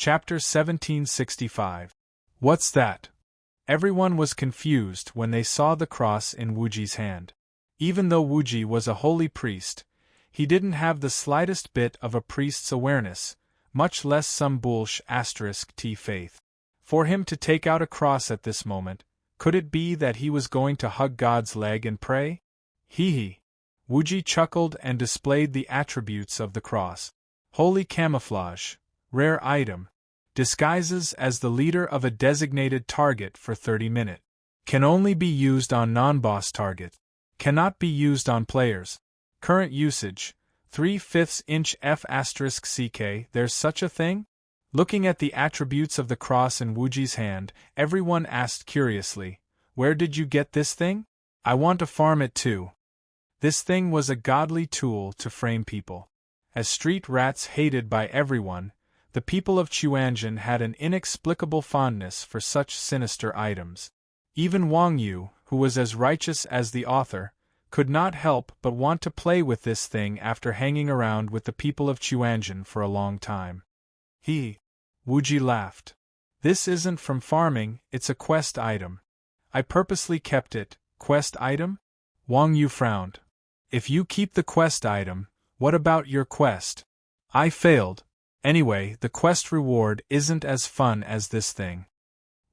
Chapter 1765. What's that? Everyone was confused when they saw the cross in Wuji's hand. Even though Wuji was a holy priest, he didn't have the slightest bit of a priest's awareness, much less some bullsh *t faith. For him to take out a cross at this moment, could it be that he was going to hug God's leg and pray? Hee. Wuji chuckled and displayed the attributes of the cross. Holy camouflage, rare item, disguises as the leader of a designated target for 30 minutes. Can only be used on non-boss targets. Cannot be used on players. Current usage, 3/5 inch f*ck. There's such a thing? Looking at the attributes of the cross in Wuji's hand, everyone asked curiously, "Where did you get this thing? I want to farm it too." This thing was a godly tool to frame people. As street rats hated by everyone, the people of Chuanjin had an inexplicable fondness for such sinister items. Even Wang Yu, who was as righteous as the author, could not help but want to play with this thing after hanging around with the people of Chuanjin for a long time. Wuji laughed. This isn't from farming, it's a quest item. I purposely kept it. Quest item? Wang Yu frowned. If you keep the quest item, what about your quest? I failed. Anyway, the quest reward isn't as fun as this thing.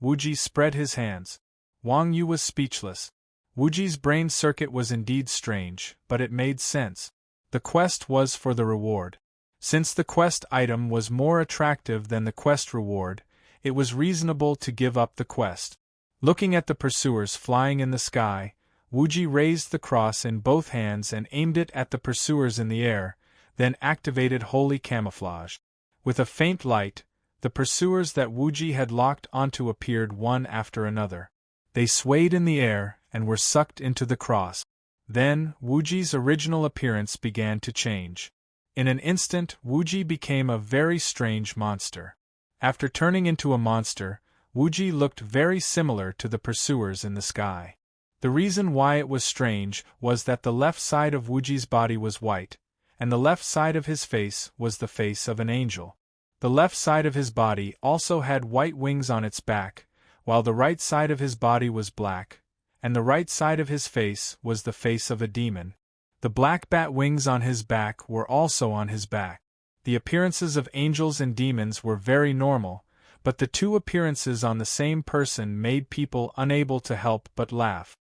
Wuji spread his hands. Wang Yu was speechless. Wuji's brain circuit was indeed strange, but it made sense. The quest was for the reward. Since the quest item was more attractive than the quest reward, it was reasonable to give up the quest. Looking at the pursuers flying in the sky, Wuji raised the cross in both hands and aimed it at the pursuers in the air, then activated holy camouflage. With a faint light, the pursuers that Wuji had locked onto appeared one after another. They swayed in the air and were sucked into the cross. Then, Wuji's original appearance began to change. In an instant, Wuji became a very strange monster. After turning into a monster, Wuji looked very similar to the pursuers in the sky. The reason why it was strange was that the left side of Wuji's body was white, and the left side of his face was the face of an angel. The left side of his body also had white wings on its back, while the right side of his body was black, and the right side of his face was the face of a demon. The black bat wings on his back were also on his back. The appearances of angels and demons were very normal, but the two appearances on the same person made people unable to help but laugh.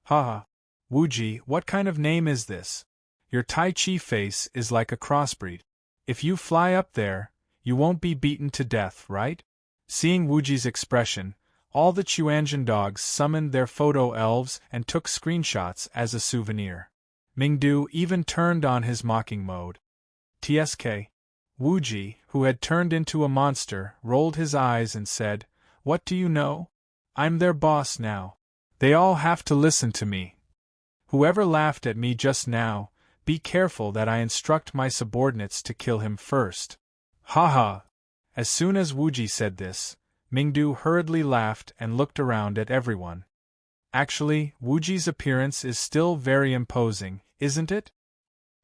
Haha. Wuji, what kind of name is this? Your Tai Chi face is like a crossbreed. If you fly up there, you won't be beaten to death, right? Seeing Wuji's expression, all the Chuanjin dogs summoned their photo elves and took screenshots as a souvenir. Mingdu even turned on his mocking mode. TSK. Wuji, who had turned into a monster, rolled his eyes and said, "What do you know? I'm their boss now. They all have to listen to me. Whoever laughed at me just now, be careful that I instruct my subordinates to kill him first." Haha! As soon as Wuji said this, Mingdu hurriedly laughed and looked around at everyone. Actually, Wuji's appearance is still very imposing, isn't it?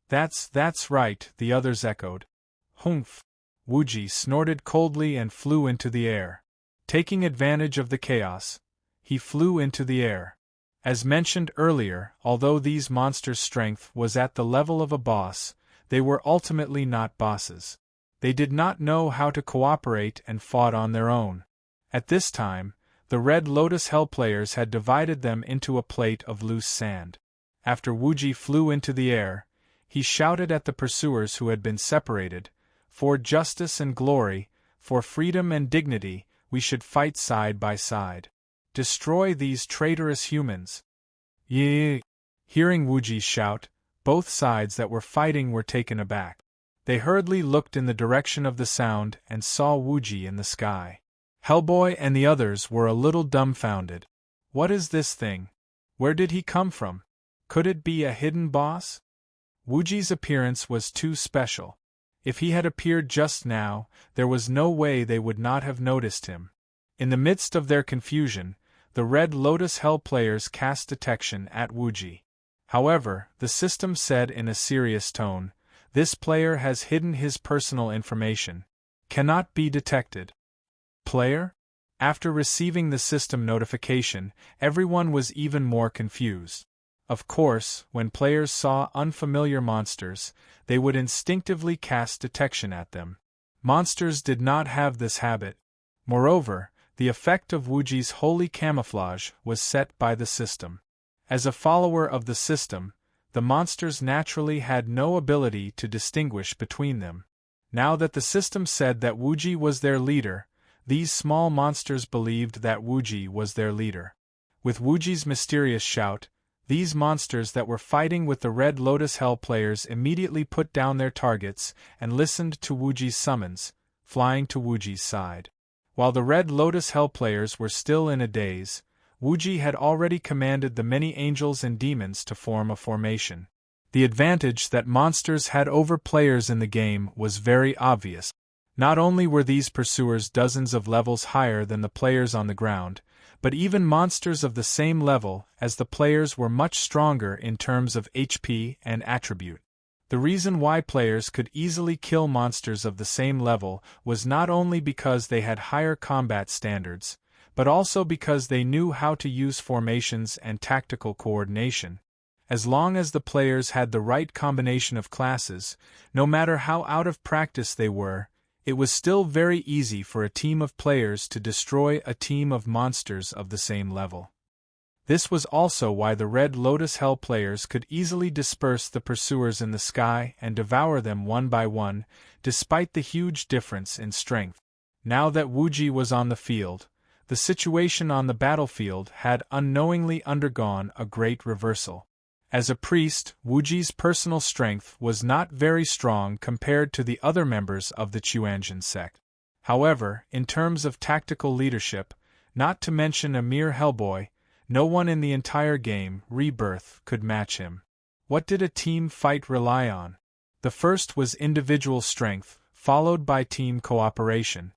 That's right, the others echoed. Humph! Wuji snorted coldly and flew into the air. Taking advantage of the chaos, he flew into the air. As mentioned earlier, although these monsters' strength was at the level of a boss, they were ultimately not bosses. They did not know how to cooperate and fought on their own. At this time, the Red Lotus Hell players had divided them into a plate of loose sand. After Wuji flew into the air, he shouted at the pursuers who had been separated, "For justice and glory, for freedom and dignity, we should fight side by side. Destroy these traitorous humans." Yee! Hearing Wuji's shout, both sides that were fighting were taken aback. They hurriedly looked in the direction of the sound and saw Wuji in the sky. Hellboy and the others were a little dumbfounded. What is this thing? Where did he come from? Could it be a hidden boss? Wuji's appearance was too special. If he had appeared just now, there was no way they would not have noticed him. In the midst of their confusion, the Red Lotus Hell players cast detection at Wuji. However, the system said in a serious tone, "This player has hidden his personal information. Cannot be detected. Player? After receiving the system notification, everyone was even more confused. Of course, when players saw unfamiliar monsters, they would instinctively cast detection at them. Monsters did not have this habit. Moreover, the effect of Wuji's holy camouflage was set by the system. As a follower of the system, the monsters naturally had no ability to distinguish between them. Now that the system said that Wuji was their leader, these small monsters believed that Wuji was their leader. With Wuji's mysterious shout, these monsters that were fighting with the Red Lotus Hell players immediately put down their targets and listened to Wuji's summons, flying to Wuji's side. While the Red Lotus Hell players were still in a daze, Wuji had already commanded the many angels and demons to form a formation. The advantage that monsters had over players in the game was very obvious. Not only were these pursuers dozens of levels higher than the players on the ground, but even monsters of the same level as the players were much stronger in terms of HP and attribute. The reason why players could easily kill monsters of the same level was not only because they had higher combat standards, but also because they knew how to use formations and tactical coordination. As long as the players had the right combination of classes, no matter how out of practice they were, it was still very easy for a team of players to destroy a team of monsters of the same level. This was also why the Red Lotus Hell players could easily disperse the pursuers in the sky and devour them one by one, despite the huge difference in strength. Now that Wuji was on the field, the situation on the battlefield had unknowingly undergone a great reversal. As a priest, Wuji's personal strength was not very strong compared to the other members of the Chuanjian sect. However, in terms of tactical leadership, not to mention a mere Hellboy, no one in the entire game, Rebirth, could match him. What did a team fight rely on? The first was individual strength, followed by team cooperation.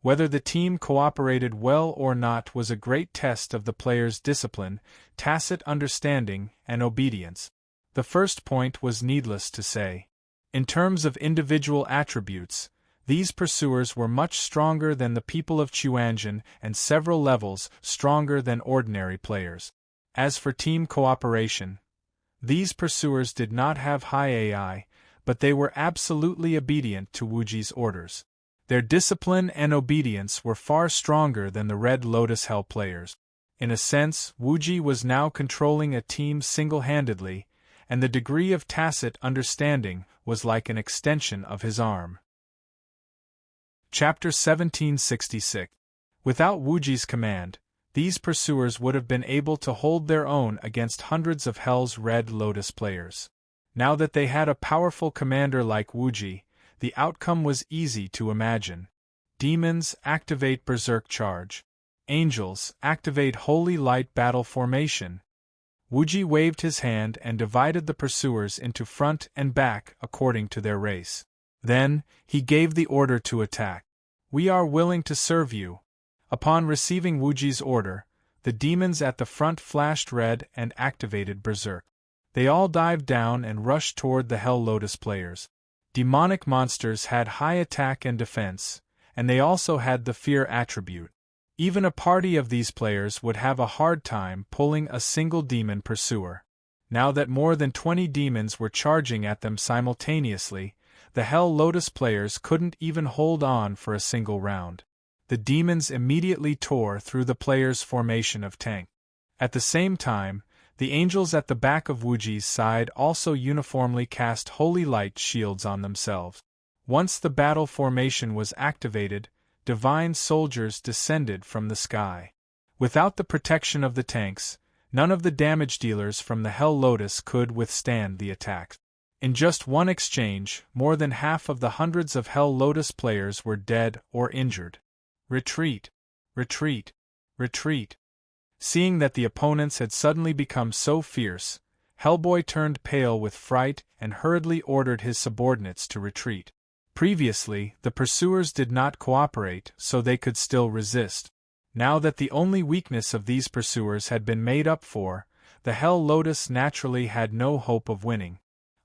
Whether the team cooperated well or not was a great test of the players' discipline, tacit understanding, and obedience. The first point was needless to say. In terms of individual attributes, these pursuers were much stronger than the people of Chuanjian and several levels stronger than ordinary players. As for team cooperation, these pursuers did not have high AI, but they were absolutely obedient to Wuji's orders. Their discipline and obedience were far stronger than the Red Lotus Hell players. In a sense, Wuji was now controlling a team single-handedly, and the degree of tacit understanding was like an extension of his arm. Chapter 1766. Without Wuji's command, these pursuers would have been able to hold their own against hundreds of Hell's Red Lotus players. Now that they had a powerful commander like Wuji, the outcome was easy to imagine. Demons, activate Berserk Charge. Angels, activate Holy Light Battle Formation. Wuji waved his hand and divided the pursuers into front and back according to their race. Then, he gave the order to attack. We are willing to serve you. Upon receiving Wuji's order, the demons at the front flashed red and activated Berserk. They all dived down and rushed toward the Hell Lotus players. Demonic monsters had high attack and defense, and they also had the fear attribute. Even a party of these players would have a hard time pulling a single demon pursuer. Now that more than 20 demons were charging at them simultaneously, the Hell Lotus players couldn't even hold on for a single round. The demons immediately tore through the players' formation of tank. At the same time, the angels at the back of Wuji's side also uniformly cast holy light shields on themselves. Once the battle formation was activated, divine soldiers descended from the sky. Without the protection of the tanks, none of the damage dealers from the Hell Lotus could withstand the attacks. In just one exchange, more than half of the hundreds of Hell Lotus players were dead or injured. Retreat! Retreat! Retreat! Seeing that the opponents had suddenly become so fierce, Hellboy turned pale with fright and hurriedly ordered his subordinates to retreat. Previously, the pursuers did not cooperate, so they could still resist. Now that the only weakness of these pursuers had been made up for, the Hell Lotus naturally had no hope of winning.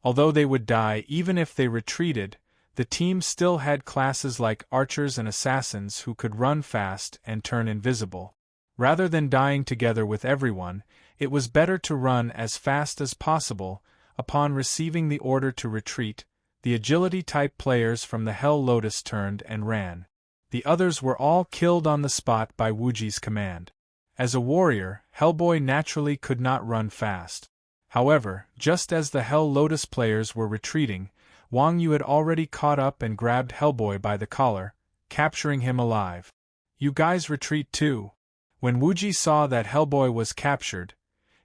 Although they would die even if they retreated, The team still had classes like archers and assassins who could run fast and turn invisible. Rather than dying together with everyone, it was better to run as fast as possible. Upon receiving the order to retreat, the agility-type players from the Hell Lotus turned and ran. The others were all killed on the spot by Wuji's command. As a warrior, Hellboy naturally could not run fast. However, just as the Hell Lotus players were retreating, Wang Yu had already caught up and grabbed Hellboy by the collar, capturing him alive. "You guys retreat too." When Wuji saw that Hellboy was captured,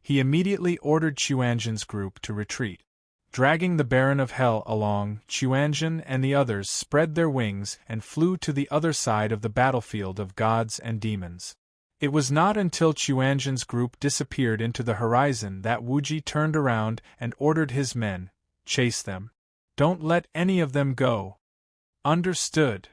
he immediately ordered Chuanjin's group to retreat. Dragging the Baron of Hell along, Chuanjin and the others spread their wings and flew to the other side of the battlefield of gods and demons. It was not until Chuanjin's group disappeared into the horizon that Wuji turned around and ordered his men, "Chase them. Don't let any of them go." "Understood."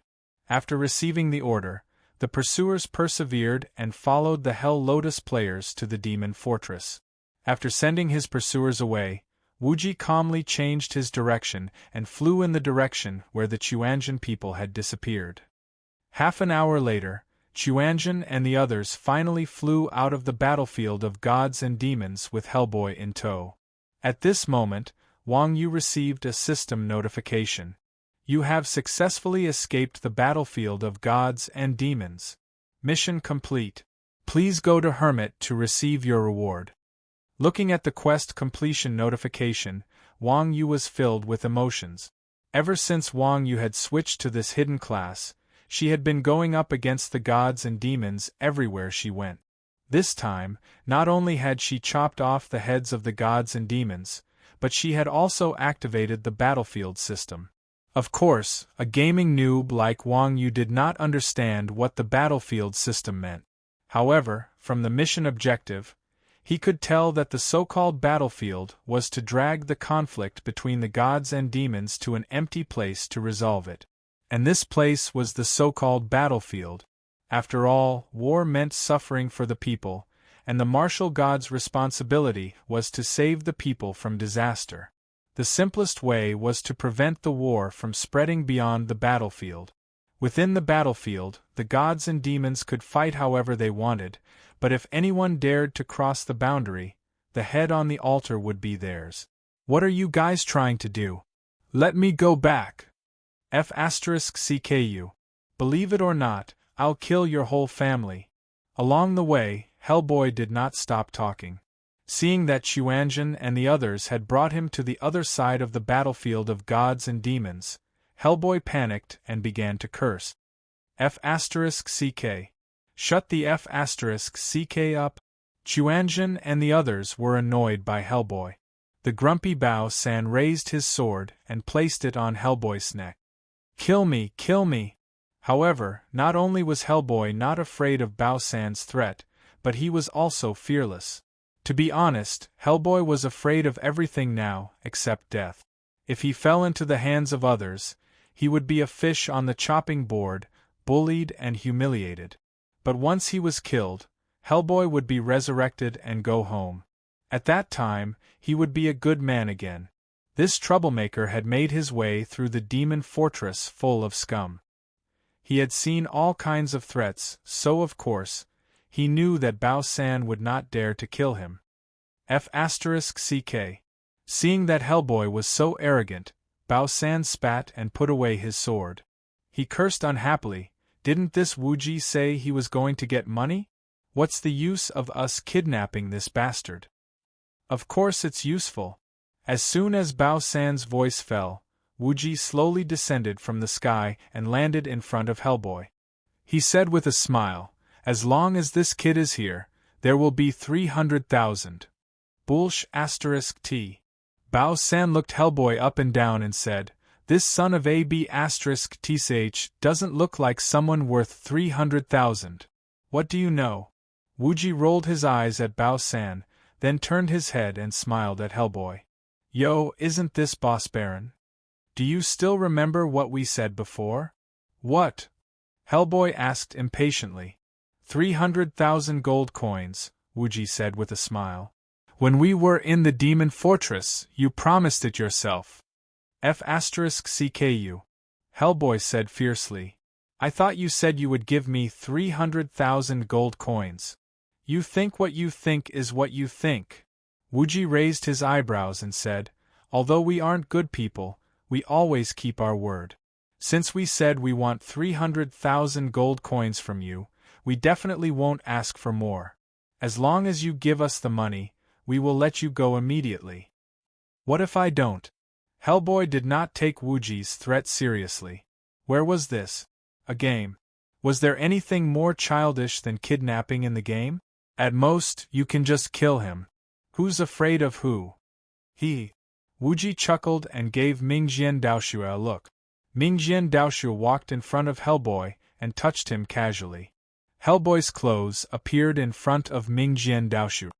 After receiving the order, the pursuers persevered and followed the Hell Lotus players to the demon fortress. After sending his pursuers away, Wuji calmly changed his direction and flew in the direction where the Chuanjin people had disappeared. Half an hour later, Chuanjin and the others finally flew out of the battlefield of gods and demons with Hellboy in tow. At this moment, Wang Yu received a system notification. "You have successfully escaped the battlefield of gods and demons. Mission complete. Please go to Hermit to receive your reward." Looking at the quest completion notification, Wang Yu was filled with emotions. Ever since Wang Yu had switched to this hidden class, she had been going up against the gods and demons everywhere she went. This time, not only had she chopped off the heads of the gods and demons, but she had also activated the battlefield system. Of course, a gaming noob like Wang Yu did not understand what the battlefield system meant. However, from the mission objective, he could tell that the so-called battlefield was to drag the conflict between the gods and demons to an empty place to resolve it. And this place was the so-called battlefield. After all, war meant suffering for the people, and the martial god's responsibility was to save the people from disaster. The simplest way was to prevent the war from spreading beyond the battlefield. Within the battlefield, the gods and demons could fight however they wanted, but if anyone dared to cross the boundary, the head on the altar would be theirs. "What are you guys trying to do? Let me go back. F***CKU. Believe it or not, I'll kill your whole family." Along the way, Hellboy did not stop talking. Seeing that Chuanjin and the others had brought him to the other side of the battlefield of gods and demons, Hellboy panicked and began to curse. F***CK. Shut the F***CK up. Chuanjin and the others were annoyed by Hellboy. The grumpy Bao San raised his sword and placed it on Hellboy's neck. "Kill me, kill me!" However, not only was Hellboy not afraid of Bao San's threat, but he was also fearless. To be honest, Hellboy was afraid of everything now, except death. If he fell into the hands of others, he would be a fish on the chopping board, bullied and humiliated. But once he was killed, Hellboy would be resurrected and go home. At that time, he would be a good man again. This troublemaker had made his way through the demon fortress full of scum. He had seen all kinds of threats, so of course, he knew that Bao San would not dare to kill him. F***CK. Seeing that Hellboy was so arrogant, Bao San spat and put away his sword. He cursed unhappily. "Didn't this Wuji say he was going to get money? What's the use of us kidnapping this bastard?" "Of course it's useful." As soon as Bao San's voice fell, Wuji slowly descended from the sky and landed in front of Hellboy. He said with a smile, "As long as this kid is here, there will be 300,000. Bullsh***t. Bao San looked Hellboy up and down and said, "This son of AB***th doesn't look like someone worth 300,000. What do you know?" Wuji rolled his eyes at Bao San, then turned his head and smiled at Hellboy. "Yo, isn't this Boss Baron? Do you still remember what we said before?" "What?" Hellboy asked impatiently. 300,000 gold coins, Wuji said with a smile. "When we were in the demon fortress, you promised it yourself. F***CKU. Hellboy said fiercely. I thought you said you would give me 300,000 gold coins. You think what you think is what you think. Wuji raised his eyebrows and said, although we aren't good people, we always keep our word. Since we said we want 300,000 gold coins from you, we definitely won't ask for more. As long as you give us the money, we will let you go immediately. What if I don't? Hellboy did not take Wuji's threat seriously. Where was this? A game. Was there anything more childish than kidnapping in the game? At most, you can just kill him. Who's afraid of who? He. Wuji chuckled and gave Mingjian Daoxue a look. Mingjian Daoxue walked in front of Hellboy and touched him casually. Hellboy's clothes appeared in front of Mingjian Daoxue.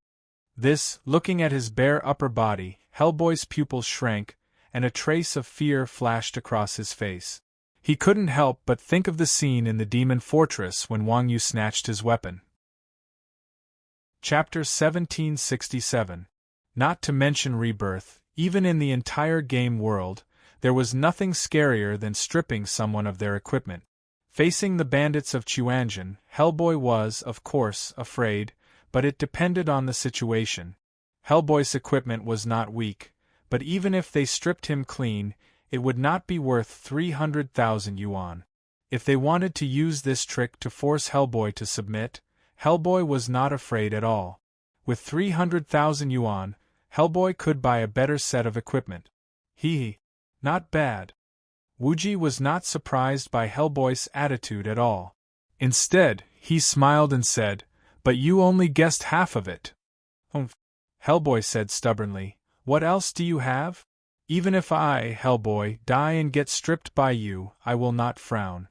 This, looking at his bare upper body, Hellboy's pupils shrank, and a trace of fear flashed across his face. He couldn't help but think of the scene in the Demon Fortress when Wang Yu snatched his weapon. Chapter 1767. Not to mention Rebirth, even in the entire game world, there was nothing scarier than stripping someone of their equipment. Facing the bandits of Chuanjin, Hellboy was, of course, afraid, but it depended on the situation. Hellboy's equipment was not weak, but even if they stripped him clean, it would not be worth 300,000 yuan. If they wanted to use this trick to force Hellboy to submit, Hellboy was not afraid at all. With 300,000 yuan, Hellboy could buy a better set of equipment. Not bad. Wuji was not surprised by Hellboy's attitude at all. Instead, he smiled and said, but you only guessed half of it. Hellboy said stubbornly, what else do you have? Even if I, Hellboy, die and get stripped by you, I will not frown.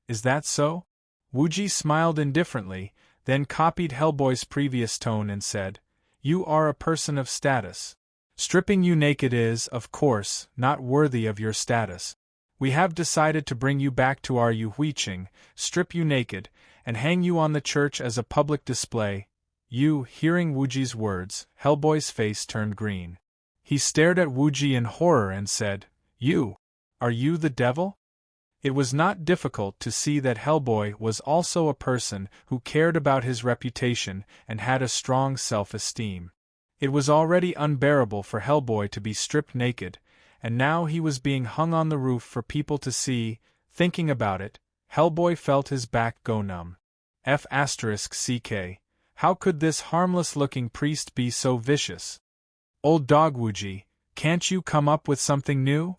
Is that so? Wuji smiled indifferently, then copied Hellboy's previous tone and said, you are a person of status. Stripping you naked is, of course, not worthy of your status. We have decided to bring you back to our Yuhuiqing, strip you naked, and hang you on the church as a public display. You, hearing Wuji's words, Hellboy's face turned green. He stared at Wuji in horror and said, are you the devil? It was not difficult to see that Hellboy was also a person who cared about his reputation and had a strong self-esteem. It was already unbearable for Hellboy to be stripped naked, and now he was being hung on the roof for people to see. Thinking about it, Hellboy felt his back go numb. F***ck. How could this harmless-looking priest be so vicious? Old dog Wuji, can't you come up with something new?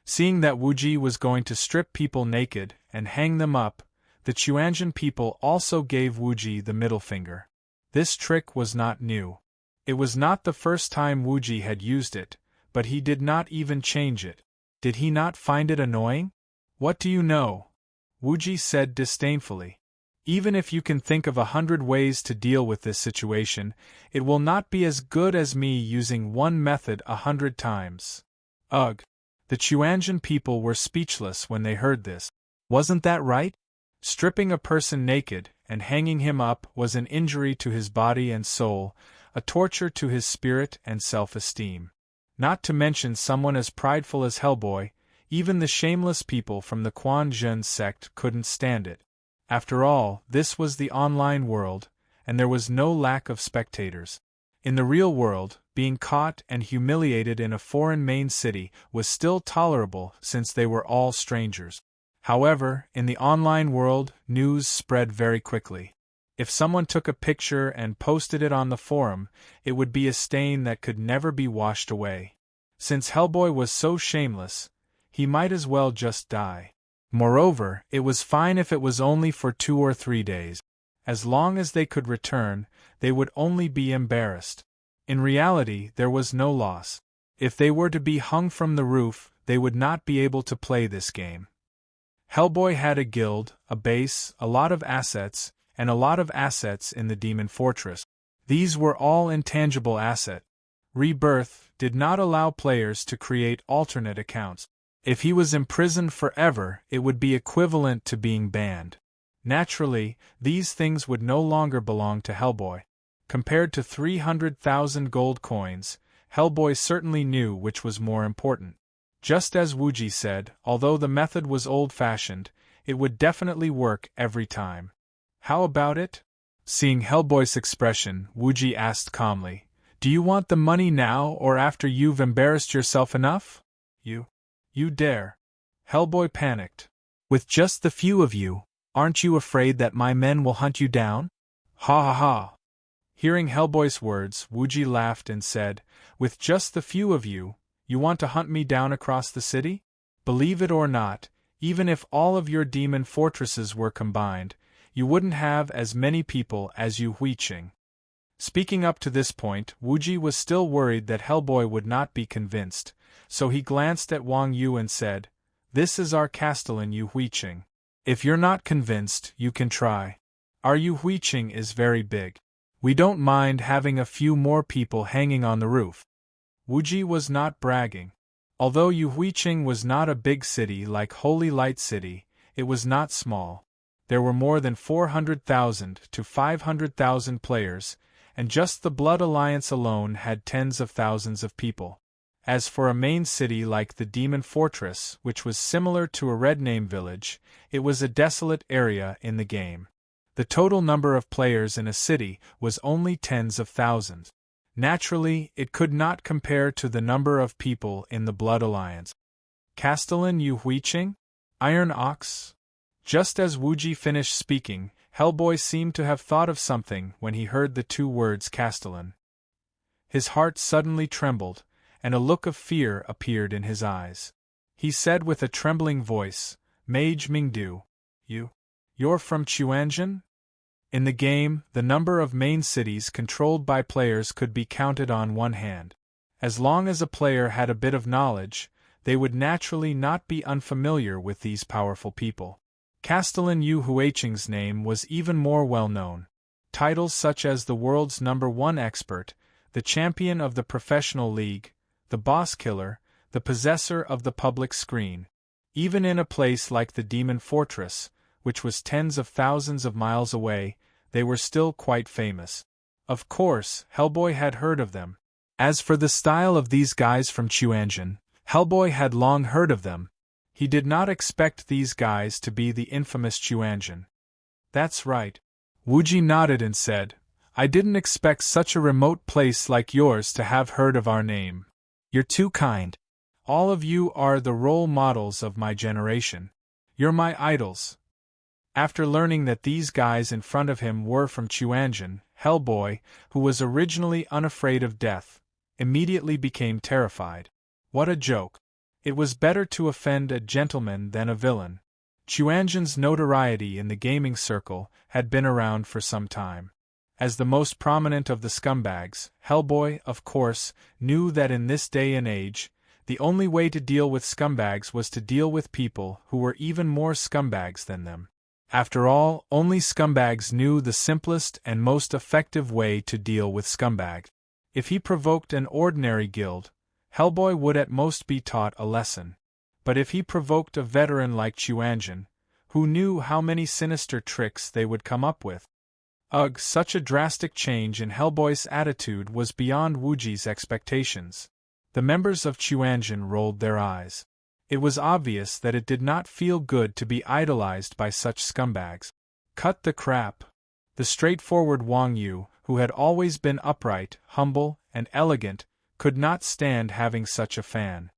Seeing that Wuji was going to strip people naked and hang them up, the Chuanjin people also gave Wuji the middle finger. This trick was not new. It was not the first time Wuji had used it, but he did not even change it. Did he not find it annoying? What do you know? Wuji said disdainfully. Even if you can think of 100 ways to deal with this situation, it will not be as good as me using one method 100 times. Ugh! The Chuanjin people were speechless when they heard this. Wasn't that right? Stripping a person naked and hanging him up was an injury to his body and soul, a torture to his spirit and self-esteem. Not to mention someone as prideful as Hellboy, even the shameless people from the Quan Zhen sect couldn't stand it. After all, this was the online world, and there was no lack of spectators. In the real world, being caught and humiliated in a foreign main city was still tolerable since they were all strangers. However, in the online world, news spread very quickly. If someone took a picture and posted it on the forum, it would be a stain that could never be washed away. Since Hellboy was so shameless, he might as well just die. Moreover, it was fine if it was only for 2 or 3 days. As long as they could return, they would only be embarrassed. In reality, there was no loss. If they were to be hung from the roof, they would not be able to play this game. Hellboy had a guild, a base, a lot of assets, and a lot of assets in the Demon Fortress. These were all intangible assets. Rebirth did not allow players to create alternate accounts. If he was imprisoned forever, it would be equivalent to being banned. Naturally, these things would no longer belong to Hellboy. Compared to 300,000 gold coins, Hellboy certainly knew which was more important. Just as Wuji said, although the method was old-fashioned, it would definitely work every time. How about it? Seeing Hellboy's expression, Wuji asked calmly, "Do you want the money now or after you've embarrassed yourself enough?" You dare. Hellboy panicked. "With just the few of you, aren't you afraid that my men will hunt you down?" Ha ha ha. Hearing Hellboy's words, Wuji laughed and said, "With just the few of you, you want to hunt me down across the city? Believe it or not, even if all of your demon fortresses were combined, you wouldn't have as many people as you Huiqing." Speaking up to this point, Wuji was still worried that Hellboy would not be convinced, so he glanced at Wang Yu and said, "This is our castellan Yu Huiqing. If you're not convinced, you can try. Our Yu Huiqing is very big. We don't mind having a few more people hanging on the roof." Wuji was not bragging. Although Yu Huiqing was not a big city like Holy Light City, it was not small. There were more than 400,000 to 500,000 players, and just the Blood Alliance alone had tens of thousands of people. As for a main city like the Demon Fortress, which was similar to a Red Name village, it was a desolate area in the game. The total number of players in a city was only tens of thousands. Naturally, it could not compare to the number of people in the Blood Alliance. Castellan Yu Huiqing? Iron Ox? Just as Wuji finished speaking, Hellboy seemed to have thought of something when he heard the two words Castellan. His heart suddenly trembled, and a look of fear appeared in his eyes. He said with a trembling voice, "Mage Mingdu, you're from Chuanjin?" In the game, the number of main cities controlled by players could be counted on one hand. As long as a player had a bit of knowledge, they would naturally not be unfamiliar with these powerful people. Castellan Yu Huiqing's name was even more well-known. Titles such as the world's #1 expert, the champion of the professional league, the boss killer, the possessor of the public screen. Even in a place like the Demon Fortress, which was tens of thousands of miles away, they were still quite famous. Of course, Hellboy had heard of them. As for the style of these guys from Chuanjin, Hellboy had long heard of them. He did not expect these guys to be the infamous Chuanjin. "That's right." Wuji nodded and said, "I didn't expect such a remote place like yours to have heard of our name. You're too kind. All of you are the role models of my generation. You're my idols." After learning that these guys in front of him were from Chuanjin, Hellboy, who was originally unafraid of death, immediately became terrified. What a joke. It was better to offend a gentleman than a villain. Chuanjin's notoriety in the gaming circle had been around for some time. As the most prominent of the scumbags, Hellboy, of course, knew that in this day and age, the only way to deal with scumbags was to deal with people who were even more scumbags than them. After all, only scumbags knew the simplest and most effective way to deal with scumbags. If he provoked an ordinary guild, Hellboy would at most be taught a lesson. But if he provoked a veteran like Chuanjin, who knew how many sinister tricks they would come up with? Ugh, such a drastic change in Hellboy's attitude was beyond Wuji's expectations. The members of Chuanjin rolled their eyes. It was obvious that it did not feel good to be idolized by such scumbags. Cut the crap. The straightforward Wang Yu, who had always been upright, humble, and elegant, could not stand having such a fan.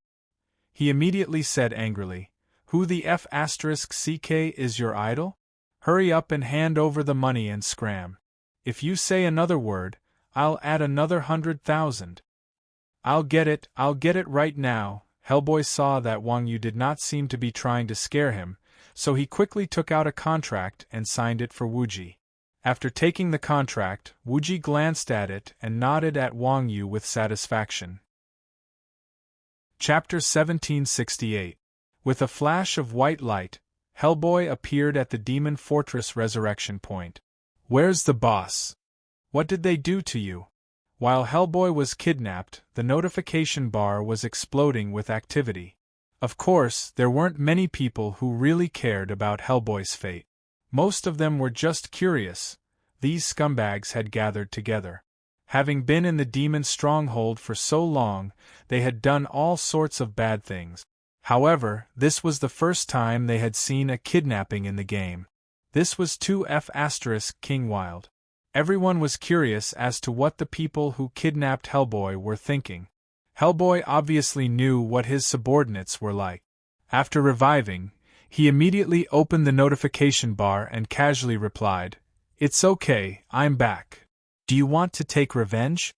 He immediately said angrily, "Who the F***ck is your idol? Hurry up and hand over the money and scram. If you say another word, I'll add another 100,000. I'll get it right now." Hellboy saw that Wang Yu did not seem to be trying to scare him, so he quickly took out a contract and signed it for Wuji. After taking the contract, Wuji glanced at it and nodded at Wang Yu with satisfaction. Chapter 1768. With a flash of white light, Hellboy appeared at the Demon Fortress Resurrection Point. "Where's the boss? What did they do to you?" While Hellboy was kidnapped, the notification bar was exploding with activity. Of course, there weren't many people who really cared about Hellboy's fate. Most of them were just curious. These scumbags had gathered together. Having been in the demon stronghold for so long, they had done all sorts of bad things. However, this was the first time they had seen a kidnapping in the game. This was 2F** King Wild. Everyone was curious as to what the people who kidnapped Hellboy were thinking. Hellboy obviously knew what his subordinates were like. After reviving, he immediately opened the notification bar and casually replied, "It's okay, I'm back. Do you want to take revenge?"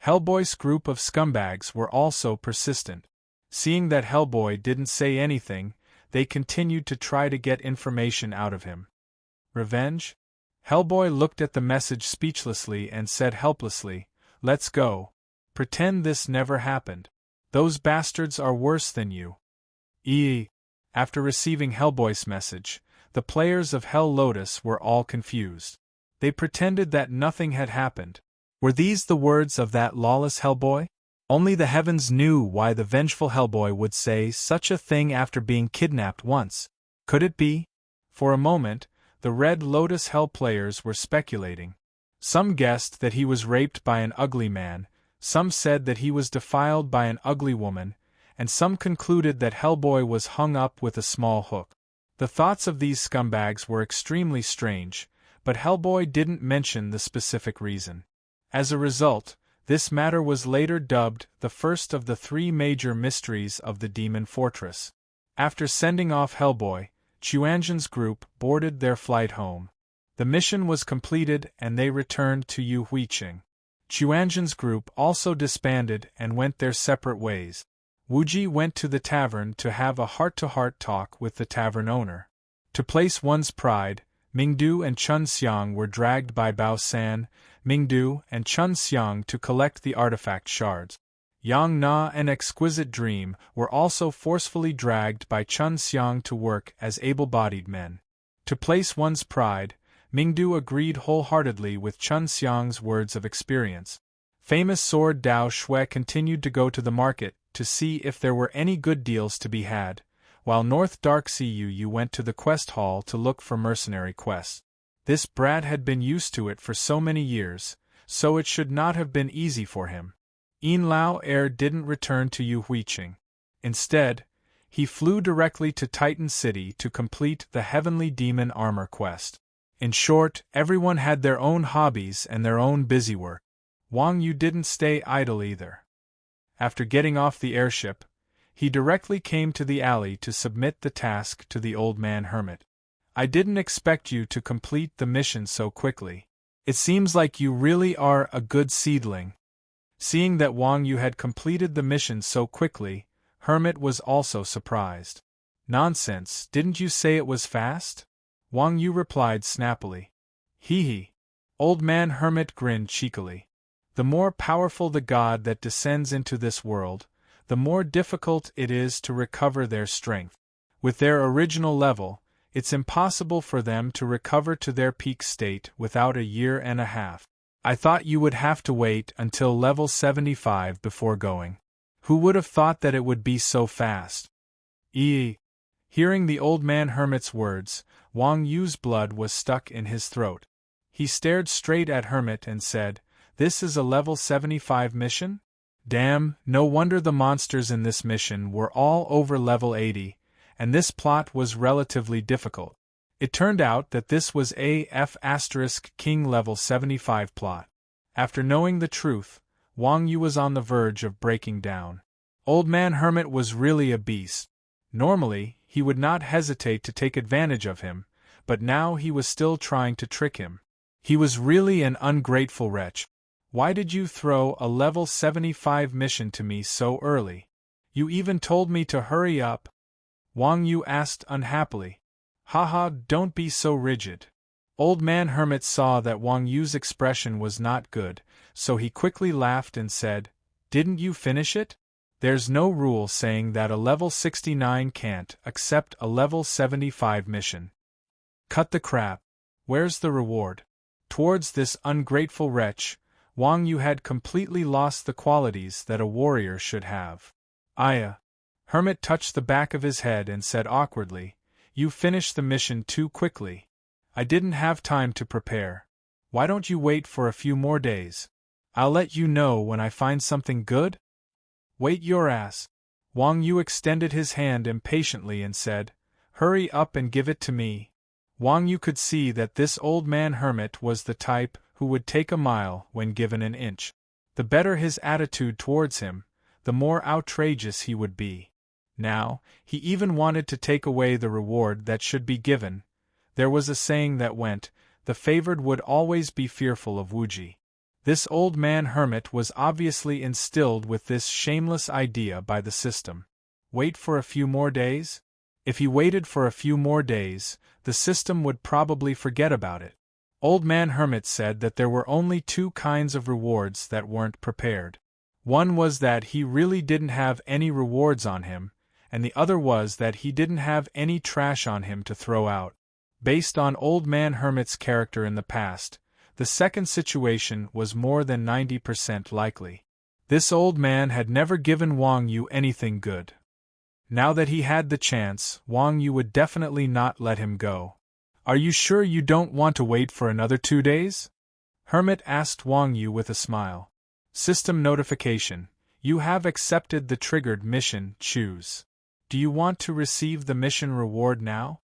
Hellboy's group of scumbags were also persistent. Seeing that Hellboy didn't say anything, they continued to try to get information out of him. Revenge? Hellboy looked at the message speechlessly and said helplessly, "Let's go. Pretend this never happened. Those bastards are worse than you." After receiving Hellboy's message, the players of Hell Lotus were all confused. They pretended that nothing had happened. Were these the words of that lawless Hellboy? Only the heavens knew why the vengeful Hellboy would say such a thing after being kidnapped once. Could it be? For a moment, the Red Lotus Hell players were speculating. Some guessed that he was raped by an ugly man, some said that he was defiled by an ugly woman, and some concluded that Hellboy was hung up with a small hook. The thoughts of these scumbags were extremely strange, but Hellboy didn't mention the specific reason. As a result, this matter was later dubbed the first of the 3 major mysteries of the Demon Fortress. After sending off Hellboy, Chuanjin's group boarded their flight home. The mission was completed and they returned to Yu Huiqing. Chuanjin's group also disbanded and went their separate ways. Wuji went to the tavern to have a heart-to-heart talk with the tavern owner. To place one's pride, Mingdu and Chun Xiang were dragged by Bao San, Mingdu and Chun Xiang to collect the artifact shards. Yang Na and Exquisite Dream were also forcefully dragged by Chun Xiang to work as able-bodied men. To place one's pride, Mingdu agreed wholeheartedly with Chun Xiang's words of experience. Famous sword Dao Shui continued to go to the market to see if there were any good deals to be had, while North Dark Cu went to the quest hall to look for mercenary quests. This brat had been used to it for so many years, so it should not have been easy for him. Yin Lao Air didn't return to Yu Huiqing. Instead, he flew directly to Titan City to complete the Heavenly Demon Armor quest. In short, everyone had their own hobbies and their own busy work. Wang Yu didn't stay idle either. After getting off the airship, he directly came to the alley to submit the task to the old man hermit. "I didn't expect you to complete the mission so quickly. It seems like you really are a good seedling." Seeing that Wang Yu had completed the mission so quickly, Hermit was also surprised. "Nonsense, didn't you say it was fast?" Wang Yu replied snappily. "Hee." Old man Hermit grinned cheekily. "The more powerful the god that descends into this world, the more difficult it is to recover their strength. With their original level, it's impossible for them to recover to their peak state without a year and a half. I thought you would have to wait until level 75 before going. Who would have thought that it would be so fast?" Hearing the old man Hermit's words, Wang Yu's blood was stuck in his throat. He stared straight at Hermit and said, "This is a level 75 mission? Damn, no wonder the monsters in this mission were all over level 80, and this plot was relatively difficult. It turned out that this was a F***King level 75 plot." After knowing the truth, Wang Yu was on the verge of breaking down. Old man Hermit was really a beast. Normally, he would not hesitate to take advantage of him, but now he was still trying to trick him. He was really an ungrateful wretch. "Why did you throw a level 75 mission to me so early? You even told me to hurry up," Wang Yu asked unhappily. "Haha, don't be so rigid." Old man Hermit saw that Wang Yu's expression was not good, so he quickly laughed and said, "Didn't you finish it? There's no rule saying that a level 69 can't accept a level 75 mission. Cut the crap. Where's the reward?" Towards this ungrateful wretch, Wang Yu had completely lost the qualities that a warrior should have. Hermit touched the back of his head and said awkwardly, "You finished the mission too quickly. I didn't have time to prepare. Why don't you wait for a few more days? I'll let you know when I find something good." "Wait your ass." Wang Yu extended his hand impatiently and said, "Hurry up and give it to me." Wang Yu could see that this old man hermit was the type who would take a mile when given an inch. The better his attitude towards him, the more outrageous he would be. Now, he even wanted to take away the reward that should be given. There was a saying that went, "The favored would always be fearful of Wuji." This old man hermit was obviously instilled with this shameless idea by the system. Wait for a few more days? If he waited for a few more days, the system would probably forget about it. Old Man Hermit said that there were only two kinds of rewards that weren't prepared. One was that he really didn't have any rewards on him, and the other was that he didn't have any trash on him to throw out. Based on Old Man Hermit's character in the past, the second situation was more than 90% likely. This old man had never given Wang Yu anything good. Now that he had the chance, Wang Yu would definitely not let him go. "Are you sure you don't want to wait for another 2 days?" Hermit asked Wang Yu with a smile. System notification. You have accepted the triggered mission, choose. Do you want to receive the mission reward now?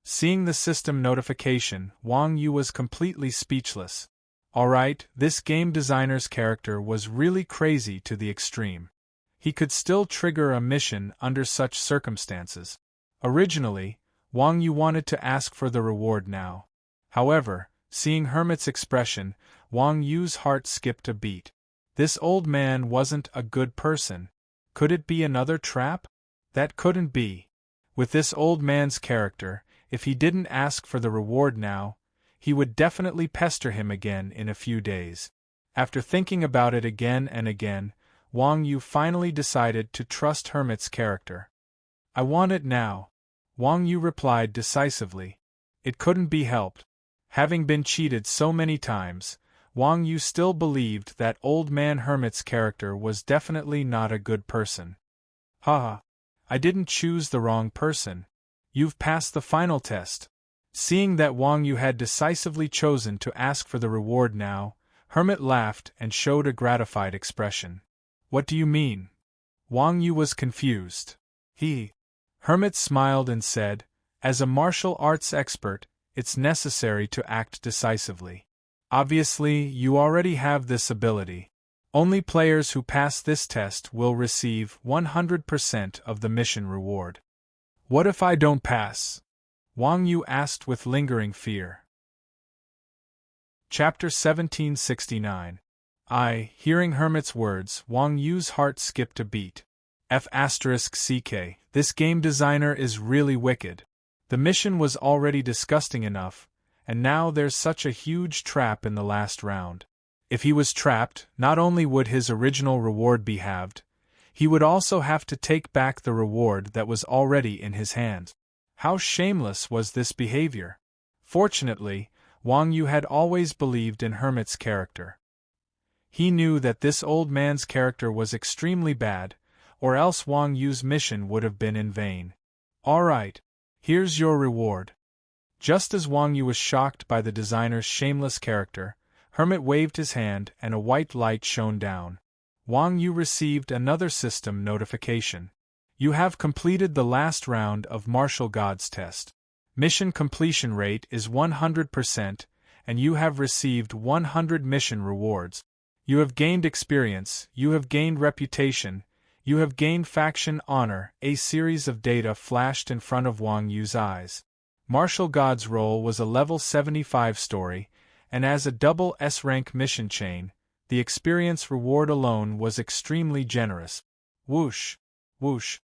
Seeing the system notification, Wang Yu was completely speechless. Alright, this game designer's character was really crazy to the extreme. He could still trigger a mission under such circumstances. Originally, Wang Yu wanted to ask for the reward now. However, seeing Hermit's expression, Wang Yu's heart skipped a beat. This old man wasn't a good person. Could it be another trap? That couldn't be. With this old man's character, if he didn't ask for the reward now, he would definitely pester him again in a few days. After thinking about it again and again, Wang Yu finally decided to trust Hermit's character. "I want it now," Wang Yu replied decisively. It couldn't be helped. Having been cheated so many times, Wang Yu still believed that Old Man Hermit's character was definitely not a good person. "Haha. I didn't choose the wrong person. You've passed the final test." Seeing that Wang Yu had decisively chosen to ask for the reward now, Hermit laughed and showed a gratified expression. "What do you mean?" Wang Yu was confused. Hermit smiled and said, "As a martial arts expert, it's necessary to act decisively. Obviously, you already have this ability. Only players who pass this test will receive 100% of the mission reward." "What if I don't pass?" Wang Yu asked with lingering fear. Chapter 1769. Hearing Hermit's words, Wang Yu's heart skipped a beat. F***ck, this game designer is really wicked. The mission was already disgusting enough, and now there's such a huge trap in the last round. If he was trapped, not only would his original reward be halved, he would also have to take back the reward that was already in his hand. How shameless was this behavior! Fortunately, Wang Yu had always believed in Hermit's character. He knew that this old man's character was extremely bad, or else Wang Yu's mission would have been in vain. "Alright, here's your reward." Just as Wang Yu was shocked by the designer's shameless character, Hermit waved his hand and a white light shone down. Wang Yu received another system notification. You have completed the last round of Martial Gods test. Mission completion rate is 100%, and you have received 100 mission rewards. You have gained experience, you have gained reputation, you have gained faction honor. A series of data flashed in front of Wang Yu's eyes. Martial Gods role was a level 75 story, and as a double S-rank mission chain, the experience reward alone was extremely generous. Whoosh! Whoosh!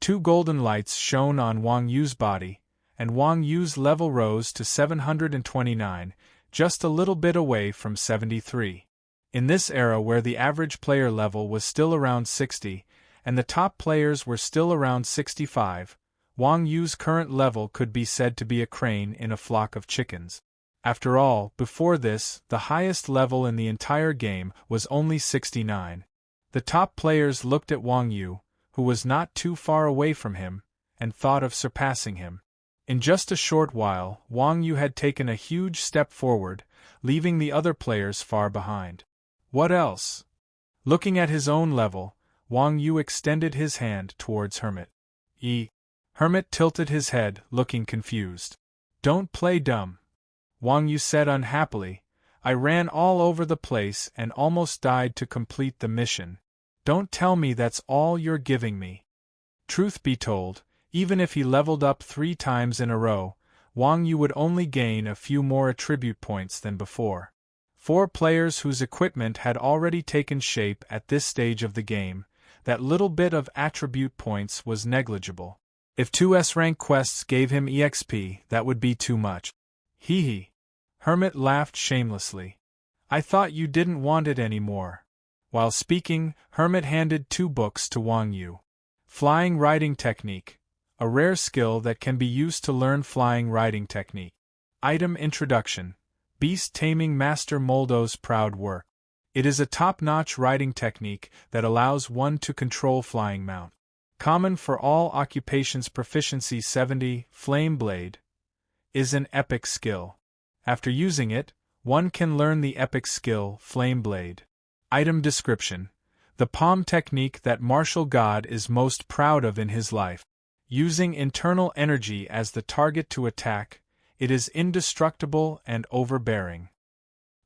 2 golden lights shone on Wang Yu's body, and Wang Yu's level rose to 729, just a little bit away from 73. In this era where the average player level was still around 60, and the top players were still around 65, Wang Yu's current level could be said to be a crane in a flock of chickens. After all, before this, the highest level in the entire game was only 69. The top players looked at Wang Yu, who was not too far away from him, and thought of surpassing him. In just a short while, Wang Yu had taken a huge step forward, leaving the other players far behind. What else? Looking at his own level, Wang Yu extended his hand towards Hermit. Hermit tilted his head, looking confused. Don't play dumb, Wang Yu said unhappily. I ran all over the place and almost died to complete the mission. Don't tell me that's all you're giving me. Truth be told, even if he leveled up 3 times in a row, Wang Yu would only gain a few more attribute points than before. 4 players whose equipment had already taken shape at this stage of the game, that little bit of attribute points was negligible. If 2 S-rank quests gave him EXP, that would be too much. Hee. Hermit laughed shamelessly. I thought you didn't want it anymore. While speaking, Hermit handed 2 books to Wang Yu. Flying Riding Technique. A rare skill that can be used to learn flying riding technique. Item Introduction. Beast Taming Master Moldo's proud work. It is a top-notch riding technique that allows one to control flying mount. Common for all occupations. Proficiency 70. Flame Blade is an epic skill. After using it, one can learn the epic skill Flame Blade. Item Description. The palm technique that martial god is most proud of in his life. Using internal energy as the target to attack, it is indestructible and overbearing.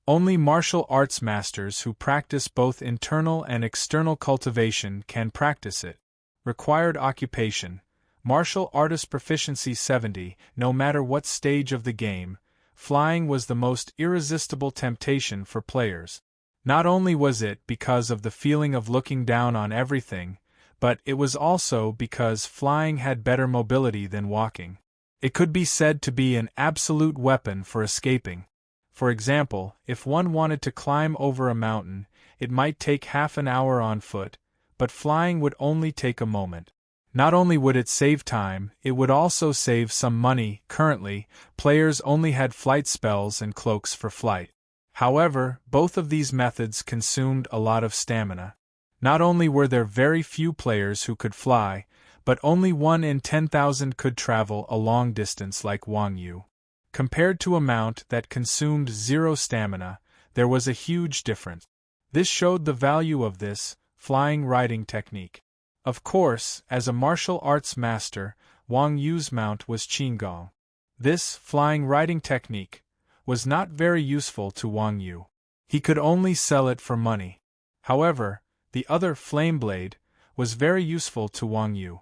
Only martial arts masters who practice both internal and external cultivation can practice it. Required occupation. Martial artist proficiency 70. No matter what stage of the game, flying was the most irresistible temptation for players. Not only was it because of the feeling of looking down on everything, but it was also because flying had better mobility than walking. It could be said to be an absolute weapon for escaping. For example, if one wanted to climb over a mountain, it might take half an hour on foot, but flying would only take a moment. Not only would it save time, it would also save some money. Currently, players only had flight spells and cloaks for flight. However, both of these methods consumed a lot of stamina. Not only were there very few players who could fly, but only 1 in 10,000 could travel a long distance like Wang Yu. Compared to a mount that consumed 0 stamina, there was a huge difference. This showed the value of this flying riding technique. Of course, as a martial arts master, Wang Yu's mount was Qinggong. This flying riding technique was not very useful to Wang Yu. He could only sell it for money. However, the other Flame Blade was very useful to Wang Yu.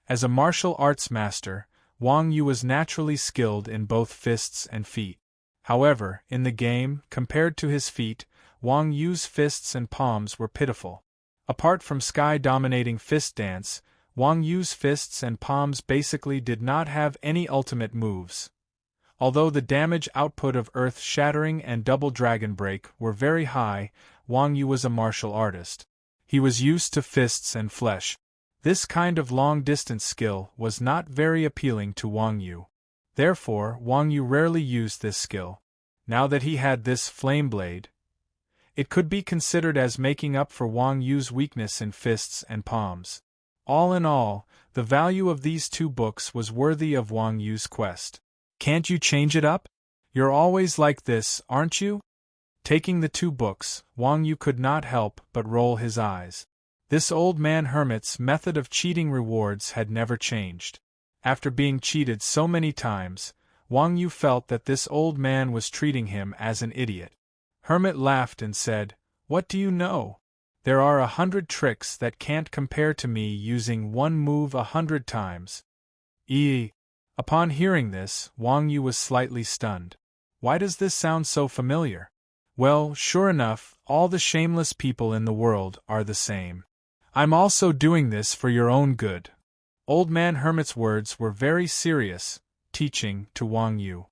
As a martial arts master, Wang Yu was naturally skilled in both fists and feet. However, in the game, compared to his feet, Wang Yu's fists and palms were pitiful. Apart from sky-dominating fist dance, Wang Yu's fists and palms basically did not have any ultimate moves. Although the damage output of earth-shattering and double dragon break were very high, Wang Yu was a martial artist. He was used to fists and flesh. This kind of long-distance skill was not very appealing to Wang Yu. Therefore, Wang Yu rarely used this skill. Now that he had this Flame Blade, it could be considered as making up for Wang Yu's weakness in fists and palms. All in all, the value of these 2 books was worthy of Wang Yu's quest. Can't you change it up? You're always like this, aren't you? Taking the 2 books, Wang Yu could not help but roll his eyes. This old man hermit's method of cheating rewards had never changed. After being cheated so many times, Wang Yu felt that this old man was treating him as an idiot. Hermit laughed and said, "What do you know? There are 100 tricks that can't compare to me using one move 100 times. Upon hearing this, Wang Yu was slightly stunned. Why does this sound so familiar? Well, sure enough, all the shameless people in the world are the same. I'm also doing this for your own good." Old Man Hermit's words were very serious, teaching to Wang Yu.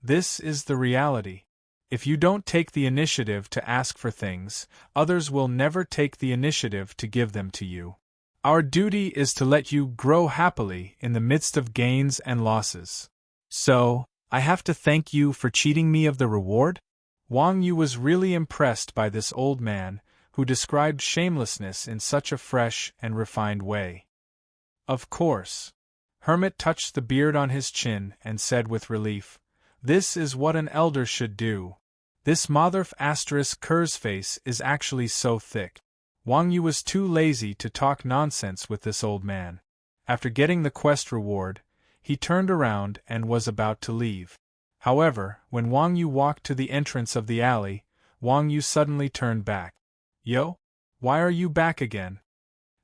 This is the reality. If you don't take the initiative to ask for things, others will never take the initiative to give them to you. Our duty is to let you grow happily in the midst of gains and losses. So, I have to thank you for cheating me of the reward? Wang Yu was really impressed by this old man, who described shamelessness in such a fresh and refined way. Of course. Hermit touched the beard on his chin and said with relief, "This is what an elder should do. This Motherf***'s face is actually so thick. Wang Yu was too lazy to talk nonsense with this old man. After getting the quest reward, he turned around and was about to leave. However, when Wang Yu walked to the entrance of the alley, Wang Yu suddenly turned back. "Yo? Why are you back again?"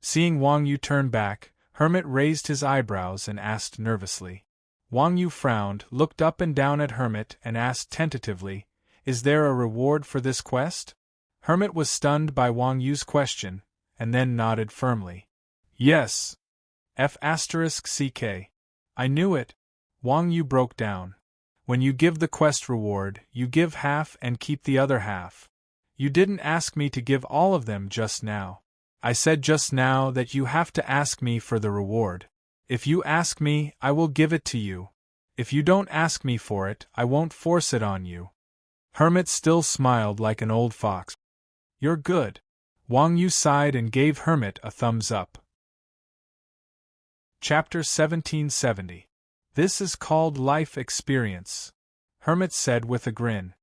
Seeing Wang Yu turn back, Hermit raised his eyebrows and asked nervously. Wang Yu frowned, looked up and down at Hermit and asked tentatively, "Is there a reward for this quest?" Hermit was stunned by Wang Yu's question, and then nodded firmly. "Yes. F***ck. I knew it." Wang Yu broke down. "When you give the quest reward, you give half and keep the other half. You didn't ask me to give all of them just now. I said just now that you have to ask me for the reward. If you ask me, I will give it to you. If you don't ask me for it, I won't force it on you." Hermit still smiled like an old fox. "You're good." Wang Yu sighed and gave Hermit a thumbs up. Chapter 1770. This is called life experience. Hermit said with a grin.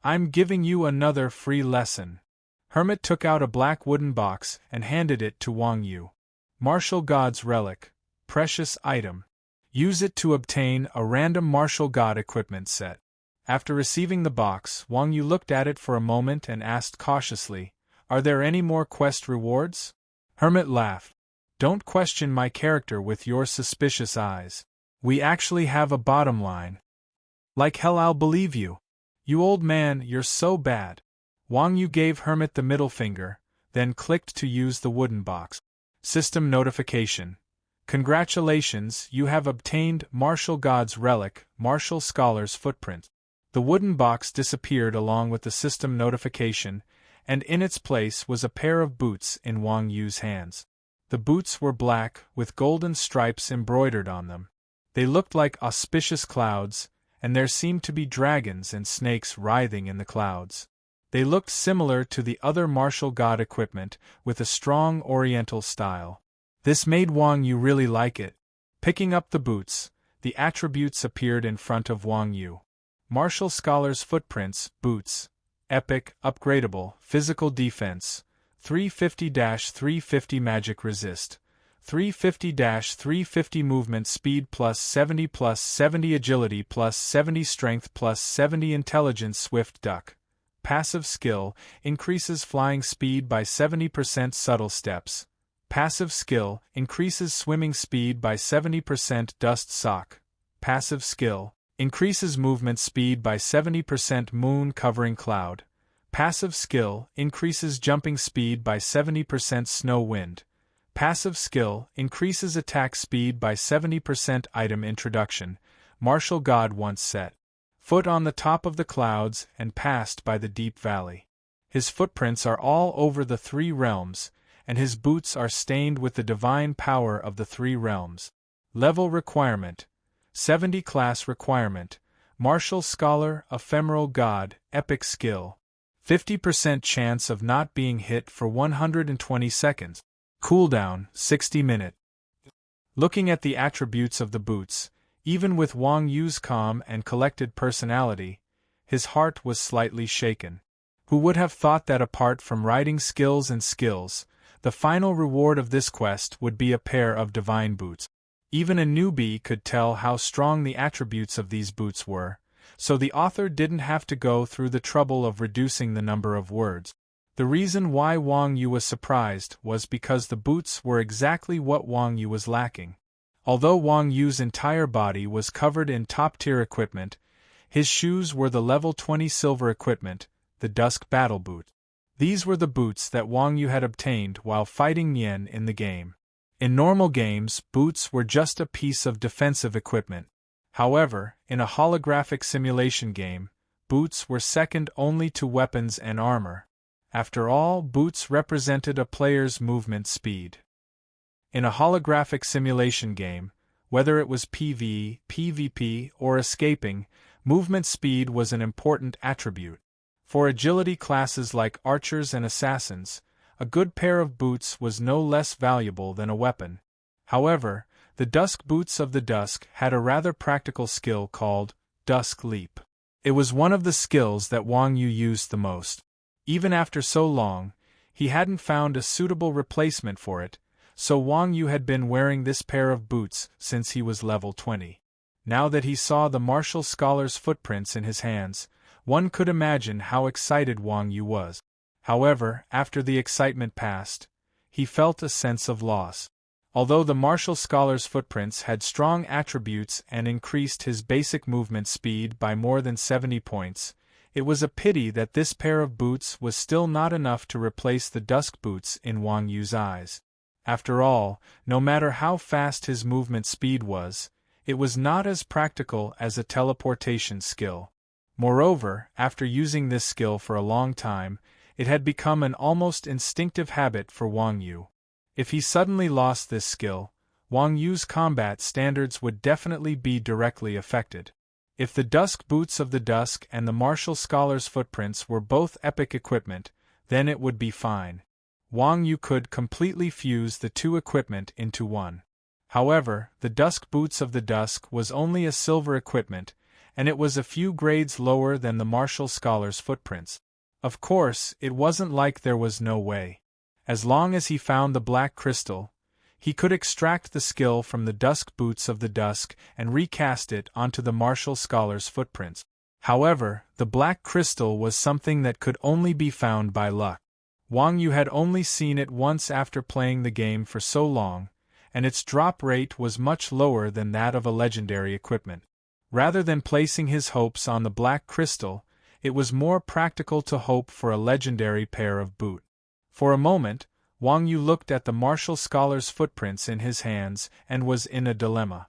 "I'm giving you another free lesson." Hermit took out a black wooden box and handed it to Wang Yu. "Martial God's relic. Precious item. Use it to obtain a random martial god equipment set." After receiving the box, Wang Yu looked at it for a moment and asked cautiously, "Are there any more quest rewards?" Hermit laughed. "Don't question my character with your suspicious eyes. We actually have a bottom line." "Like hell I'll believe you. You old man, you're so bad." Wang Yu gave Hermit the middle finger, then clicked to use the wooden box. System notification. "Congratulations, you have obtained Martial God's relic, Martial Scholar's footprint." The wooden box disappeared along with the system notification, and in its place was a pair of boots in Wang Yu's hands. The boots were black, with golden stripes embroidered on them. They looked like auspicious clouds, and there seemed to be dragons and snakes writhing in the clouds. They looked similar to the other martial god equipment, with a strong oriental style. This made Wang Yu really like it. Picking up the boots, the attributes appeared in front of Wang Yu. Martial Scholar's footprints, boots. Epic, upgradable, physical defense. 350-350 magic resist. 350-350 movement speed +70 agility +70 strength +70 intelligence swift duck. Passive skill, increases flying speed by 70% subtle steps. Passive skill, increases swimming speed by 70% dust sock. Passive skill, increases movement speed by 70% moon covering cloud. Passive skill, increases jumping speed by 70% snow wind. Passive skill, increases attack speed by 70% item introduction. Martial God once set foot on the top of the clouds and passed by the deep valley. His footprints are all over the three realms, and his boots are stained with the divine power of the three realms. Level requirement. 70 class requirement. Martial Scholar, Ephemeral God, Epic skill. 50% chance of not being hit for 120 seconds. Cooldown, 60 minutes. Looking at the attributes of the boots, even with Wang Yu's calm and collected personality, his heart was slightly shaken. Who would have thought that apart from riding skills and skills, the final reward of this quest would be a pair of divine boots? Even a newbie could tell how strong the attributes of these boots were, so the author didn't have to go through the trouble of reducing the number of words. The reason why Wang Yu was surprised was because the boots were exactly what Wang Yu was lacking. Although Wang Yu's entire body was covered in top-tier equipment, his shoes were the level 20 silver equipment, the Dusk Battle Boot. These were the boots that Wang Yu had obtained while fighting Nian in the game. In normal games, boots were just a piece of defensive equipment. However, in a holographic simulation game, boots were second only to weapons and armor. After all, boots represented a player's movement speed. In a holographic simulation game, whether it was PvE, PvP, or escaping, movement speed was an important attribute. For agility classes like archers and assassins, a good pair of boots was no less valuable than a weapon. However, the Dusk Boots of the Dusk had a rather practical skill called Dusk Leap. It was one of the skills that Wang Yu used the most. Even after so long, He hadn't found a suitable replacement for it, so Wang Yu had been wearing this pair of boots since he was level 20. Now that he saw the martial scholar's footprints in his hands, one could imagine how excited Wang Yu was. However, after the excitement passed, he felt a sense of loss. Although the martial scholar's footprints had strong attributes and increased his basic movement speed by more than 70 points, it was a pity that this pair of boots was still not enough to replace the dusk boots in Wang Yu's eyes. After all, no matter how fast his movement speed was, it was not as practical as a teleportation skill. Moreover, after using this skill for a long time, it had become an almost instinctive habit for Wang Yu. If he suddenly lost this skill, Wang Yu's combat standards would definitely be directly affected. If the dusk boots of the dusk and the martial scholar's footprints were both epic equipment, then it would be fine. Wang Yu could completely fuse the two equipment into one. However, the dusk boots of the dusk was only a silver equipment, and it was a few grades lower than the martial scholar's footprints. Of course, it wasn't like there was no way. As long as he found the black crystal, he could extract the skill from the dusk boots of the dusk and recast it onto the martial scholar's footprints. However, the black crystal was something that could only be found by luck. Wang Yu had only seen it once after playing the game for so long, and its drop rate was much lower than that of a legendary equipment. Rather than placing his hopes on the black crystal, it was more practical to hope for a legendary pair of boot. For a moment, Wang Yu looked at the martial scholar's footprints in his hands and was in a dilemma.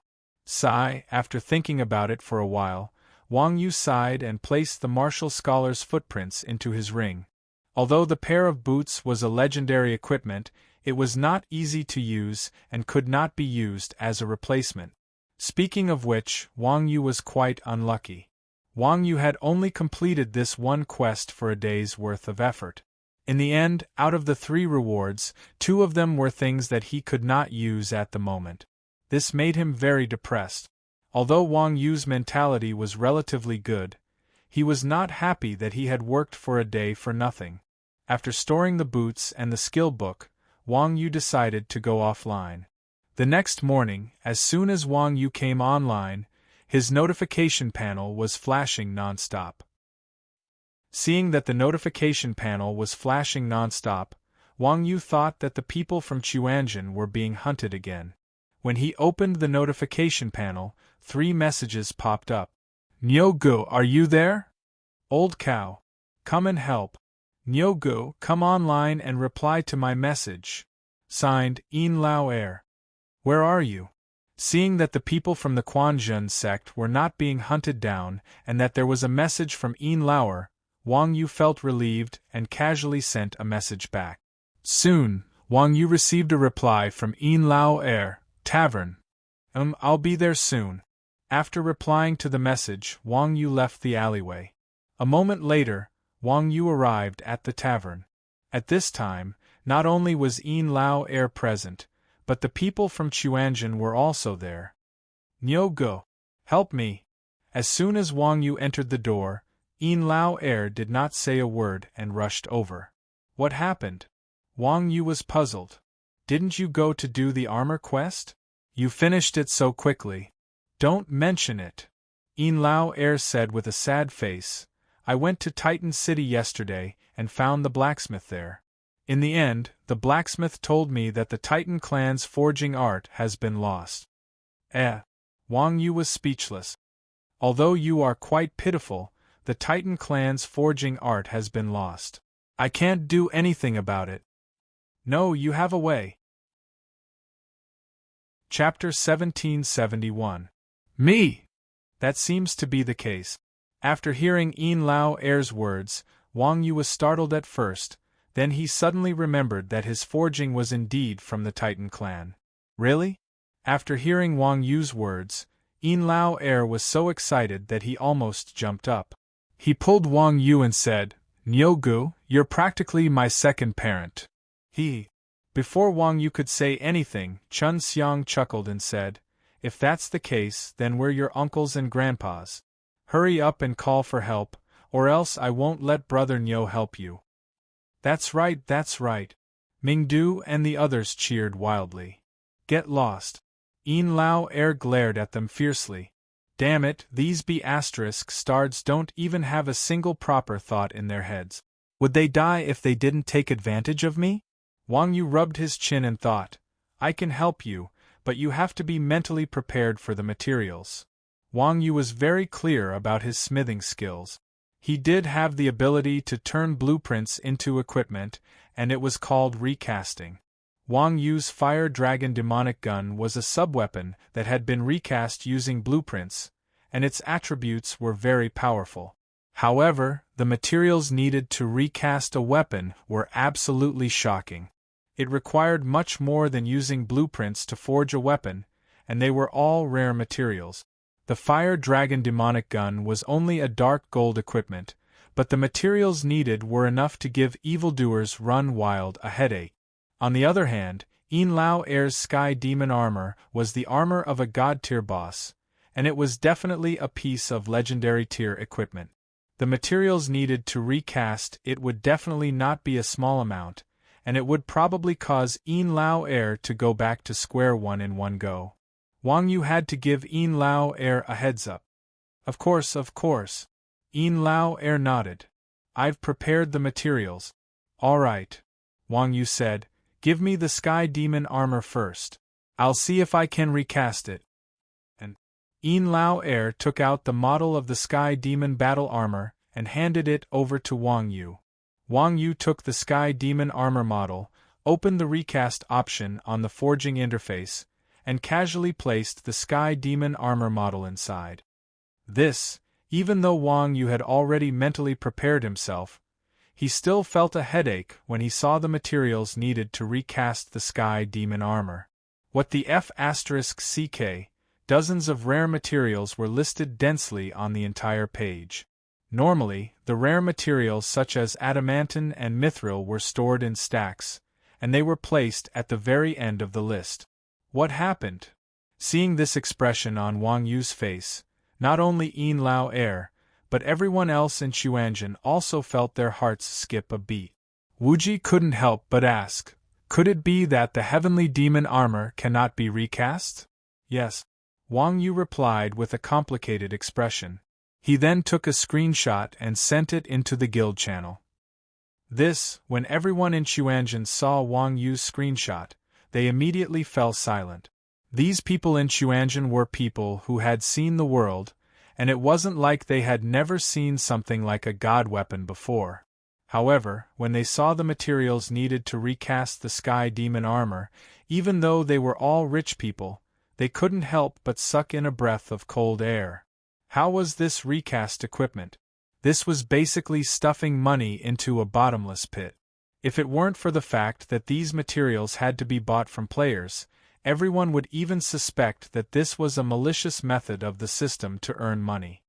After thinking about it for a while, Wang Yu sighed and placed the martial scholar's footprints into his ring. Although the pair of boots was a legendary equipment, it was not easy to use and could not be used as a replacement. Speaking of which, Wang Yu was quite unlucky. Wang Yu had only completed this one quest for a day's worth of effort. In the end, out of the 3 rewards, 2 of them were things that he could not use at the moment. This made him very depressed. Although Wang Yu's mentality was relatively good, he was not happy that he had worked for a day for nothing. After storing the boots and the skill book, Wang Yu decided to go offline. The next morning, as soon as Wang Yu came online, his notification panel was flashing non-stop. Seeing that the notification panel was flashing non-stop, Wang Yu thought that the people from Chuanjin were being hunted again. When he opened the notification panel, 3 messages popped up. Nyogu, are you there? Old cow. Come and help. Nyogu, come online and reply to my message. Signed, Yin Lao Air. Where are you? Seeing that the people from the Quanjun sect were not being hunted down and that there was a message from Yin Laoer, Wang Yu felt relieved and casually sent a message back. Soon, Wang Yu received a reply from Yin Lao Air, Tavern. I'll be there soon. After replying to the message, Wang Yu left the alleyway. A moment later, Wang Yu arrived at the tavern. At this time, not only was Yin Lao Air present, but the people from Chuanjin were also there. Nyogo, help me. As soon as Wang Yu entered the door, Yin Lao Air did not say a word and rushed over. What happened? Wang Yu was puzzled. Didn't you go to do the armor quest? You finished it so quickly. Don't mention it. Yin Lao Air said with a sad face. I went to Titan City yesterday and found the blacksmith there. In the end, the blacksmith told me that the Titan clan's forging art has been lost. Wang Yu was speechless. Although you are quite pitiful, the Titan clan's forging art has been lost. I can't do anything about it. No, you have a way. Chapter 1771. Me! That seems to be the case. After hearing Yin Lao Air's words, Wang Yu was startled at first, then he suddenly remembered that his forging was indeed from the Titan clan. Really? After hearing Wang Yu's words, Yin Lao Air was so excited that he almost jumped up. He pulled Wang Yu and said, Nyogu, you're practically my second parent. Before Wang Yu could say anything, Chun Xiang chuckled and said, If that's the case, then we're your uncles and grandpas. Hurry up and call for help, or else I won't let Brother Nyo help you. That's right, that's right. Mingdu and the others cheered wildly. Get lost. Yin Lao Er glared at them fiercely. Damn it, these B***stards don't even have a single proper thought in their heads. Would they die if they didn't take advantage of me? Wang Yu rubbed his chin and thought, I can help you, but you have to be mentally prepared for the materials. Wang Yu was very clear about his smithing skills. He did have the ability to turn blueprints into equipment, and it was called recasting. Wang Yu's Fire Dragon demonic gun was a subweapon that had been recast using blueprints, and its attributes were very powerful. However, the materials needed to recast a weapon were absolutely shocking. It required much more than using blueprints to forge a weapon, and they were all rare materials. The Fire Dragon demonic gun was only a dark gold equipment, but the materials needed were enough to give evildoers run wild a headache. On the other hand, Yin Lao Er's Sky Demon armor was the armor of a god-tier boss, and it was definitely a piece of legendary-tier equipment. The materials needed to recast it would definitely not be a small amount, and it would probably cause Yin Lao Er to go back to square one in one go. Wang Yu had to give Yin Lao Er a heads-up. Of course. Yin Lao Er nodded. I've prepared the materials. All right. Wang Yu said, give me the Sky Demon armor first. I'll see if I can recast it. And Yin Lao Er took out the model of the Sky Demon battle armor and handed it over to Wang Yu. Wang Yu took the Sky Demon armor model, opened the recast option on the forging interface, and casually placed the Sky Demon armor model inside. This, even though Wang Yu had already mentally prepared himself, he still felt a headache when he saw the materials needed to recast the Sky Demon armor. What the F***ck, dozens of rare materials were listed densely on the entire page. Normally, the rare materials such as adamantine and mithril were stored in stacks, and they were placed at the very end of the list. What happened? Seeing this expression on Wang Yu's face, not only Yin Lao Er, but everyone else in Xuanzhen also felt their hearts skip a beat. Wuji couldn't help but ask, could it be that the heavenly demon armor cannot be recast? Yes. Wang Yu replied with a complicated expression. He then took a screenshot and sent it into the guild channel. When everyone in Xuanzhen saw Wang Yu's screenshot, they immediately fell silent. These people in Xuanzhen were people who had seen the world, and it wasn't like they had never seen something like a god weapon before. However, when they saw the materials needed to recast the Sky Demon armor, even though they were all rich people, they couldn't help but suck in a breath of cold air. How was this recast equipment? This was basically stuffing money into a bottomless pit. If it weren't for the fact that these materials had to be bought from players, everyone would even suspect that this was a malicious method of the system to earn money.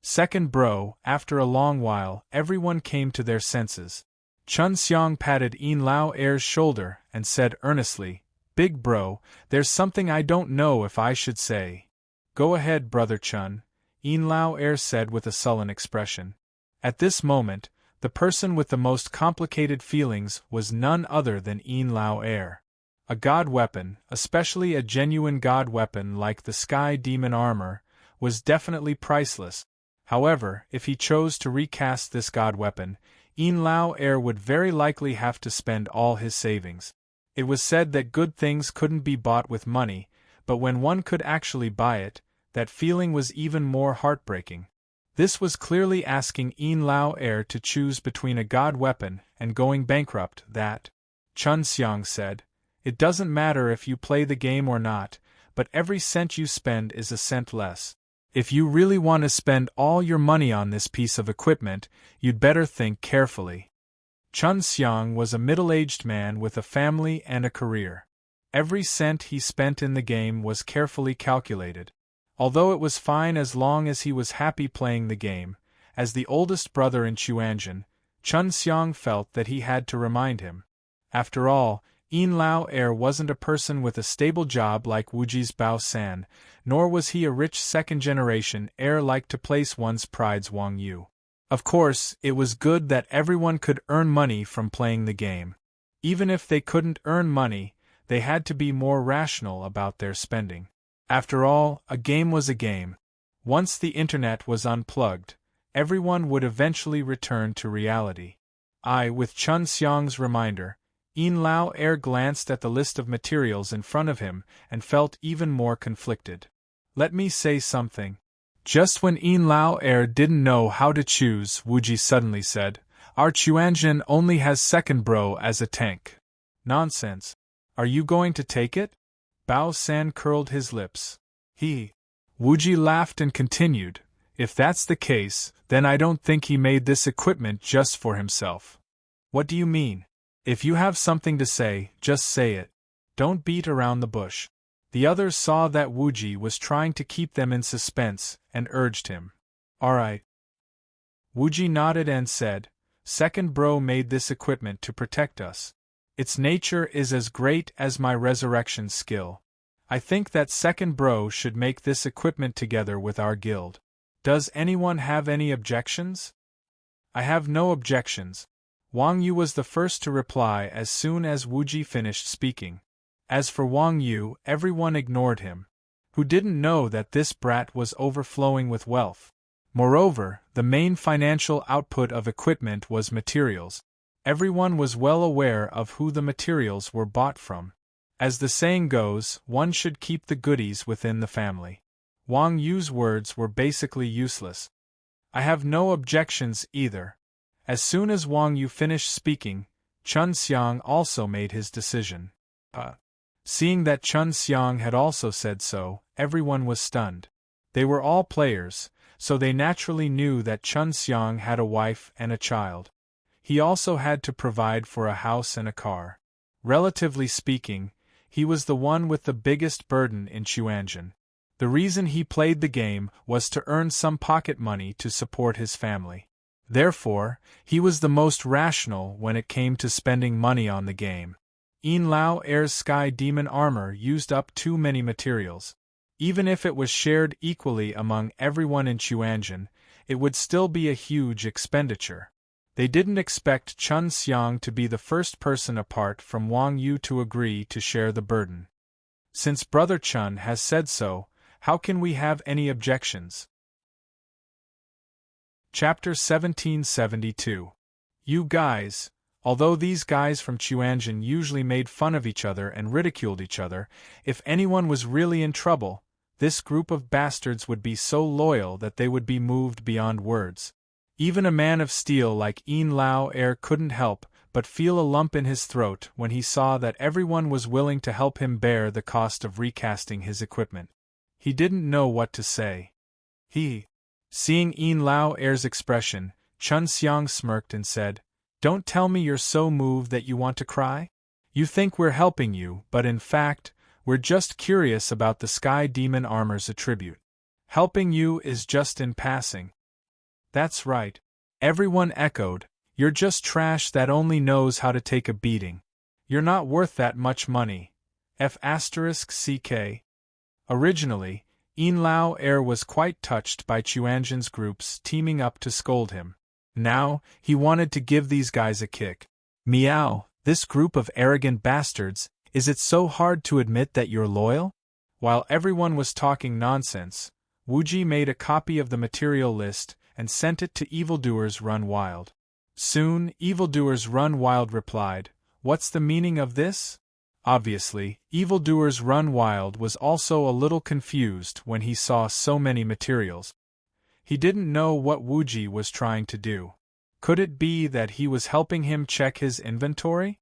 Second bro, after a long while, everyone came to their senses. Chun Xiang patted Yin Lao Er's shoulder and said earnestly, Big bro, there's something I don't know if I should say. Go ahead, brother Chun, Yin Lao Er said with a sullen expression. At this moment, the person with the most complicated feelings was none other than Yin Lao Er. A god weapon, especially a genuine god weapon like the Sky Demon armor, was definitely priceless. However, if he chose to recast this god weapon, Yin Lao Er would very likely have to spend all his savings. It was said that good things couldn't be bought with money, but when one could actually buy it, that feeling was even more heartbreaking. This was clearly asking Yin Lao Er to choose between a god weapon and going bankrupt. That, Chun Xiang said, it doesn't matter if you play the game or not, but every cent you spend is a cent less. If you really want to spend all your money on this piece of equipment, you'd better think carefully. Chun Xiang was a middle-aged man with a family and a career. Every cent he spent in the game was carefully calculated. Although it was fine as long as he was happy playing the game, as the oldest brother in Xuanzhen, Chun Xiang felt that he had to remind him. After all, Yin Lao Er wasn't a person with a stable job like Wuji's Bao San, nor was he a rich second-generation heir like to place one's pride's Wang Yu. Of course, it was good that everyone could earn money from playing the game. Even if they couldn't earn money, they had to be more rational about their spending. After all, a game was a game. Once the internet was unplugged, everyone would eventually return to reality. With Chun Xiang's reminder, Yin Lao Er glanced at the list of materials in front of him and felt even more conflicted. Let me say something. Just when Yin Lao Er didn't know how to choose, Wuji suddenly said, "Our Chuanjin only has second bro as a tank." Nonsense. Are you going to take it? Bao San curled his lips. Wuji laughed and continued, "If that's the case, then I don't think he made this equipment just for himself." What do you mean? If you have something to say, just say it. Don't beat around the bush. The others saw that Wuji was trying to keep them in suspense and urged him. All right. Wuji nodded and said, "Second bro made this equipment to protect us. Its nature is as great as my resurrection skill. I think that second bro should make this equipment together with our guild. Does anyone have any objections?" "I have no objections." Wang Yu was the first to reply as soon as Wuji finished speaking. As for Wang Yu, everyone ignored him. Who didn't know that this brat was overflowing with wealth? Moreover, the main financial output of equipment was materials. Everyone was well aware of who the materials were bought from. As the saying goes, one should keep the goodies within the family. Wang Yu's words were basically useless. "I have no objections either." As soon as Wang Yu finished speaking, Chun Xiang also made his decision. Seeing that Chun Xiang had also said so, everyone was stunned. They were all players, so they naturally knew that Chun Xiang had a wife and a child. He also had to provide for a house and a car. Relatively speaking, he was the one with the biggest burden in Chuanjin. The reason he played the game was to earn some pocket money to support his family. Therefore, he was the most rational when it came to spending money on the game. Yin Lao Er's Sky Demon armor used up too many materials. Even if it was shared equally among everyone in Chuanjin, it would still be a huge expenditure. They didn't expect Chun Xiang to be the first person apart from Wang Yu to agree to share the burden. Since Brother Chun has said so, how can we have any objections? Chapter 1772. You guys. Although these guys from Chuanjin usually made fun of each other and ridiculed each other, if anyone was really in trouble, this group of bastards would be so loyal that they would be moved beyond words. Even a man of steel like Yin Lao Er couldn't help but feel a lump in his throat when he saw that everyone was willing to help him bear the cost of recasting his equipment. He didn't know what to say. Seeing Yin Lao Er's expression, Chun Xiang smirked and said, "Don't tell me you're so moved that you want to cry? You think we're helping you, but in fact, we're just curious about the Sky Demon armor's attribute. Helping you is just in passing." "That's right," everyone echoed. "You're just trash that only knows how to take a beating. You're not worth that much money. F***ck. Originally, Yin Lao Er was quite touched by Chuanjin's groups teaming up to scold him. Now, he wanted to give these guys a kick. "Meow, this group of arrogant bastards, is it so hard to admit that you're loyal?" While everyone was talking nonsense, Wuji made a copy of the material list and sent it to Evildoers Run Wild. Soon, Evildoers Run Wild replied, "What's the meaning of this?" Obviously, Evildoers Run Wild was also a little confused when he saw so many materials. He didn't know what Wuji was trying to do. Could it be that he was helping him check his inventory?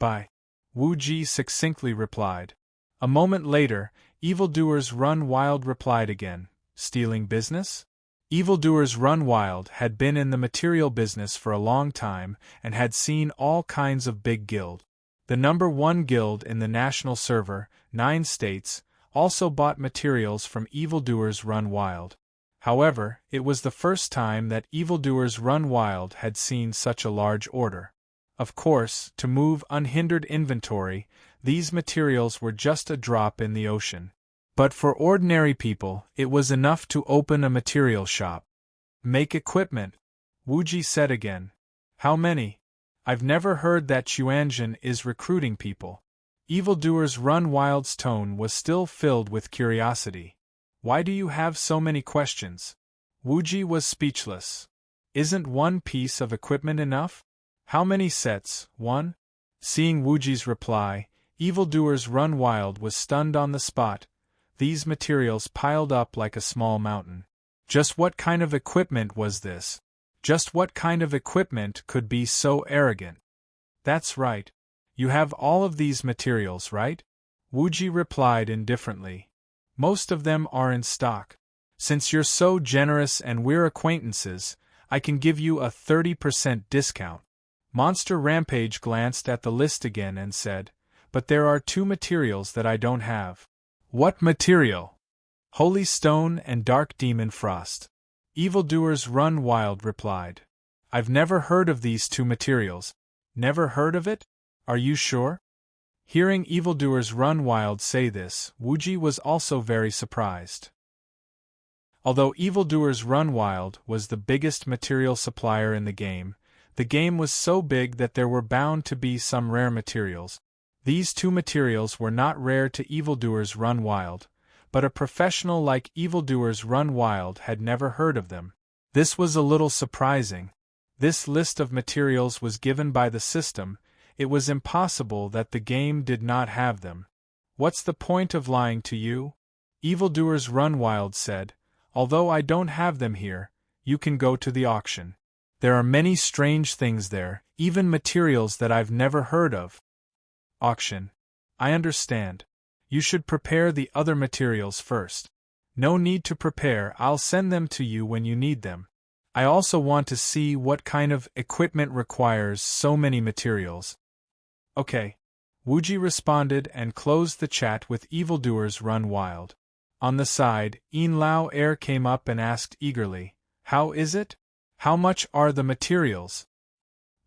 Wuji succinctly replied. A moment later, Evildoers Run Wild replied again, "Stealing business?" Evildoers Run Wild had been in the material business for a long time and had seen all kinds of big guild. The #1 guild in the national server, 9 states, also bought materials from Evildoers Run Wild. However, it was the first time that Evildoers Run Wild had seen such a large order. Of course, to move unhindered inventory, these materials were just a drop in the ocean. But for ordinary people, it was enough to open a material shop. Make equipment. Wuji said again. How many? I've never heard that Chuanjin is recruiting people. Evildoers Run Wild's tone was still filled with curiosity. Why do you have so many questions? Wuji was speechless. Isn't one piece of equipment enough? How many sets? One? Seeing Wuji's reply, Evildoers Run Wild was stunned on the spot. These materials piled up like a small mountain. Just what kind of equipment was this? Just what kind of equipment could be so arrogant? That's right. You have all of these materials, right? Wuji replied indifferently. Most of them are in stock. Since you're so generous and we're acquaintances, I can give you a 30% discount. Monster Rampage glanced at the list again and said, but there are 2 materials that I don't have. What material? Holy Stone and Dark Demon Frost. Evildoers Run Wild replied. I've never heard of these 2 materials. Never heard of it? Are you sure? Hearing Evildoers Run Wild say this, Wuji was also very surprised. Although Evildoers Run Wild was the biggest material supplier in the game was so big that there were bound to be some rare materials. These 2 materials were not rare to Evildoers Run Wild, but a professional like Evildoers Run Wild had never heard of them. This was a little surprising. This list of materials was given by the system. It was impossible that the game did not have them. What's the point of lying to you? Evildoers Run Wild said. Although I don't have them here, you can go to the auction. There are many strange things there, even materials that I've never heard of. Auction. I understand. You should prepare the other materials first. No need to prepare, I'll send them to you when you need them. I also want to see what kind of equipment requires so many materials. Okay. Wuji responded and closed the chat with Evildoers Run Wild. On the side, Yin Lao Air came up and asked eagerly, How is it? How much are the materials?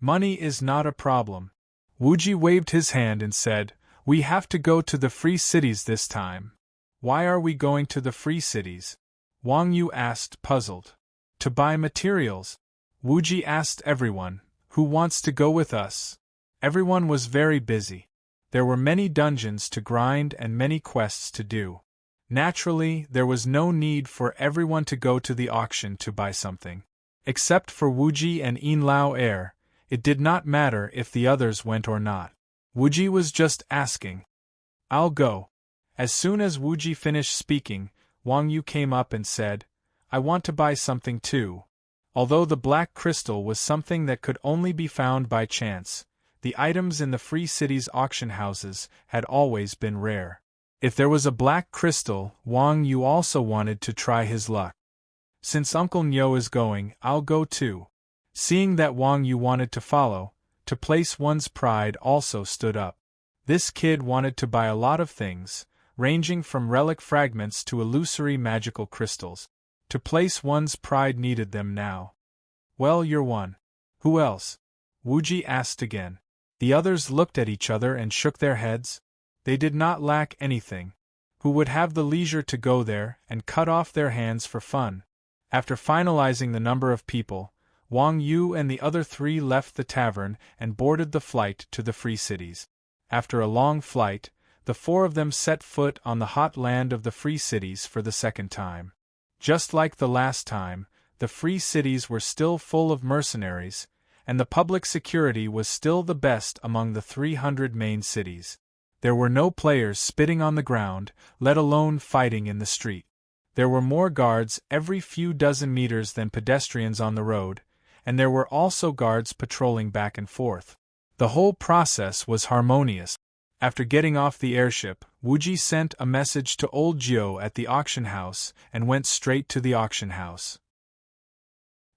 Money is not a problem. Wuji waved his hand and said, We have to go to the free cities this time. Why are we going to the free cities? Wang Yu asked, puzzled. To buy materials. Wuji asked everyone, Who wants to go with us? Everyone was very busy. There were many dungeons to grind and many quests to do. Naturally, there was no need for everyone to go to the auction to buy something. Except for Wuji and Yin Lao Air, it did not matter if the others went or not. Wuji was just asking. I'll go. As soon as Wuji finished speaking, Wang Yu came up and said, I want to buy something too. Although the black crystal was something that could only be found by chance, the items in the Free Cities auction houses had always been rare. If there was a black crystal, Wang Yu also wanted to try his luck. Since Uncle Nyo is going, I'll go too. Seeing that Wang Yu wanted to follow, to place one's pride also stood up. This kid wanted to buy a lot of things, ranging from relic fragments to illusory magical crystals. To place one's pride needed them now. Well, you're one. Who else? Wuji asked again. The others looked at each other and shook their heads. They did not lack anything. Who would have the leisure to go there and cut off their hands for fun? After finalizing the number of people, Wang Yu and the other 3 left the tavern and boarded the flight to the Free Cities. After a long flight, the 4 of them set foot on the hot land of the Free Cities for the second time. Just like the last time, the Free Cities were still full of mercenaries, and the public security was still the best among the 300 main cities. There were no players spitting on the ground, let alone fighting in the street. There were more guards every few dozen meters than pedestrians on the road, and there were also guards patrolling back and forth. The whole process was harmonious. After getting off the airship, Wuji sent a message to Old Jio at the auction house and went straight to the auction house.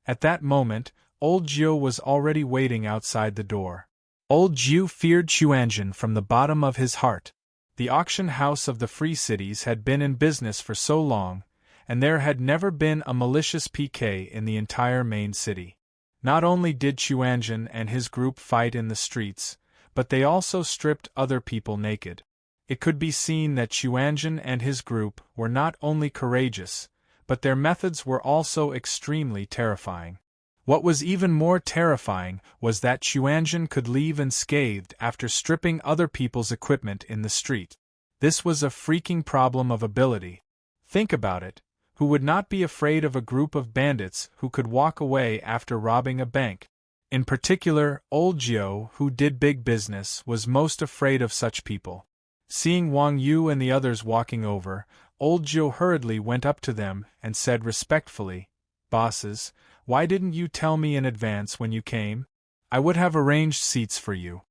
At that moment, Old Jio was already waiting outside the door. Old Jio feared Chuanjin from the bottom of his heart. The auction house of the Free Cities had been in business for so long, and there had never been a malicious PK in the entire main city. Not only did Chuanjin and his group fight in the streets, but they also stripped other people naked. It could be seen that Chuanjin and his group were not only courageous, but their methods were also extremely terrifying. What was even more terrifying was that Xuanzhen could leave unscathed after stripping other people's equipment in the street. This was a freaking problem of ability. Think about it. Who would not be afraid of a group of bandits who could walk away after robbing a bank? In particular, old Jiu, who did big business, was most afraid of such people. Seeing Wang Yu and the others walking over, old Jiu hurriedly went up to them and said respectfully, "Bosses, why didn't you tell me in advance when you came? I would have arranged seats for you."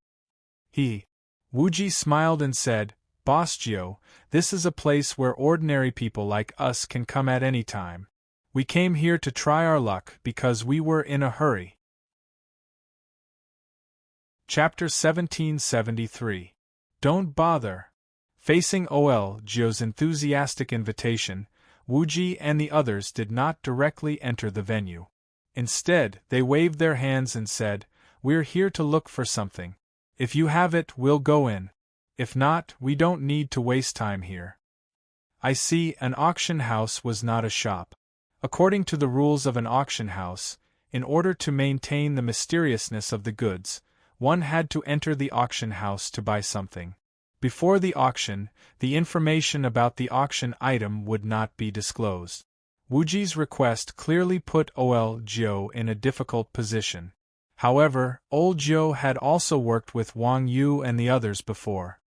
Wu Ji smiled and said, "Boss Jiu, this is a place where ordinary people like us can come at any time. We came here to try our luck because we were in a hurry." Chapter 1773. Don't bother. Facing Ol Jiu's enthusiastic invitation, Wu Ji and the others did not directly enter the venue. Instead, they waved their hands and said, "We're here to look for something. If you have it, we'll go in. If not, we don't need to waste time here." I see, an auction house was not a shop. According to the rules of an auction house, in order to maintain the mysteriousness of the goods, one had to enter the auction house to buy something. Before the auction, the information about the auction item would not be disclosed. Wu Ji's request clearly put Ol Jiu in a difficult position. However, old Jiu had also worked with Wang Yu and the others before.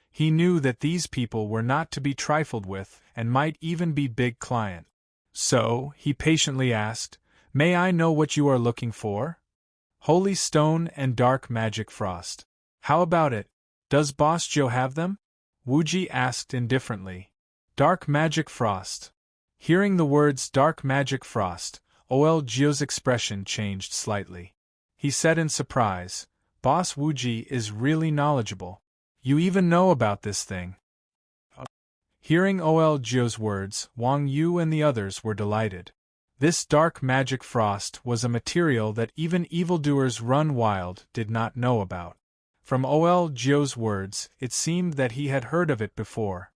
He knew that these people were not to be trifled with and might even be big clients. So, he patiently asked, "May I know what you are looking for?" "Holy stone and dark magic frost. How about it? Does Boss Jiu have them?" Wu Ji asked indifferently. "Dark magic frost." Hearing the words dark magic frost, Ol Jiu's expression changed slightly. He said in surprise, "Boss Wu Ji is really knowledgeable. You even know about this thing." Hearing Ol Jiu's words, Wang Yu and the others were delighted. This dark magic frost was a material that even evildoers run wild did not know about. From Ol Jiu's words, it seemed that he had heard of it before.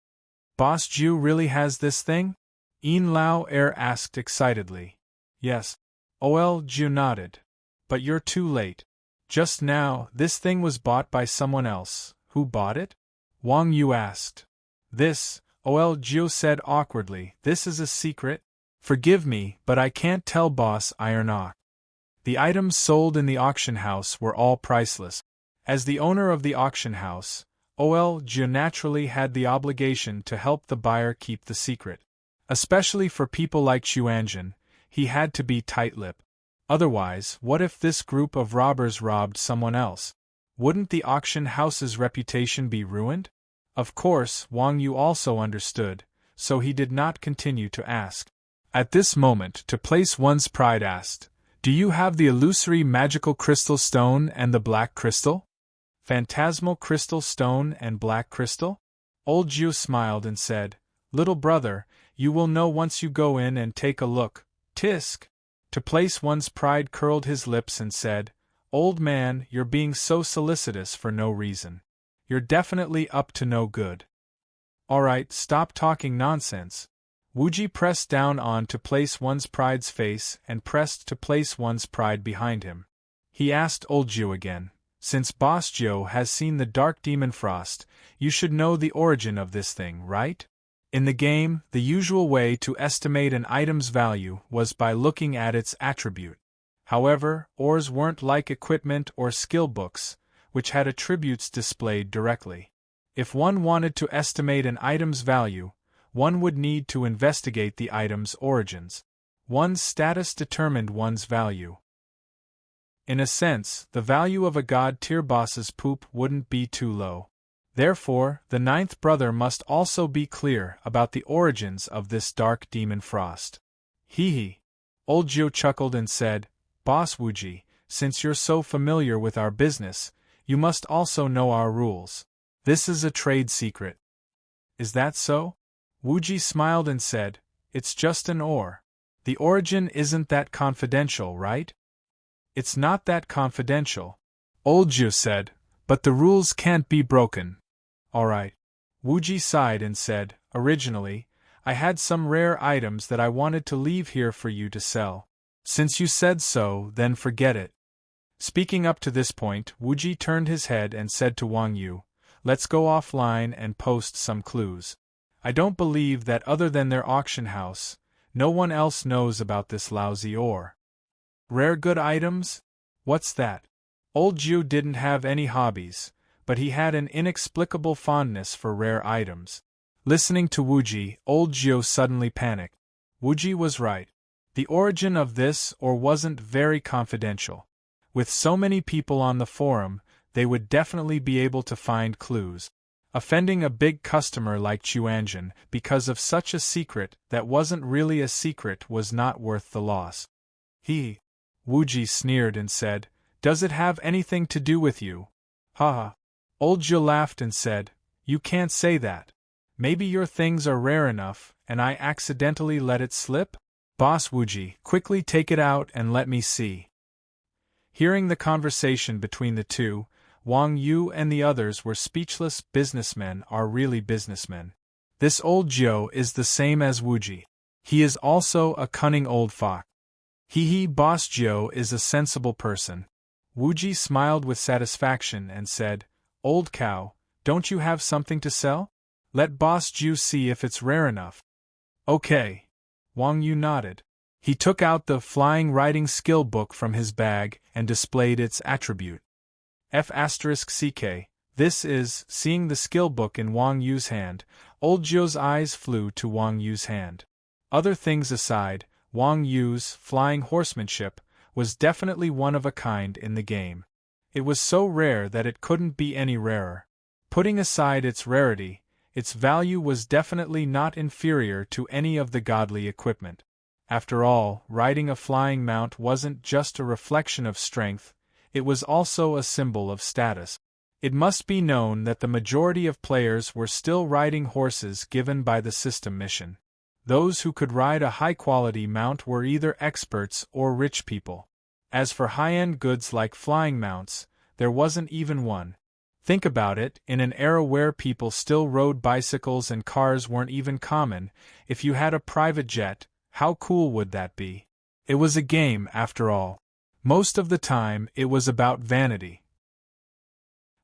"Boss Jiu really has this thing?" Yin Lao asked excitedly. "Yes." Ol Jiu nodded. "But you're too late. Just now, this thing was bought by someone else. Who bought it?" Wang Yu asked. "This," Ol Jiu said awkwardly, "this is a secret. Forgive me, but I can't tell Boss Iron Ox." The items sold in the auction house were all priceless. As the owner of the auction house, Ol Jiu naturally had the obligation to help the buyer keep the secret. Especially for people like Xuanzhen, he had to be tight-lipped. Otherwise, what if this group of robbers robbed someone else? Wouldn't the auction house's reputation be ruined? Of course, Wang Yu also understood, so he did not continue to ask. At this moment, To Place One's Pride asked, "Do you have the illusory magical crystal stone and the black crystal?" "Phantasmal crystal stone and black crystal?" Old Jiu smiled and said, "Little brother, you will know once you go in and take a look. Tisk." To Place One's Pride curled his lips and said, "Old man, you're being so solicitous for no reason. You're definitely up to no good." "Alright, stop talking nonsense." Wu Ji pressed down on To Place One's Pride's face and pressed To Place One's Pride behind him. He asked old Jiu again, "Since Boss Jiu has seen the Dark Demon Frost, you should know the origin of this thing, right? In the game, the usual way to estimate an item's value was by looking at its attribute. However, ores weren't like equipment or skill books, which had attributes displayed directly. If one wanted to estimate an item's value, one would need to investigate the item's origins. One's status determined one's value. In a sense, the value of a god-tier boss's poop wouldn't be too low. Therefore, the ninth brother must also be clear about the origins of this dark demon frost. Hee. Old Jiu chuckled and said, "Boss Wu Ji, since you're so familiar with our business, you must also know our rules. This is a trade secret." "Is that so?" Wu Ji smiled and said, "It's just an ore. The origin isn't that confidential, right?" "It's not that confidential," Old Jiu said, "but the rules can't be broken." "Alright." Wu Ji sighed and said, "Originally, I had some rare items that I wanted to leave here for you to sell. Since you said so, then forget it. Speaking up to this point, Wuji turned his head and said to Wang Yu, let's go offline and post some clues. I don't believe that other than their auction house, no one else knows about this lousy ore. Rare good items? What's that? Old Jiu didn't have any hobbies, but he had an inexplicable fondness for rare items. Listening to Wuji, old Jiu suddenly panicked. Wuji was right. The origin of this ore wasn't very confidential. With so many people on the forum, they would definitely be able to find clues. Offending a big customer like Chuanjin because of such a secret that wasn't really a secret was not worth the loss. Wuji sneered and said, does it have anything to do with you? Haha. Old Jiu laughed and said, you can't say that. Maybe your things are rare enough, and I accidentally let it slip? Boss Wuji, quickly take it out and let me see. Hearing the conversation between the two, Wang Yu and the others were speechless. Businessmen are really businessmen. This old Jiu is the same as Wuji. He is also a cunning old fox. Boss Jiu is a sensible person. Wuji smiled with satisfaction and said, old cow, don't you have something to sell? Let Boss Jiu see if it's rare enough. Okay. Wang Yu nodded. He took out the flying writing skill book from his bag and displayed its attribute. F***ck. This is, seeing the skill book in Wang Yu's hand, old Jiu's eyes flew to Wang Yu's hand. Other things aside, Wang Yu's flying horsemanship was definitely one of a kind in the game. It was so rare that it couldn't be any rarer. Putting aside its rarity, its value was definitely not inferior to any of the godly equipment. After all, riding a flying mount wasn't just a reflection of strength, it was also a symbol of status. It must be known that the majority of players were still riding horses given by the system mission. Those who could ride a high-quality mount were either experts or rich people. As for high-end goods like flying mounts, there wasn't even one. Think about it, in an era where people still rode bicycles and cars weren't even common, if you had a private jet, how cool would that be? It was a game, after all. Most of the time, it was about vanity.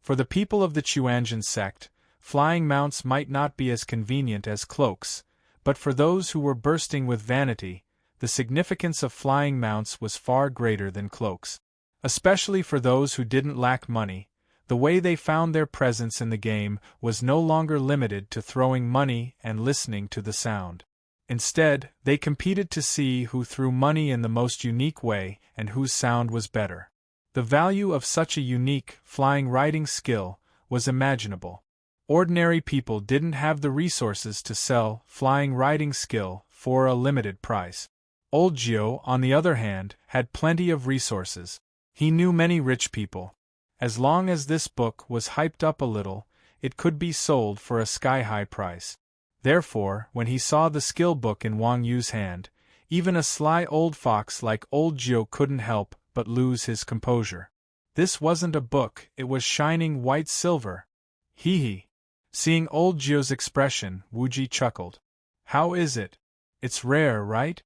For the people of the Chuanjin sect, flying mounts might not be as convenient as cloaks, but for those who were bursting with vanity, the significance of flying mounts was far greater than cloaks. Especially for those who didn't lack money, the way they found their presence in the game was no longer limited to throwing money and listening to the sound. Instead, they competed to see who threw money in the most unique way and whose sound was better. The value of such a unique, flying riding skill was imaginable. Ordinary people didn't have the resources to sell flying riding skill for a limited price. Old Jiu, on the other hand, had plenty of resources. He knew many rich people. As long as this book was hyped up a little, it could be sold for a sky-high price. Therefore, when he saw the skill book in Wang Yu's hand, even a sly old fox like old Jiu couldn't help but lose his composure. This wasn't a book, it was shining white silver. Seeing old Jiu's expression, Wuji chuckled. How is it? It's rare, right?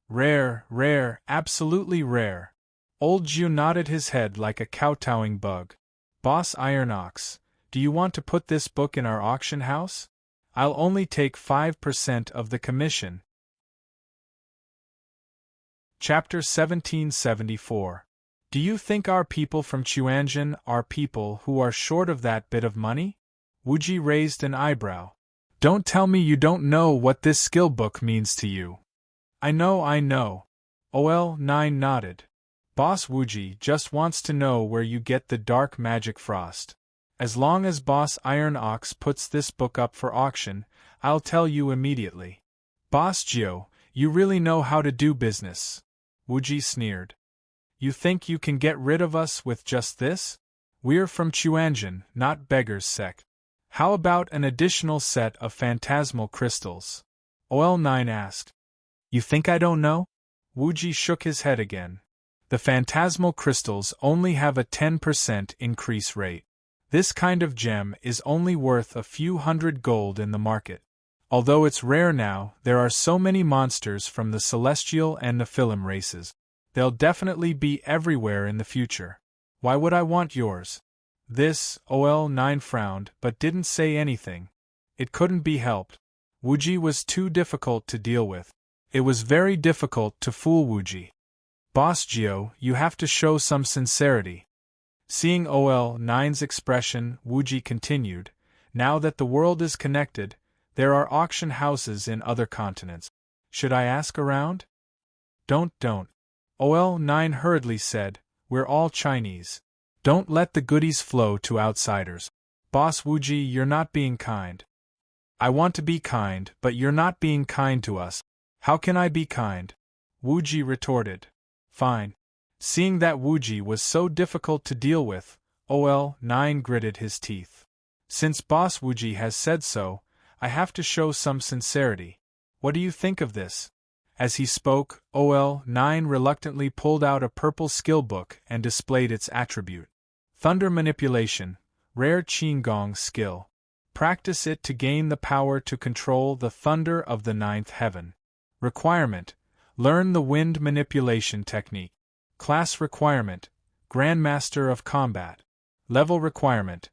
Rare, absolutely rare. Old Jiu nodded his head like a kowtowing bug. Boss Iron Ox, do you want to put this book in our auction house? I'll only take 5% of the commission. Chapter 1774. Do you think our people from Chuanjin are people who are short of that bit of money? Wuji raised an eyebrow. Don't tell me you don't know what this skill book means to you. I know. OL9 nodded. Boss Wuji just wants to know where you get the dark magic frost. As long as Boss Iron Ox puts this book up for auction, I'll tell you immediately. Boss Jiu, you really know how to do business. Wuji sneered. You think you can get rid of us with just this? We're from Chuanjin, not beggars sect. How about an additional set of phantasmal crystals? OL9 asked. You think I don't know? Wuji shook his head again. The phantasmal crystals only have a 10% increase rate. This kind of gem is only worth a few hundred gold in the market. Although it's rare now, there are so many monsters from the celestial and Nephilim races. They'll definitely be everywhere in the future. Why would I want yours? This, OL9 frowned but didn't say anything. It couldn't be helped. Wuji was too difficult to deal with. It was very difficult to fool Wuji. Boss Geo, you have to show some sincerity. Seeing OL9's expression, Wuji continued, now that the world is connected, there are auction houses in other continents. Should I ask around? Don't. OL9 hurriedly said, we're all Chinese. Don't let the goodies flow to outsiders. Boss Wuji, you're not being kind. I want to be kind, but you're not being kind to us. How can I be kind? Wuji retorted. Fine. Seeing that Wuji was so difficult to deal with, OL9 gritted his teeth. Since Boss Wuji has said so, I have to show some sincerity. What do you think of this? As he spoke, OL9 reluctantly pulled out a purple skill book and displayed its attribute. Thunder Manipulation, Rare Qigong Skill. Practice it to gain the power to control the thunder of the ninth heaven. Requirement: learn the wind manipulation technique. Class requirement: Grandmaster of Combat. Level requirement: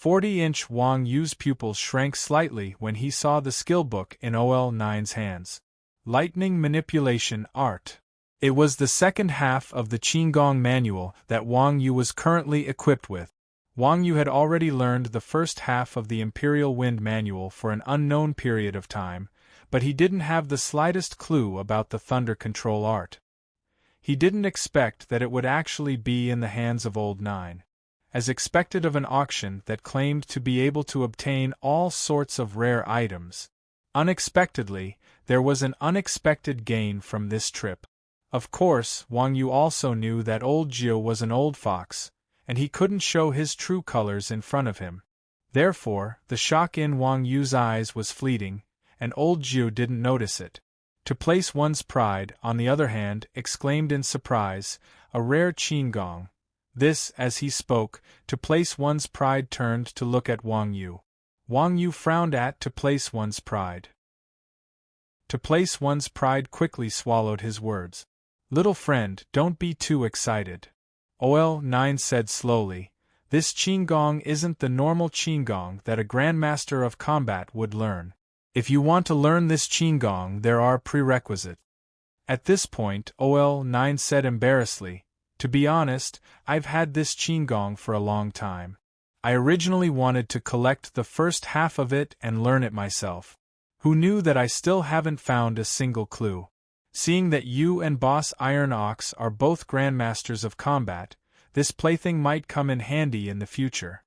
40-inch. Wang Yu's pupils shrank slightly when he saw the skill book in OL9's hands. Lightning Manipulation Art. It was the second half of the Qigong manual that Wang Yu was currently equipped with. Wang Yu had already learned the first half of the Imperial Wind Manual for an unknown period of time, but he didn't have the slightest clue about the thunder control art. He didn't expect that it would actually be in the hands of Old Nine. As expected of an auction that claimed to be able to obtain all sorts of rare items. Unexpectedly, there was an unexpected gain from this trip. Of course, Wang Yu also knew that Old Geo was an old fox, and he couldn't show his true colors in front of him. Therefore, the shock in Wang Yu's eyes was fleeting, and Old Geo didn't notice it. To place one's pride, on the other hand, exclaimed in surprise, a rare Qigong. This, as he spoke, to place one's pride turned to look at Wang Yu. Wang Yu frowned at to place one's pride. To place one's pride quickly swallowed his words. Little friend, don't be too excited. OL9 said slowly, this Qigong isn't the normal Qigong that a Grandmaster of Combat would learn. If you want to learn this Qigong, there are prerequisites. At this point, OL9 said embarrassedly, to be honest, I've had this Qigong for a long time. I originally wanted to collect the first half of it and learn it myself. Who knew that I still haven't found a single clue? Seeing that you and Boss Iron Ox are both Grandmasters of Combat, this plaything might come in handy in the future.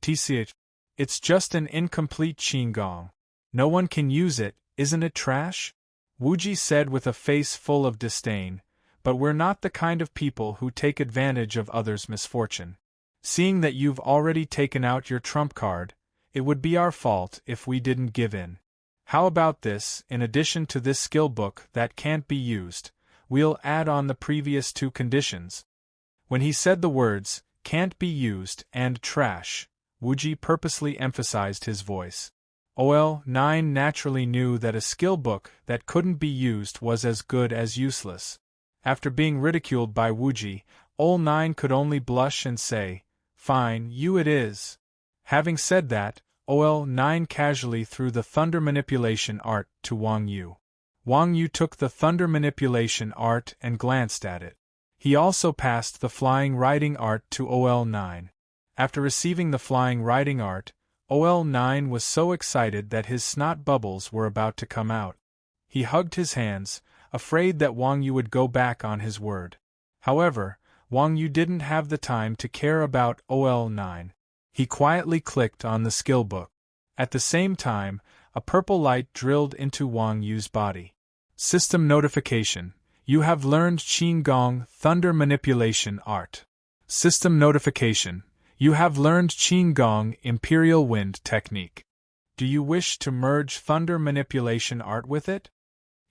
TCH. It's just an incomplete Qigong. No one can use it, isn't it trash? Wuji said with a face full of disdain, but we're not the kind of people who take advantage of others' misfortune. Seeing that you've already taken out your trump card, it would be our fault if we didn't give in. How about this, in addition to this skill book that can't be used, we'll add on the previous two conditions. When he said the words, can't be used, and trash, Wuji purposely emphasized his voice. OL9 naturally knew that a skill book that couldn't be used was as good as useless. After being ridiculed by Wuji, OL9 could only blush and say, fine, you it is. Having said that, OL9 casually threw the thunder manipulation art to Wang Yu. Wang Yu took the thunder manipulation art and glanced at it. He also passed the flying riding art to OL9. After receiving the flying riding art, OL9 was so excited that his snot bubbles were about to come out. He hugged his hands, afraid that Wang Yu would go back on his word. However, Wang Yu didn't have the time to care about OL9. He quietly clicked on the skill book. At the same time, a purple light drilled into Wang Yu's body. System notification. You have learned Qigong Thunder Manipulation Art. System notification. You have learned Qigong Imperial Wind Technique. Do you wish to merge Thunder Manipulation Art with it?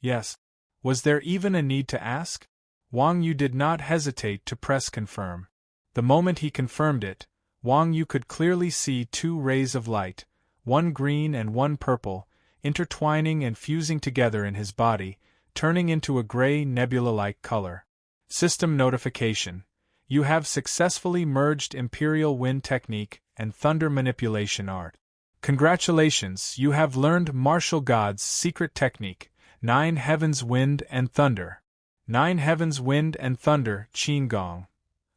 Yes. Was there even a need to ask? Wang Yu did not hesitate to press confirm. The moment he confirmed it, Wang Yu could clearly see two rays of light, one green and one purple, intertwining and fusing together in his body, turning into a gray nebula-like color. System notification. You have successfully merged Imperial Wind Technique and Thunder Manipulation Art. Congratulations, you have learned Martial God's secret technique, 9 Heavens Wind and Thunder. 9 Heavens Wind and Thunder, Qinggong.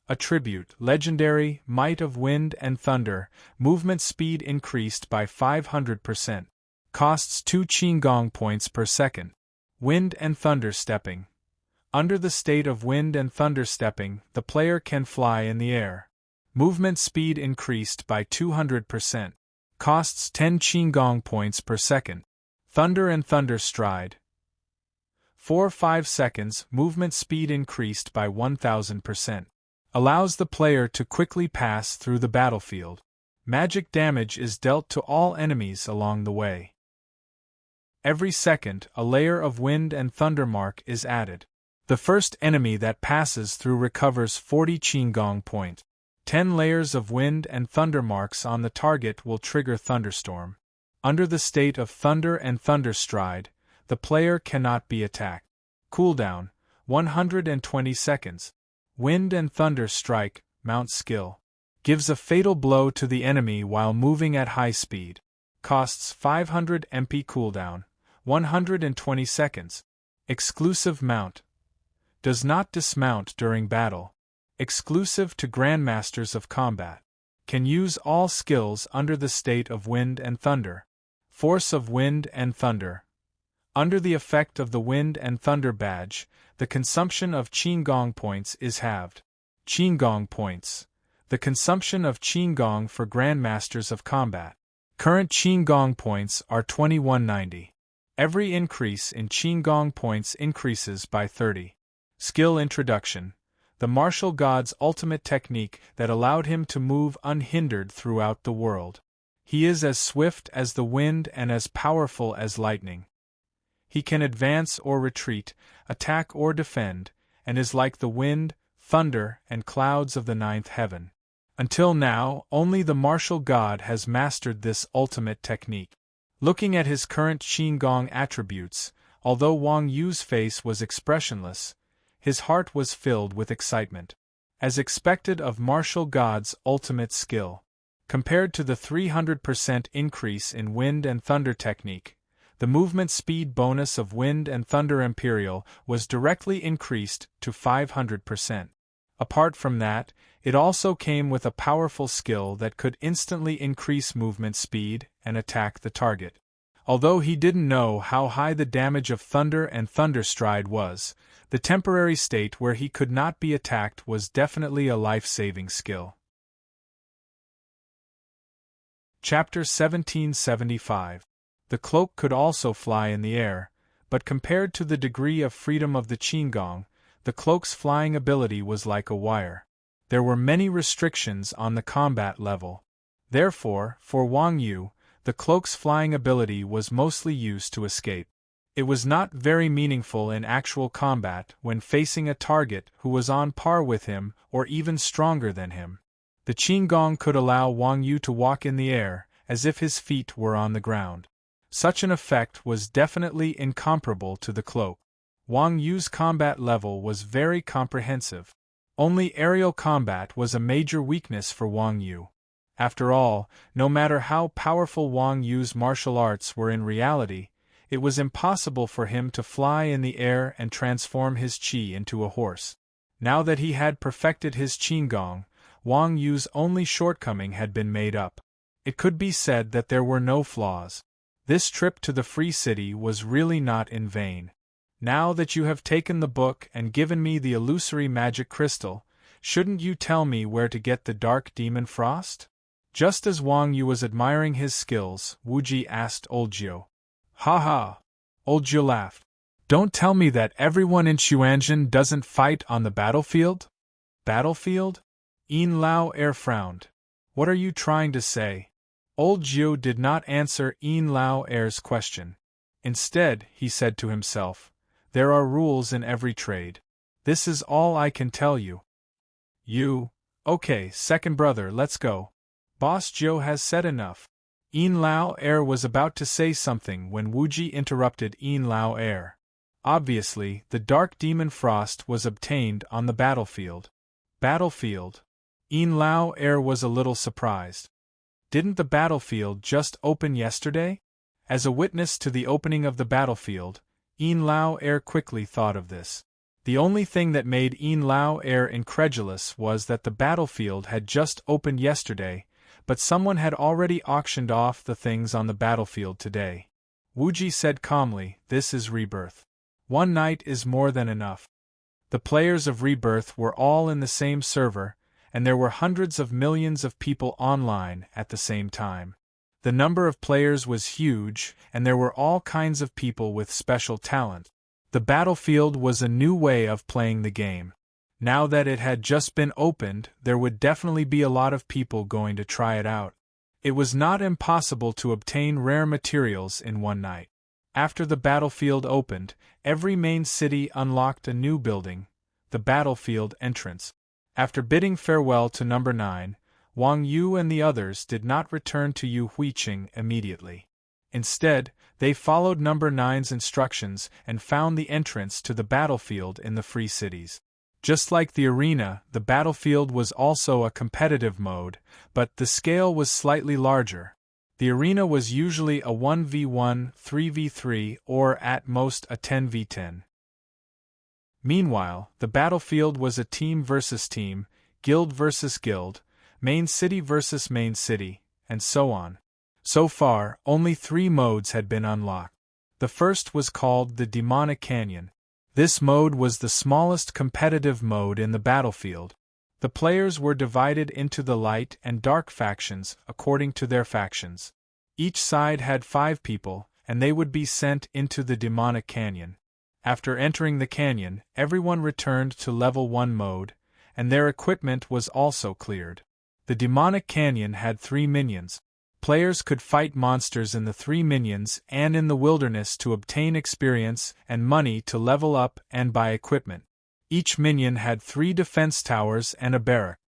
Attribute, legendary, might of wind and thunder, movement speed increased by 500%. Costs 2 Qinggong points per second. Wind and thunder stepping. Under the state of wind and thunder stepping, the player can fly in the air. Movement speed increased by 200%. Costs 10 Qinggong points per second. Thunder and thunder stride. For 5 seconds, movement speed increased by 1000%. Allows the player to quickly pass through the battlefield. Magic damage is dealt to all enemies along the way. Every second, a layer of wind and thunder mark is added. The first enemy that passes through recovers 40 Qinggong point. 10 layers of wind and thunder marks on the target will trigger thunderstorm. Under the state of thunder and thunder stride, the player cannot be attacked. Cooldown, 120 seconds. Wind and thunder strike, mount skill. Gives a fatal blow to the enemy while moving at high speed. Costs 500 MP cooldown, 120 seconds. Exclusive mount. Does not dismount during battle. Exclusive to Grandmasters of Combat. Can use all skills under the state of wind and thunder. Force of wind and thunder. Under the effect of the wind and thunder badge, the consumption of Qinggong points is halved. Qinggong points. The consumption of Qinggong for Grandmasters of Combat. Current Qinggong points are 2190. Every increase in Qinggong points increases by 30. Skill introduction. The martial god's ultimate technique that allowed him to move unhindered throughout the world. He is as swift as the wind and as powerful as lightning. He can advance or retreat, attack or defend, and is like the wind, thunder, and clouds of the ninth heaven. Until now, only the martial god has mastered this ultimate technique. Looking at his current Qinggong attributes, although Wang Yu's face was expressionless, his heart was filled with excitement. As expected of martial god's ultimate skill. Compared to the 300% increase in wind and thunder technique, the movement speed bonus of Wind and Thunder Imperial was directly increased to 500%. Apart from that, it also came with a powerful skill that could instantly increase movement speed and attack the target. Although he didn't know how high the damage of Thunder and Thunder Stride was, the temporary state where he could not be attacked was definitely a life-saving skill. Chapter 1775. The cloak could also fly in the air, but compared to the degree of freedom of the Qinggong, the cloak's flying ability was like a wire. There were many restrictions on the combat level. Therefore, for Wang Yu, the cloak's flying ability was mostly used to escape. It was not very meaningful in actual combat when facing a target who was on par with him or even stronger than him. The Qinggong could allow Wang Yu to walk in the air, as if his feet were on the ground. Such an effect was definitely incomparable to the cloak. Wang Yu's combat level was very comprehensive. Only aerial combat was a major weakness for Wang Yu. After all, no matter how powerful Wang Yu's martial arts were in reality, it was impossible for him to fly in the air and transform his qi into a horse. Now that he had perfected his Qinggong, Wang Yu's only shortcoming had been made up. It could be said that there were no flaws. This trip to the Free City was really not in vain. Now that you have taken the book and given me the illusory magic crystal, shouldn't you tell me where to get the dark demon frost? Just as Wang Yu was admiring his skills, Wu Ji asked Old Jiu. Ha ha! Old Jiu laughed. Don't tell me that everyone in Xuanzhen doesn't fight on the battlefield? Battlefield? Yin Lao Er frowned. What are you trying to say? Old Jiu did not answer Yin Lao Er's question. Instead, he said to himself, there are rules in every trade. This is all I can tell you. You, okay, second brother, let's go. Boss Jiu has said enough. Yin Lao Er was about to say something when Wuji interrupted Yin Lao Er. Obviously, the Dark Demon Frost was obtained on the battlefield. Battlefield? Yin Lao Er was a little surprised. Didn't the battlefield just open yesterday? As a witness to the opening of the battlefield, Yin Lao Er quickly thought of this. The only thing that made Yin Lao Er incredulous was that the battlefield had just opened yesterday, but someone had already auctioned off the things on the battlefield today. Wuji said calmly, "This is Rebirth. One night is more than enough." The players of Rebirth were all in the same server, and there were hundreds of millions of people online at the same time. The number of players was huge, and there were all kinds of people with special talent. The battlefield was a new way of playing the game. Now that it had just been opened, there would definitely be a lot of people going to try it out. It was not impossible to obtain rare materials in one night. After the battlefield opened, every main city unlocked a new building, the battlefield entrance. After bidding farewell to number 9, Wang Yu and the others did not return to Yu Huiqing immediately. Instead, they followed number 9's instructions and found the entrance to the battlefield in the free cities. Just like the arena, the battlefield was also a competitive mode, but the scale was slightly larger. The arena was usually a 1v1, 3v3, or at most a 10v10. Meanwhile, the battlefield was a team versus team, guild versus guild, main city versus main city, and so on. So far, only 3 modes had been unlocked. The first was called the Demonic Canyon. This mode was the smallest competitive mode in the battlefield. The players were divided into the light and dark factions according to their factions. Each side had 5 people, and they would be sent into the Demonic Canyon. After entering the canyon, everyone returned to level 1 mode, and their equipment was also cleared. The Demonic Canyon had 3 minions. Players could fight monsters in the 3 minions and in the wilderness to obtain experience and money to level up and buy equipment. Each minion had 3 defense towers and a barrack.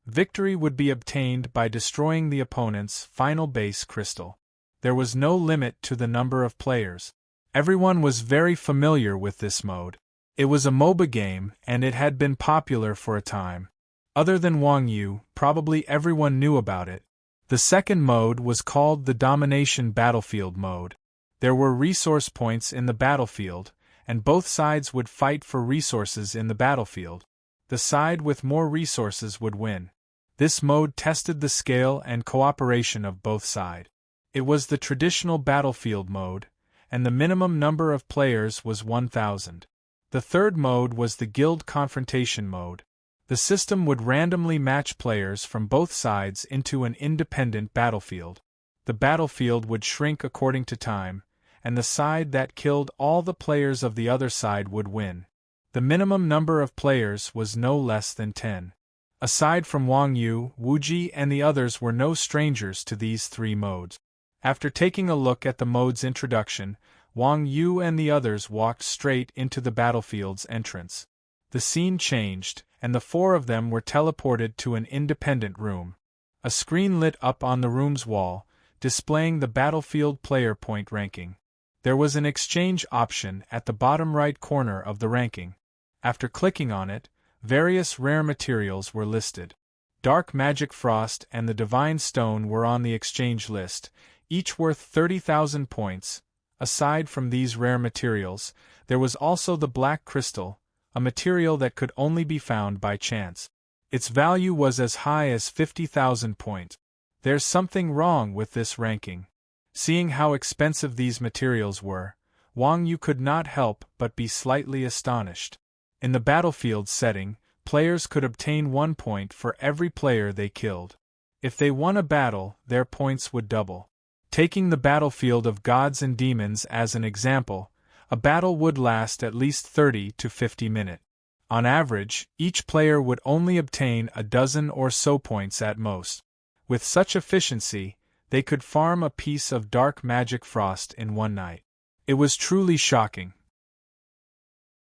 Victory would be obtained by destroying the opponent's final base crystal. There was no limit to the number of players. Everyone was very familiar with this mode. It was a MOBA game, and it had been popular for a time. Other than Wang Yu, probably everyone knew about it. The second mode was called the Domination Battlefield mode. There were resource points in the battlefield, and both sides would fight for resources in the battlefield. The side with more resources would win. This mode tested the scale and cooperation of both sides. It was the traditional battlefield mode, and the minimum number of players was 1,000. The third mode was the Guild Confrontation mode. The system would randomly match players from both sides into an independent battlefield. The battlefield would shrink according to time, and the side that killed all the players of the other side would win. The minimum number of players was no less than 10. Aside from Wang Yu, Wuji and the others were no strangers to these 3 modes. After taking a look at the mode's introduction, Wang Yu and the others walked straight into the battlefield's entrance. The scene changed, and the 4 of them were teleported to an independent room. A screen lit up on the room's wall, displaying the battlefield player point ranking. There was an exchange option at the bottom right corner of the ranking. After clicking on it, various rare materials were listed. Dark Magic Frost and the Divine Stone were on the exchange list, each worth 30,000 points. Aside from these rare materials, there was also the Black Crystal, a material that could only be found by chance. Its value was as high as 50,000 points. There's something wrong with this ranking. Seeing how expensive these materials were, Wang Yu could not help but be slightly astonished. In the battlefield setting, players could obtain 1 point for every player they killed. If they won a battle, their points would double. Taking the battlefield of gods and demons as an example, a battle would last at least 30 to 50 minutes. On average, each player would only obtain a dozen or so points at most. With such efficiency, they could farm a piece of Dark Magic Frost in one night. It was truly shocking.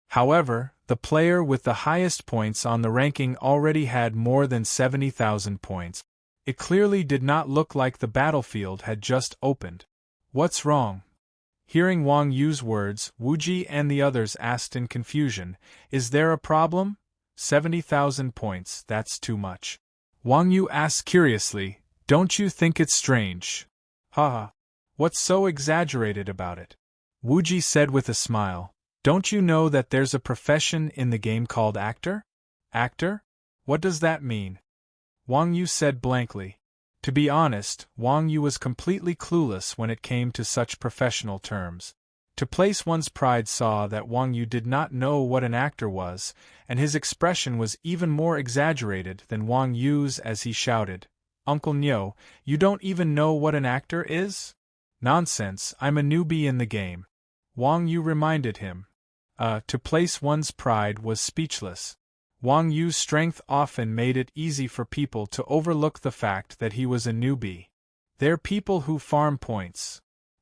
However, the player with the highest points on the ranking already had more than 70,000 points. It clearly did not look like the battlefield had just opened. What's wrong? Hearing Wang Yu's words, Wuji and the others asked in confusion, Is there a problem? 70,000 points, that's too much. Wang Yu asked curiously, Don't you think it's strange? Haha. What's so exaggerated about it? Wuji said with a smile, Don't you know that there's a profession in the game called actor? Actor? What does that mean? Wang Yu said blankly. To be honest, Wang Yu was completely clueless when it came to such professional terms. To place one's pride saw that Wang Yu did not know what an actor was, and his expression was even more exaggerated than Wang Yu's as he shouted, Uncle Nyo, you don't even know what an actor is? Nonsense, I'm a newbie in the game. Wang Yu reminded him. To place one's pride was speechless. Wang Yu's strength often made it easy for people to overlook the fact that he was a newbie. They're people who farm points.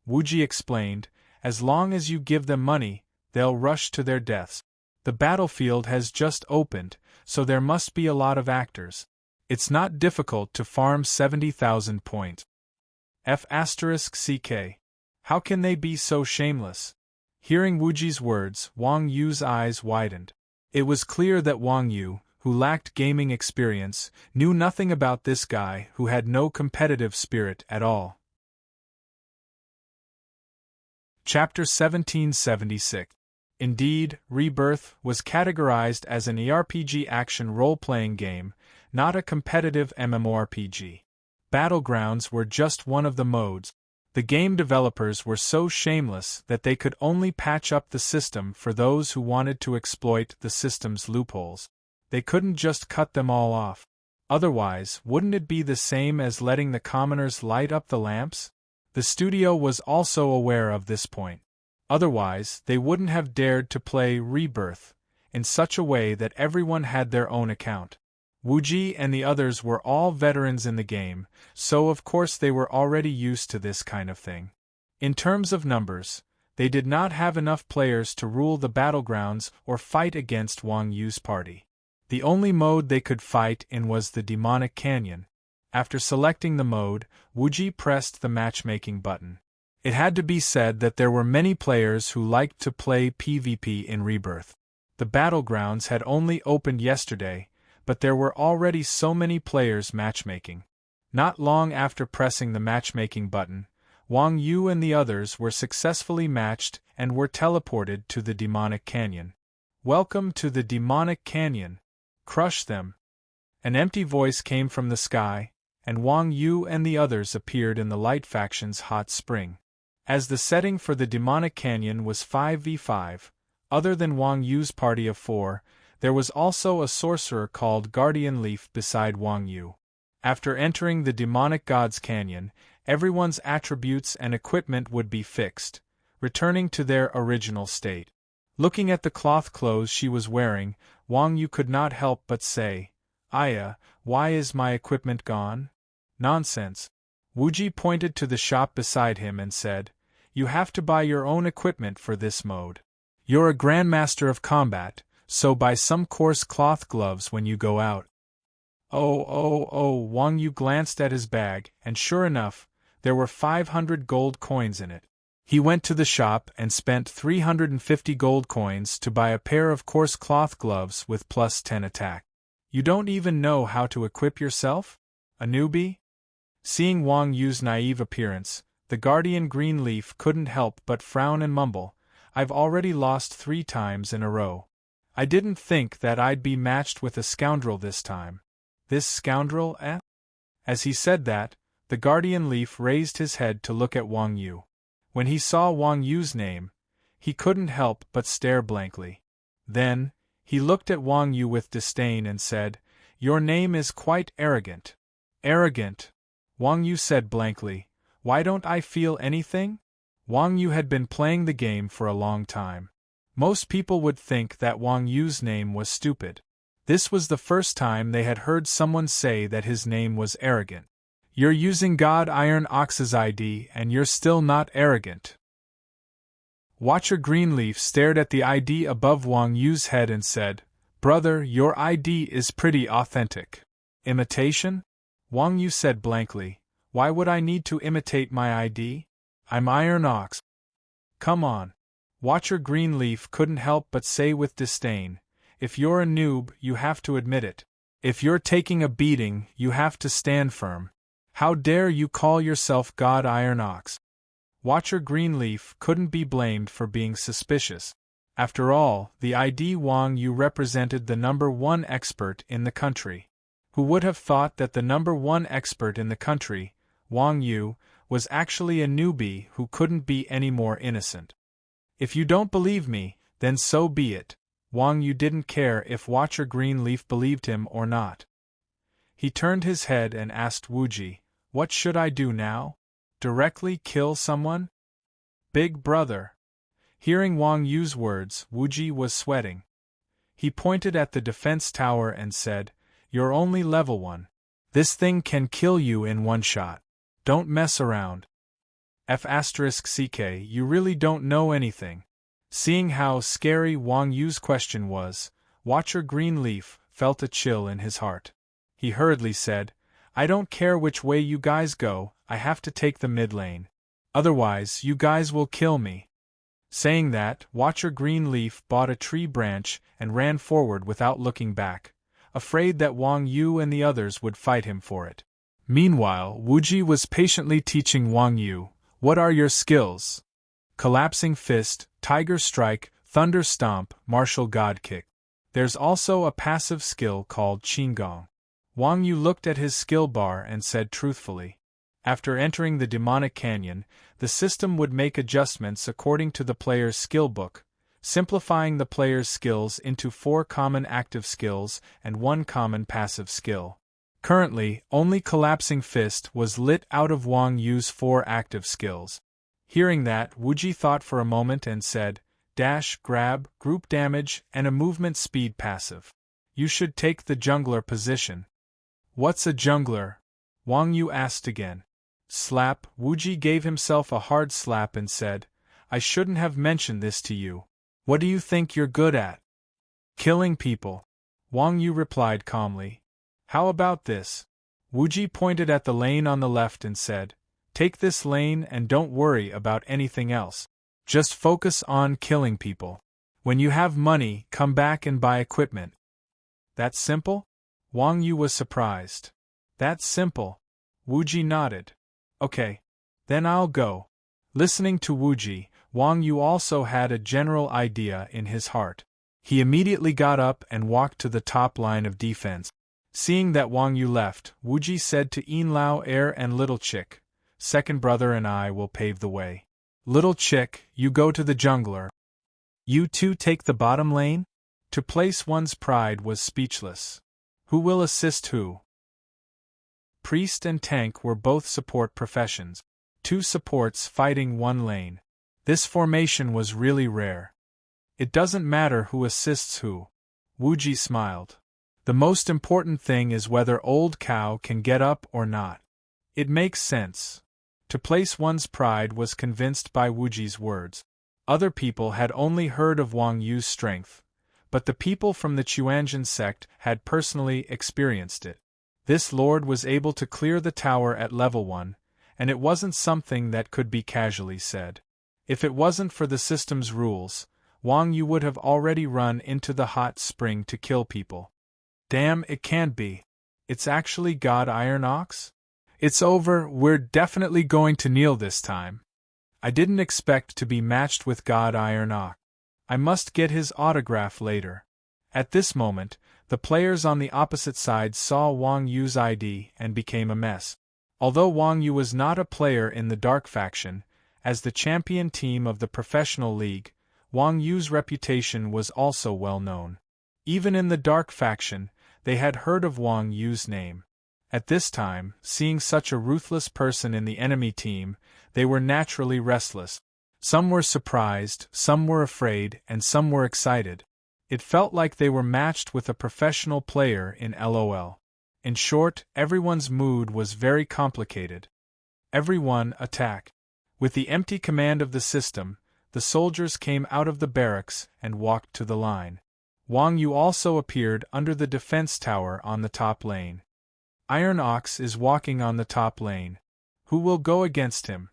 Wuji explained, as long as you give them money, they'll rush to their deaths. The battlefield has just opened, so there must be a lot of actors. It's not difficult to farm 70,000 points. F***ck. How can they be so shameless? Hearing Wuji's words, Wang Yu's eyes widened. It was clear that Wang Yu, who lacked gaming experience, knew nothing about this guy who had no competitive spirit at all. Chapter 1776. Indeed, Rebirth was categorized as an ARPG action role-playing game, not a competitive MMORPG. Battlegrounds were just one of the modes. The game developers were so shameless that they could only patch up the system for those who wanted to exploit the system's loopholes. They couldn't just cut them all off. Otherwise, wouldn't it be the same as letting the commoners light up the lamps? The studio was also aware of this point. Otherwise, they wouldn't have dared to play Rebirth in such a way that everyone had their own account. Wuji and the others were all veterans in the game, so of course they were already used to this kind of thing. In terms of numbers, they did not have enough players to rule the battlegrounds or fight against Wang Yu's party. The only mode they could fight in was the Demonic Canyon. After selecting the mode, Wuji pressed the matchmaking button. It had to be said that there were many players who liked to play PvP in Rebirth. The battlegrounds had only opened yesterday, but there were already so many players matchmaking. Not long after pressing the matchmaking button, Wang Yu and the others were successfully matched and were teleported to the Demonic Canyon. Welcome to the Demonic Canyon. Crush them. An empty voice came from the sky, and Wang Yu and the others appeared in the Light Faction's hot spring. As the setting for the Demonic Canyon was 5v5, other than Wang Yu's party of 4, there was also a sorcerer called Guardian Leaf beside Wang Yu. After entering the Demonic God's Canyon, everyone's attributes and equipment would be fixed, returning to their original state. Looking at the cloth clothes she was wearing, Wang Yu could not help but say, Aya, why is my equipment gone? Nonsense. Wuji pointed to the shop beside him and said, You have to buy your own equipment for this mode. You're a Grandmaster of Combat, so buy some coarse cloth gloves when you go out. Wang Yu glanced at his bag, and sure enough, there were 500 gold coins in it. He went to the shop and spent 350 gold coins to buy a pair of coarse cloth gloves with plus 10 attack. You don't even know how to equip yourself? A newbie? Seeing Wang Yu's naive appearance, the Guardian Green Leaf couldn't help but frown and mumble, I've already lost 3 times in a row. I didn't think that I'd be matched with a scoundrel this time. This scoundrel, eh? As he said that, the Guardian Leaf raised his head to look at Wang Yu. When he saw Wang Yu's name, he couldn't help but stare blankly. Then, he looked at Wang Yu with disdain and said, Your name is quite arrogant. Arrogant? Wang Yu said blankly, Why don't I feel anything? Wang Yu had been playing the game for a long time. Most people would think that Wang Yu's name was stupid. This was the first time they had heard someone say that his name was arrogant. You're using God Iron Ox's ID and you're still not arrogant. Watcher Greenleaf stared at the ID above Wang Yu's head and said, Brother, your ID is pretty authentic. Imitation? Wang Yu said blankly, "Why would I need to imitate my ID? I'm Iron Ox." "Come on." Watcher Greenleaf couldn't help but say with disdain, "If you're a noob, you have to admit it. If you're taking a beating, you have to stand firm. How dare you call yourself God Iron Ox?" Watcher Greenleaf couldn't be blamed for being suspicious. After all, the ID Wang Yu represented the #1 expert in the country. Who would have thought that the #1 expert in the country, Wang Yu, was actually a newbie who couldn't be any more innocent? "If you don't believe me, then so be it." Wang Yu didn't care if Watcher Greenleaf believed him or not. He turned his head and asked Wuji, "What should I do now? Directly kill someone?" "Big brother." Hearing Wang Yu's words, Wuji was sweating. He pointed at the defense tower and said, "You're only level 1. This thing can kill you in one shot. Don't mess around." F***ck, you really don't know anything. Seeing how scary Wang Yu's question was, Watcher Greenleaf felt a chill in his heart. He hurriedly said, "I don't care which way you guys go, I have to take the mid lane. Otherwise, you guys will kill me." Saying that, Watcher Greenleaf bought a tree branch and ran forward without looking back, afraid that Wang Yu and the others would fight him for it. Meanwhile, Wuji was patiently teaching Wang Yu, "What are your skills? Collapsing Fist, Tiger Strike, Thunder Stomp, Martial God Kick. There's also a passive skill called Qinggong." Wang Yu looked at his skill bar and said truthfully, after entering the demonic canyon, the system would make adjustments according to the player's skill book, simplifying the player's skills into 4 common active skills and 1 common passive skill. Currently, only Collapsing Fist was lit out of Wang Yu's 4 active skills. Hearing that, Wuji thought for a moment and said, "Dash, grab, group damage, and a movement speed passive. You should take the jungler position." "What's a jungler?" Wang Yu asked again. Slap, Wuji gave himself a hard slap and said, "I shouldn't have mentioned this to you. What do you think you're good at?" "Killing people." Wang Yu replied calmly. "How about this?" Wuji pointed at the lane on the left and said, "Take this lane and don't worry about anything else. Just focus on killing people. When you have money, come back and buy equipment." "That simple?" Wang Yu was surprised. "That's simple." Wuji nodded. "Okay. Then I'll go." Listening to Wuji, Wang Yu also had a general idea in his heart. He immediately got up and walked to the top line of defense. Seeing that Wang Yu left, Wuji said to Yinlao Air and Little Chick, "Second brother and I will pave the way. Little Chick, you go to the jungler. You two take the bottom lane?" To place one's pride was speechless. Who will assist who? Priest and tank were both support professions. 2 supports fighting 1 lane. This formation was really rare. "It doesn't matter who assists who." Wuji smiled. "The most important thing is whether Old Cow can get up or not." "It makes sense." To place one's pride was convinced by Wuji's words. Other people had only heard of Wang Yu's strength, but the people from the Chuanjin sect had personally experienced it. This lord was able to clear the tower at level 1, and it wasn't something that could be casually said. If it wasn't for the system's rules, Wang Yu would have already run into the hot spring to kill people. Damn, it can't be. It's actually God Iron Ox? It's over, we're definitely going to kneel this time. I didn't expect to be matched with God Iron Ox. I must get his autograph later. At this moment, the players on the opposite side saw Wang Yu's ID and became a mess. Although Wang Yu was not a player in the Dark faction, as the champion team of the professional league, Wang Yu's reputation was also well known. Even in the Dark faction, they had heard of Wang Yu's name. At this time, seeing such a ruthless person in the enemy team, they were naturally restless. Some were surprised, some were afraid, and some were excited. It felt like they were matched with a professional player in LOL. In short, everyone's mood was very complicated. Everyone attack. With the empty command of the system, the soldiers came out of the barracks and walked to the line. Wang Yu also appeared under the defense tower on the top lane. Iron Ox is walking on the top lane. Who will go against him?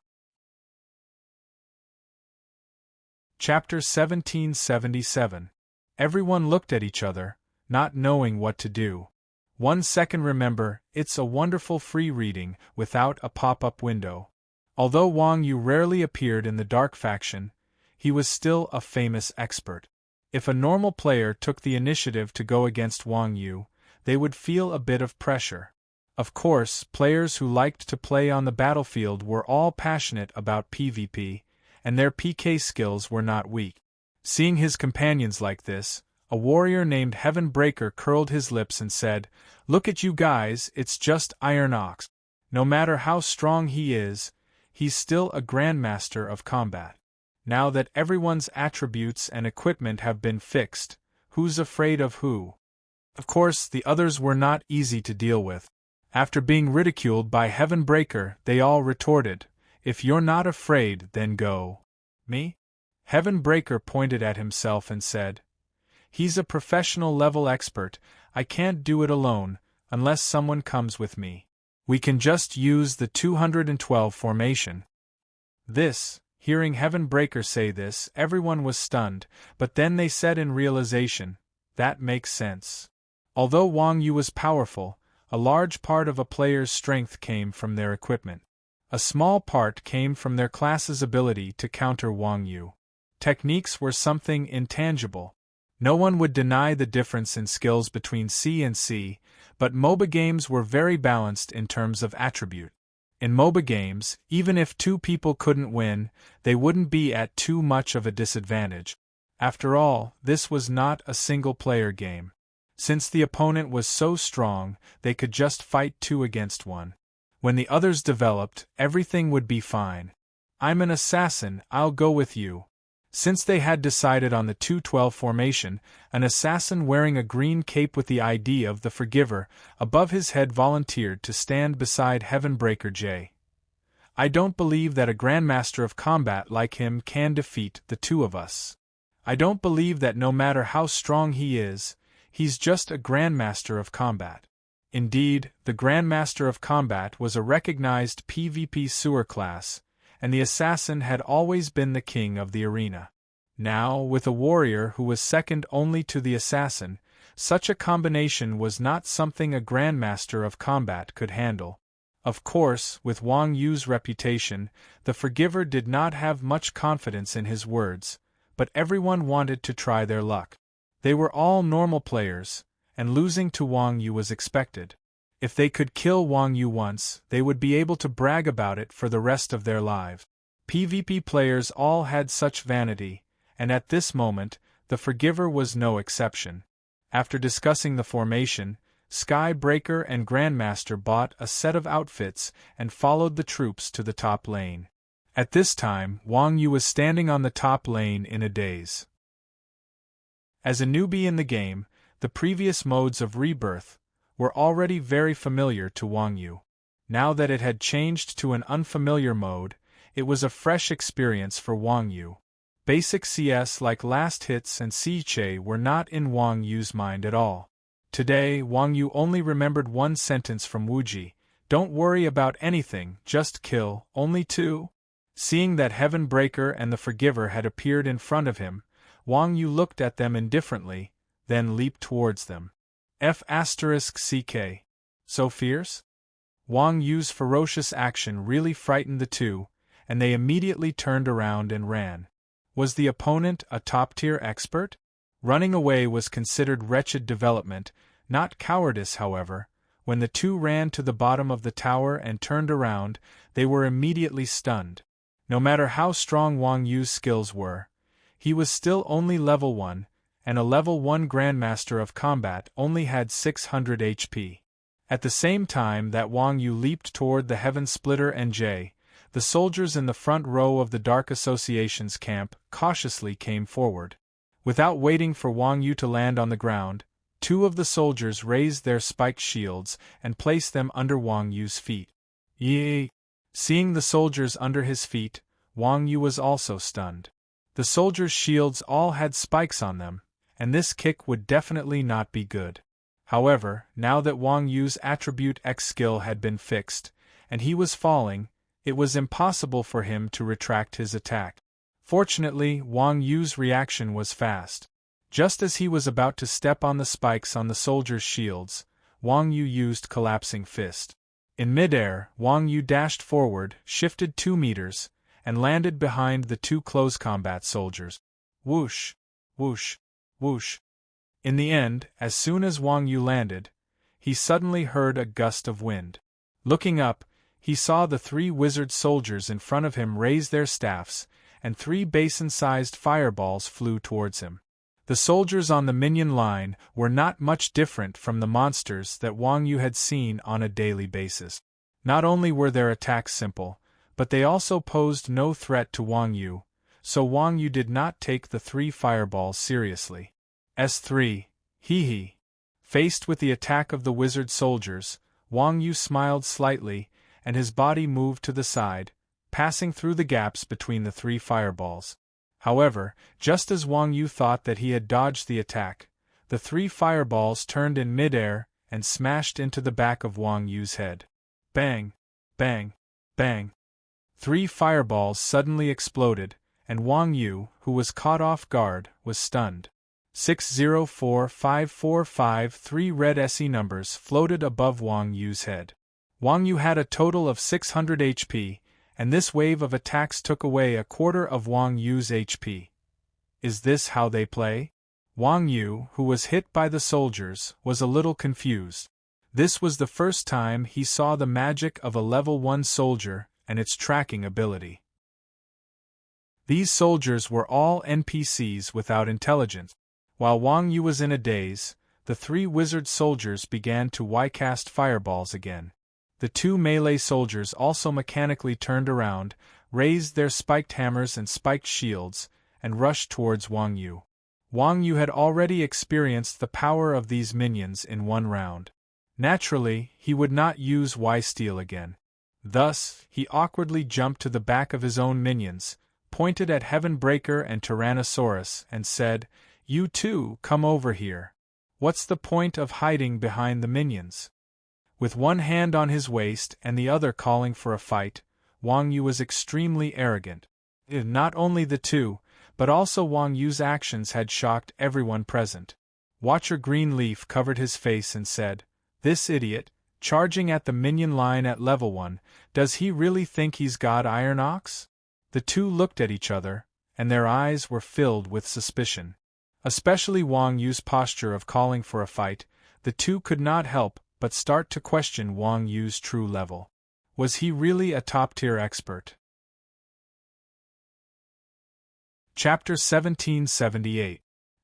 Chapter 1777. Everyone looked at each other, not knowing what to do. 1 second. Remember, it's a wonderful free reading without a pop-up window. Although Wang Yu rarely appeared in the Dark faction, he was still a famous expert. If a normal player took the initiative to go against Wang Yu, they would feel a bit of pressure. Of course, players who liked to play on the battlefield were all passionate about PvP, and their PK skills were not weak. Seeing his companions like this, a warrior named Heaven Breaker curled his lips and said, "Look at you guys, it's just Iron Ox. No matter how strong he is, he's still a grandmaster of combat. Now that everyone's attributes and equipment have been fixed, who's afraid of who?" Of course, the others were not easy to deal with. After being ridiculed by Heaven Breaker, they all retorted, "If you're not afraid, then go." "Me?" Heaven Breaker pointed at himself and said, "He's a professional level expert, I can't do it alone, unless someone comes with me. We can just use the 212 formation." Hearing Heaven Breaker say this, everyone was stunned, but then they said in realization, "That makes sense." Although Wang Yu was powerful, a large part of a player's strength came from their equipment. A small part came from their class's ability to counter Wang Yu. Techniques were something intangible. No one would deny the difference in skills between C and C, but MOBA games were very balanced in terms of attribute. In MOBA games, even if two people couldn't win, they wouldn't be at too much of a disadvantage. After all, this was not a single-player game. Since the opponent was so strong, they could just fight 2 against 1. When the others developed, everything would be fine. "I'm an assassin, I'll go with you." Since they had decided on the 212 formation, an assassin wearing a green cape with the ID of the Forgiver above his head volunteered to stand beside Heaven Breaker J. "I don't believe that a Grandmaster of Combat like him can defeat the 2 of us. I don't believe that no matter how strong he is, he's just a Grandmaster of Combat." Indeed, the Grandmaster of Combat was a recognized PvP sewer class, and the assassin had always been the king of the arena. Now, with a warrior who was second only to the assassin, such a combination was not something a Grandmaster of Combat could handle. Of course, with Wang Yu's reputation, the Forgiver did not have much confidence in his words, but everyone wanted to try their luck. They were all normal players, and losing to Wang Yu was expected. If they could kill Wang Yu once, they would be able to brag about it for the rest of their lives. PvP players all had such vanity, and at this moment, the Forgiver was no exception. After discussing the formation, Sky Breaker and Grandmaster bought a set of outfits and followed the troops to the top lane. At this time, Wang Yu was standing on the top lane in a daze. As a newbie in the game, the previous modes of Rebirth were already very familiar to Wang Yu. Now that it had changed to an unfamiliar mode, it was a fresh experience for Wang Yu. Basic CS like Last Hits and Siege were not in Wang Yu's mind at all. Today, Wang Yu only remembered one sentence from Wuji: "Don't worry about anything, just kill, only 2. Seeing that Heaven Breaker and the Forgiver had appeared in front of him, Wang Yu looked at them indifferently, then leaped towards them. F***ck. So fierce? Wang Yu's ferocious action really frightened the 2, and they immediately turned around and ran. Was the opponent a top-tier expert? Running away was considered wretched development, not cowardice however. When the 2 ran to the bottom of the tower and turned around, they were immediately stunned. No matter how strong Wang Yu's skills were, he was still only level 1, and a level 1 Grandmaster of Combat only had 600 HP. At the same time that Wang Yu leaped toward the Heaven Splitter and J, the soldiers in the front row of the Dark Association's camp cautiously came forward. Without waiting for Wang Yu to land on the ground, 2 of the soldiers raised their spiked shields and placed them under Wang Yu's feet. Yee! Seeing the soldiers under his feet, Wang Yu was also stunned. The soldiers' shields all had spikes on them, and this kick would definitely not be good. However, now that Wang Yu's attribute X skill had been fixed, and he was falling, it was impossible for him to retract his attack. Fortunately, Wang Yu's reaction was fast. Just as he was about to step on the spikes on the soldiers' shields, Wang Yu used Collapsing Fist. In midair, Wang Yu dashed forward, shifted 2 meters, and landed behind the 2 close combat soldiers. Whoosh! Whoosh! Whoosh! In the end, as soon as Wang Yu landed, he suddenly heard a gust of wind. Looking up, he saw the 3 wizard soldiers in front of him raise their staffs, and 3 basin-sized fireballs flew towards him. The soldiers on the minion line were not much different from the monsters that Wang Yu had seen on a daily basis. Not only were their attacks simple, but they also posed no threat to Wang Yu, so Wang Yu did not take the 3 fireballs seriously. S3, hee. Faced with the attack of the wizard soldiers, Wang Yu smiled slightly, and his body moved to the side, passing through the gaps between the 3 fireballs. However, just as Wang Yu thought that he had dodged the attack, the 3 fireballs turned in midair and smashed into the back of Wang Yu's head. Bang! Bang! Bang! 3 fireballs suddenly exploded, and Wang Yu, who was caught off guard, was stunned. 604545 red SE numbers floated above Wang Yu's head. Wang Yu had a total of 600 HP, and this wave of attacks took away a quarter of Wang Yu's HP. Is this how they play? Wang Yu, who was hit by the soldiers, was a little confused. This was the first time he saw the magic of a level 1 soldier and its tracking ability. These soldiers were all NPCs without intelligence. While Wang Yu was in a daze, the 3 wizard soldiers began to Y-cast fireballs again. The 2 melee soldiers also mechanically turned around, raised their spiked hammers and spiked shields, and rushed towards Wang Yu. Wang Yu had already experienced the power of these minions in 1 round. Naturally, he would not use Y-Steel again. Thus, he awkwardly jumped to the back of his own minions, pointed at Heavenbreaker and Tyrannosaurus, and said, "You two, come over here. What's the point of hiding behind the minions?" With one hand on his waist and the other calling for a fight, Wang Yu was extremely arrogant. Not only the 2, but also Wang Yu's actions had shocked everyone present. Watcher Greenleaf covered his face and said, "This idiot, charging at the minion line at level 1, does he really think he's got Iron Ox?" The 2 looked at each other, and their eyes were filled with suspicion. Especially Wang Yu's posture of calling for a fight, the 2 could not help but start to question Wang Yu's true level. Was he really a top-tier expert? Chapter 1778.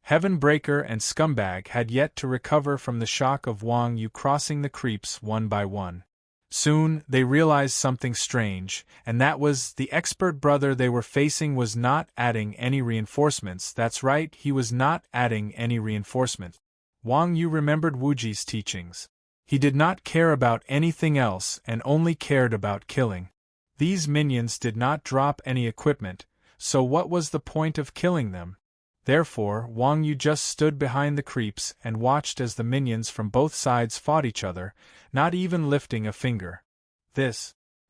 Heavenbreaker and Scumbag had yet to recover from the shock of Wang Yu crossing the creeps one by one. Soon, they realized something strange, and that was, the expert brother they were facing was not adding any reinforcements. That's right, he was not adding any reinforcements. Wang Yu remembered Wuji's teachings. He did not care about anything else and only cared about killing. These minions did not drop any equipment, so what was the point of killing them? Therefore, Wang Yu just stood behind the creeps and watched as the minions from both sides fought each other, not even lifting a finger.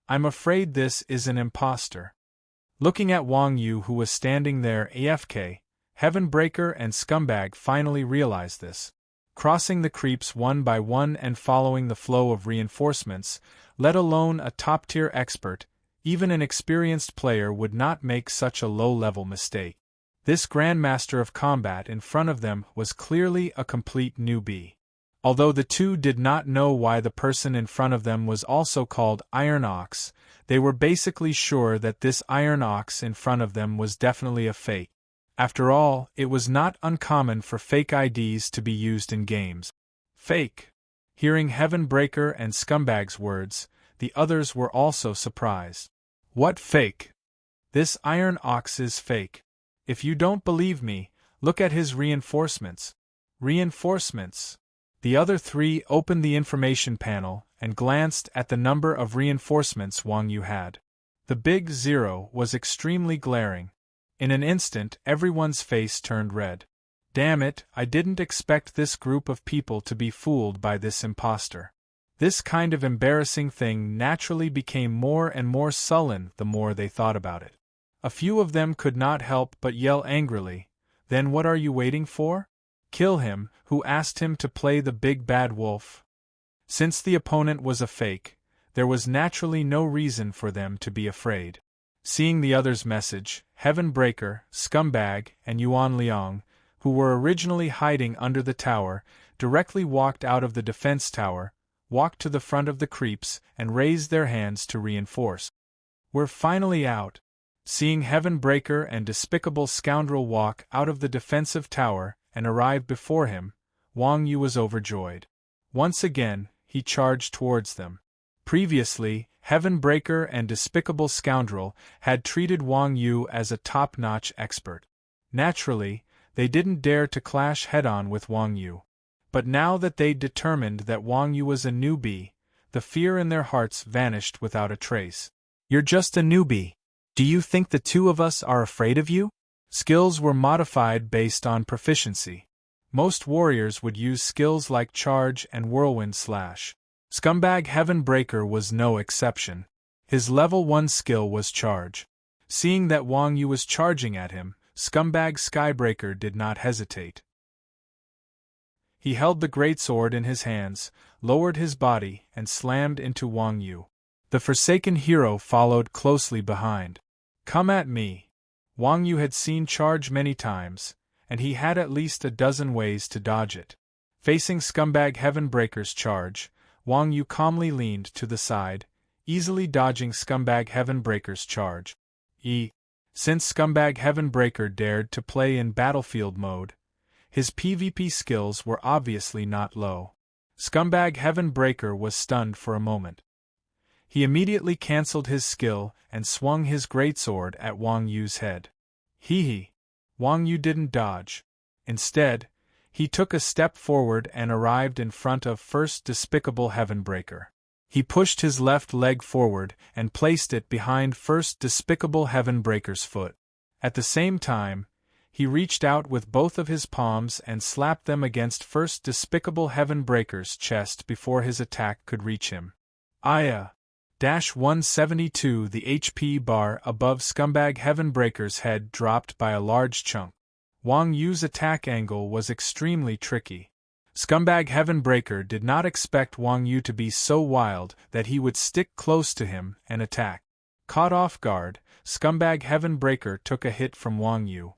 I'm afraid this is an imposter. Looking at Wang Yu, who was standing there AFK, Heavenbreaker and Scumbag finally realized this. Crossing the creeps one by one and following the flow of reinforcements, let alone a top-tier expert, even an experienced player would not make such a low-level mistake. This Grandmaster of Combat in front of them was clearly a complete newbie. Although the 2 did not know why the person in front of them was also called Iron Ox, they were basically sure that this Iron Ox in front of them was definitely a fake. After all, it was not uncommon for fake IDs to be used in games. Fake. Hearing Heavenbreaker and Scumbag's words, the others were also surprised. What fake? This Iron Ox is fake. If you don't believe me, look at his reinforcements. Reinforcements. The other 3 opened the information panel and glanced at the number of reinforcements Wang Yu had. The big 0 was extremely glaring. In an instant, everyone's face turned red. Damn it, I didn't expect this group of people to be fooled by this impostor. This kind of embarrassing thing naturally became more and more sullen the more they thought about it. A few of them could not help but yell angrily, "Then what are you waiting for? Kill him, who asked him to play the big bad wolf?" Since the opponent was a fake, there was naturally no reason for them to be afraid. Seeing the other's message, Heaven Breaker, Scumbag, and Yuan Liang, who were originally hiding under the tower, directly walked out of the defense tower, walked to the front of the creeps, and raised their hands to reinforce. "We're finally out." Seeing Heaven Breaker and Despicable Scoundrel walk out of the defensive tower and arrive before him, Wang Yu was overjoyed. Once again, he charged towards them. Previously, Heaven Breaker and Despicable Scoundrel had treated Wang Yu as a top-notch expert. Naturally, they didn't dare to clash head-on with Wang Yu. But now that they'd determined that Wang Yu was a newbie, the fear in their hearts vanished without a trace. "You're just a newbie. Do you think the two of us are afraid of you?" Skills were modified based on proficiency. Most warriors would use skills like Charge and Whirlwind Slash. Scumbag Heaven Breaker was no exception. His level 1 skill was Charge. Seeing that Wang Yu was charging at him, Scumbag Skybreaker did not hesitate. He held the greatsword in his hands, lowered his body, and slammed into Wang Yu. The Forsaken Hero followed closely behind. "Come at me." Wang Yu had seen Charge many times, and he had at least a dozen ways to dodge it. Facing Scumbag Heaven Breaker's charge, Wang Yu calmly leaned to the side, easily dodging Scumbag Heaven Breaker's charge. Since Scumbag Heaven Breaker dared to play in battlefield mode, his PvP skills were obviously not low. Scumbag Heaven Breaker was stunned for a moment. He immediately cancelled his skill and swung his greatsword at Wang Yu's head. Wang Yu didn't dodge. Instead, he took a step forward and arrived in front of first Despicable Heaven Breaker. He pushed his left leg forward and placed it behind first Despicable Heaven Breaker's foot. At the same time, he reached out with both of his palms and slapped them against first Despicable Heaven Breaker's chest before his attack could reach him. 172. The HP bar above Scumbag Heaven Breaker's head dropped by a large chunk. Wang Yu's attack angle was extremely tricky. Scumbag Heaven Breaker did not expect Wang Yu to be so wild that he would stick close to him and attack. Caught off guard, Scumbag Heaven Breaker took a hit from Wang Yu.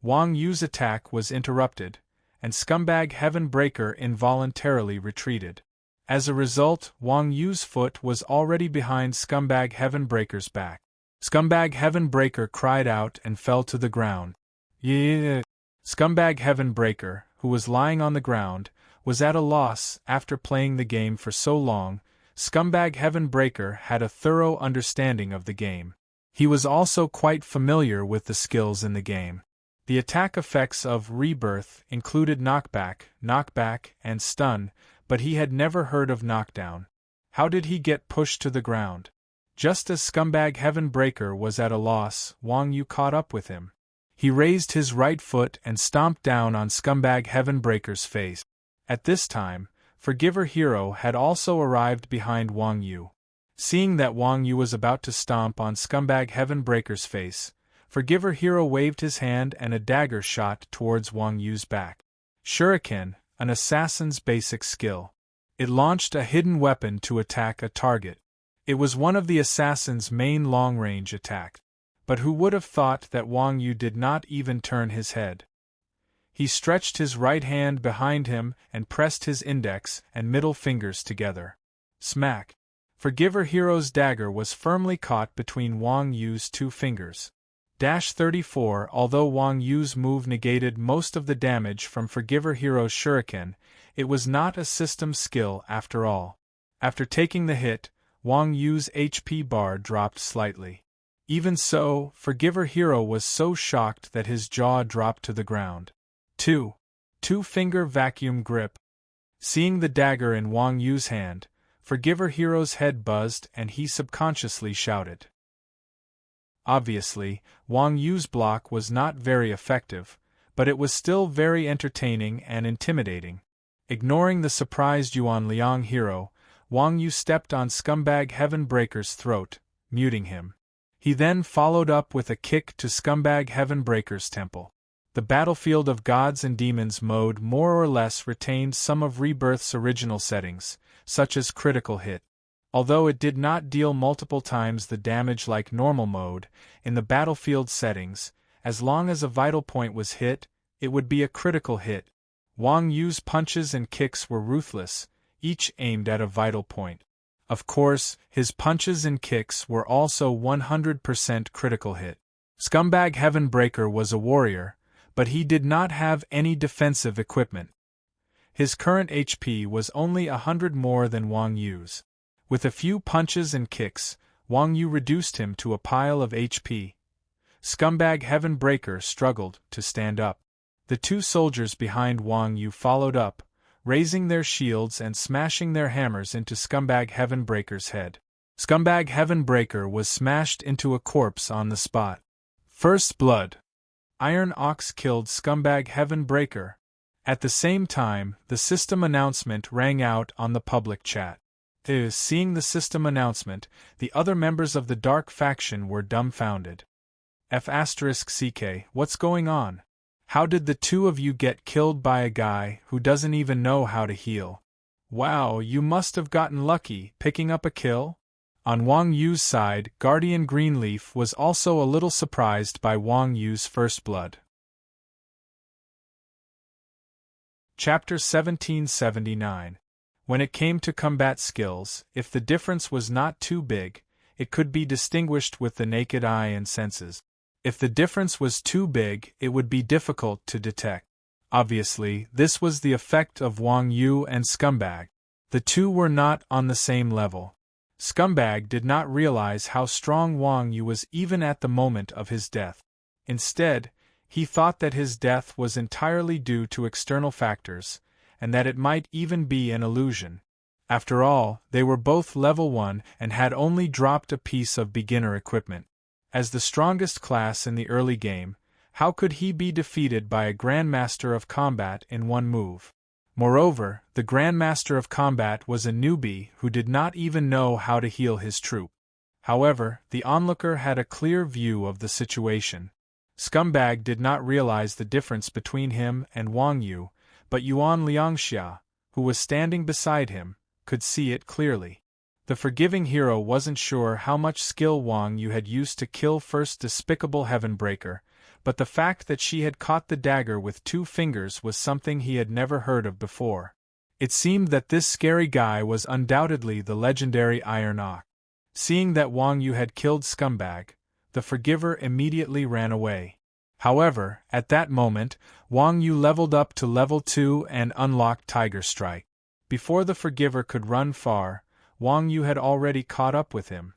Wang Yu's attack was interrupted, and Scumbag Heaven Breaker involuntarily retreated. As a result, Wang Yu's foot was already behind Scumbag Heaven Breaker's back. Scumbag Heaven Breaker cried out and fell to the ground. Scumbag Heaven Breaker, who was lying on the ground, was at a loss. After playing the game for so long, Scumbag Heaven Breaker had a thorough understanding of the game. He was also quite familiar with the skills in the game. The attack effects of Rebirth included knockback, and stun, but he had never heard of knockdown. How did he get pushed to the ground? Just as Scumbag Heaven Breaker was at a loss, Wang Yu caught up with him. He raised his right foot and stomped down on Scumbag Heaven Breaker's face. At this time, Forgiver Hero had also arrived behind Wang Yu. Seeing that Wang Yu was about to stomp on Scumbag Heaven Breaker's face, Forgiver Hero waved his hand and a dagger shot towards Wang Yu's back. Shuriken, an assassin's basic skill. It launched a hidden weapon to attack a target. It was one of the assassin's main long-range attacks. But who would have thought that Wang Yu did not even turn his head? He stretched his right hand behind him and pressed his index and middle fingers together. Smack! Forgiver Hero's dagger was firmly caught between Wang Yu's two fingers. 34 Although Wang Yu's move negated most of the damage from Forgiver Hero's shuriken, it was not a system skill after all. After taking the hit, Wang Yu's HP bar dropped slightly. Even so, Forgiver Hero was so shocked that his jaw dropped to the ground. Two-finger vacuum grip. Seeing the dagger in Wang Yu's hand, Forgiver Hero's head buzzed and he subconsciously shouted. Obviously, Wang Yu's block was not very effective, but it was still very entertaining and intimidating. Ignoring the surprised Yuan Liang hero, Wang Yu stepped on Scumbag Heaven Breaker's throat, muting him. He then followed up with a kick to Scumbag Heaven Breaker's temple. The Battlefield of Gods and Demons mode more or less retained some of Rebirth's original settings, such as critical hit. Although it did not deal multiple times the damage like normal mode, in the Battlefield settings, as long as a vital point was hit, it would be a critical hit. Wang Yu's punches and kicks were ruthless, each aimed at a vital point. Of course, his punches and kicks were also 100% critical hit. Scumbag Heaven Breaker was a warrior, but he did not have any defensive equipment. His current HP was only 100 more than Wang Yu's. With a few punches and kicks, Wang Yu reduced him to a pile of HP. Scumbag Heaven Breaker struggled to stand up. The two soldiers behind Wang Yu followed up, raising their shields and smashing their hammers into Scumbag Heaven Breaker's head. Scumbag Heaven Breaker was smashed into a corpse on the spot. First blood. Iron Ox killed Scumbag Heaven Breaker. At the same time, the system announcement rang out on the public chat. Seeing the system announcement, the other members of the Dark faction were dumbfounded. F***CK, what's going on? How did the two of you get killed by a guy who doesn't even know how to heal? Wow, you must have gotten lucky picking up a kill? On Wang Yu's side, Guardian Greenleaf was also a little surprised by Wang Yu's first blood. Chapter 1779. When it came to combat skills, if the difference was not too big, it could be distinguished with the naked eye and senses. If the difference was too big, it would be difficult to detect. Obviously, this was the effect of Wang Yu and Scumbag. The two were not on the same level. Scumbag did not realize how strong Wang Yu was even at the moment of his death. Instead, he thought that his death was entirely due to external factors, and that it might even be an illusion. After all, they were both level 1 and had only dropped a piece of beginner equipment. As the strongest class in the early game, how could he be defeated by a Grandmaster of Combat in one move? Moreover, the Grandmaster of Combat was a newbie who did not even know how to heal his troop. However, the onlooker had a clear view of the situation. Scumbag did not realize the difference between him and Wang Yu, but Yuan Liangxia, who was standing beside him, could see it clearly. The forgiving hero wasn't sure how much skill Wang Yu had used to kill first despicable Heaven Breaker, but the fact that she had caught the dagger with 2 fingers was something he had never heard of before. It seemed that this scary guy was undoubtedly the legendary Iron Ox. Seeing that Wang Yu had killed Scumbag, the forgiver immediately ran away. However, at that moment, Wang Yu leveled up to level 2 and unlocked Tiger Strike. Before the forgiver could run far, Wang Yu had already caught up with him.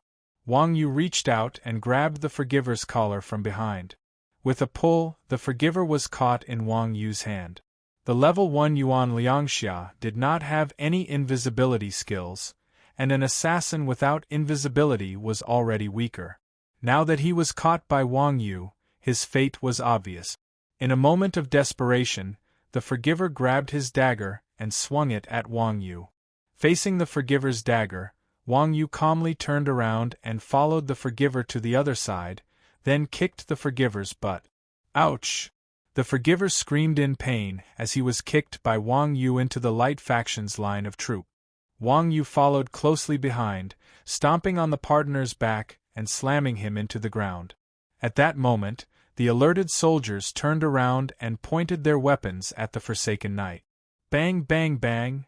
Wang Yu reached out and grabbed the forgiver's collar from behind. With a pull, the forgiver was caught in Wang Yu's hand. The level 1 Yuan Liangxia did not have any invisibility skills, and an assassin without invisibility was already weaker. Now that he was caught by Wang Yu, his fate was obvious. In a moment of desperation, the forgiver grabbed his dagger and swung it at Wang Yu. Facing the forgiver's dagger, Wang Yu calmly turned around and followed the forgiver to the other side, then kicked the forgiver's butt. Ouch! The forgiver screamed in pain as he was kicked by Wang Yu into the Light Faction's line of troop. Wang Yu followed closely behind, stomping on the partner's back and slamming him into the ground. At that moment, the alerted soldiers turned around and pointed their weapons at the Forsaken Knight. Bang bang bang!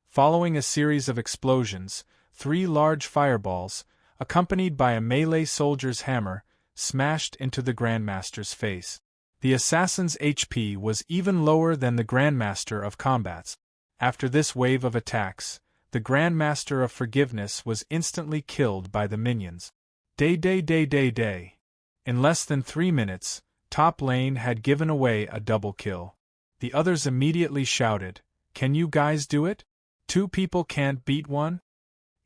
Following a series of explosions, 3 large fireballs, accompanied by a melee soldier's hammer, smashed into the Grandmaster's face. The assassin's HP was even lower than the Grandmaster of Combat's. After this wave of attacks, the Grandmaster of Forgiveness was instantly killed by the minions. Day. In less than 3 minutes, top lane had given away a double kill. The others immediately shouted, "Can you guys do it? 2 people can't beat 1?"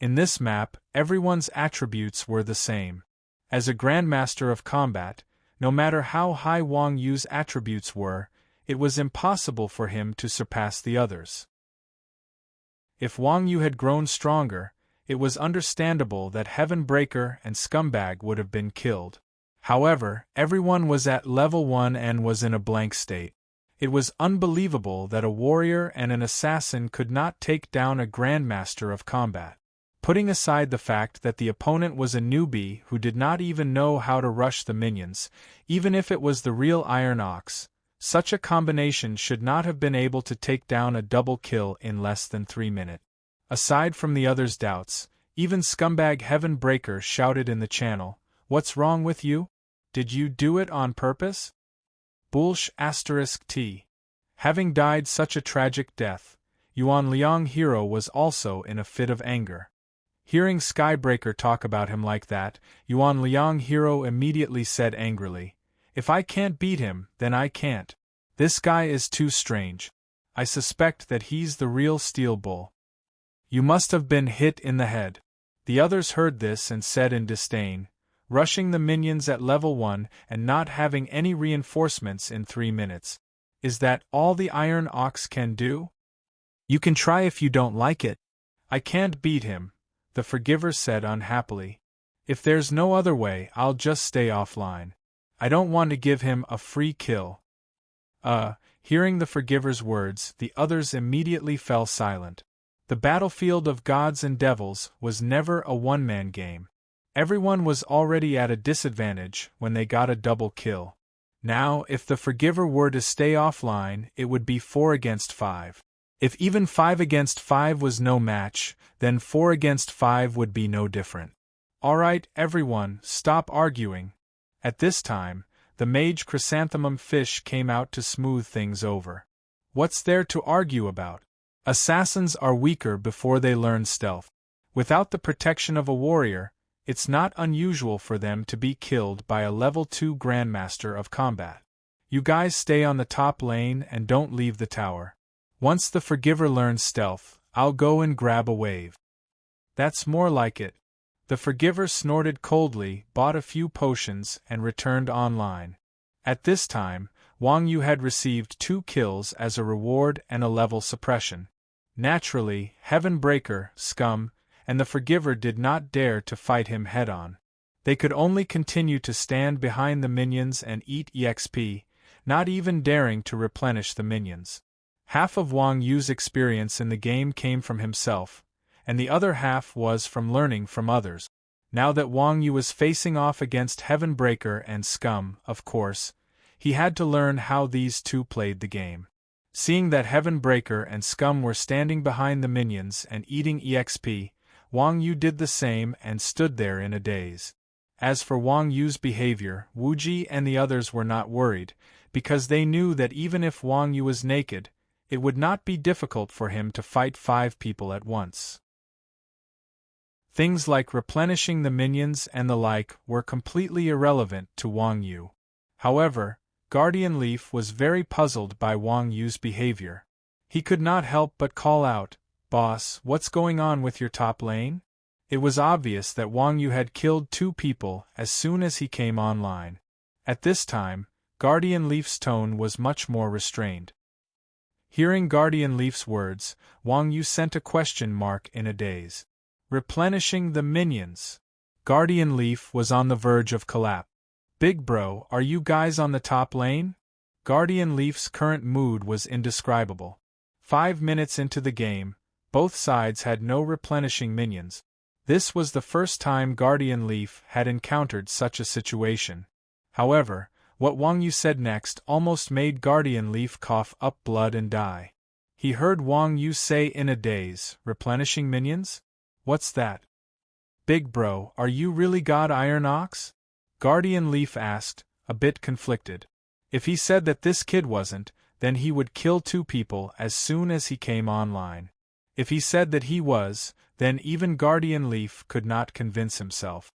In this map, everyone's attributes were the same. As a Grandmaster of Combat, no matter how high Wang Yu's attributes were, it was impossible for him to surpass the others. If Wang Yu had grown stronger, it was understandable that Heavenbreaker and Scumbag would have been killed. However, everyone was at level 1 and was in a blank state. It was unbelievable that a warrior and an assassin could not take down a grandmaster of combat. Putting aside the fact that the opponent was a newbie who did not even know how to rush the minions, even if it was the real Iron Ox, such a combination should not have been able to take down a double kill in less than 3 minutes. Aside from the others' doubts, even Scumbag Heavenbreaker shouted in the channel, "What's wrong with you? Did you do it on purpose?" Bullsh *T. Having died such a tragic death, Yuan Liang Hero was also in a fit of anger. Hearing Skybreaker talk about him like that, Yuan Liang Hero immediately said angrily, "If I can't beat him, then I can't. This guy is too strange. I suspect that he's the real Steel Bull." "You must have been hit in the head." The others heard this and said in disdain, "Rushing the minions at level 1 and not having any reinforcements in 3 minutes. Is that all the Iron Ox can do?" "You can try if you don't like it." "I can't beat him," the Forgiver said unhappily. "If there's no other way, I'll just stay offline. I don't want to give him a free kill." Hearing the Forgiver's words, the others immediately fell silent. The battlefield of gods and devils was never a one-man game. Everyone was already at a disadvantage when they got a double kill. Now, if the Forgiver were to stay offline, it would be 4 against 5. If even 5 against 5 was no match, then 4 against 5 would be no different. "Alright, everyone, stop arguing." At this time, the Mage Chrysanthemum Fish came out to smooth things over. "What's there to argue about? Assassins are weaker before they learn stealth. Without the protection of a warrior, it's not unusual for them to be killed by a level 2 Grandmaster of Combat. You guys stay on the top lane and don't leave the tower. Once the Forgiver learns stealth, I'll go and grab a wave." "That's more like it." The Forgiver snorted coldly, bought a few potions, and returned online. At this time, Wang Yu had received 2 kills as a reward and a level suppression. Naturally, Heavenbreaker, Scum, and the Forgiver did not dare to fight him head-on. They could only continue to stand behind the minions and eat EXP, not even daring to replenish the minions. Half of Wang Yu's experience in the game came from himself, and the other half was from learning from others. Now that Wang Yu was facing off against Heavenbreaker and Scum, of course, he had to learn how these two played the game. Seeing that Heavenbreaker and Scum were standing behind the minions and eating EXP, Wang Yu did the same and stood there in a daze. As for Wang Yu's behavior, Wuji and the others were not worried, because they knew that even if Wang Yu was naked, it would not be difficult for him to fight 5 people at once. Things like replenishing the minions and the like were completely irrelevant to Wang Yu. However, Guardian Leaf was very puzzled by Wang Yu's behavior. He could not help but call out, "Boss, what's going on with your top lane?" It was obvious that Wang Yu had killed 2 people as soon as he came online. At this time, Guardian Leaf's tone was much more restrained. Hearing Guardian Leaf's words, Wang Yu sent a question mark in a daze. "Replenishing the minions." Guardian Leaf was on the verge of collapse. "Big bro, are you guys on the top lane?" Guardian Leaf's current mood was indescribable. 5 minutes into the game, both sides had no replenishing minions. This was the first time Guardian Leaf had encountered such a situation. However, what Wang Yu said next almost made Guardian Leaf cough up blood and die. He heard Wang Yu say in a daze, "Replenishing minions? What's that?" "Big bro, are you really God Iron Ox?" Guardian Leaf asked, a bit conflicted. If he said that this kid wasn't, then he would kill 2 people as soon as he came online. If he said that he was, then even Guardian Leaf could not convince himself.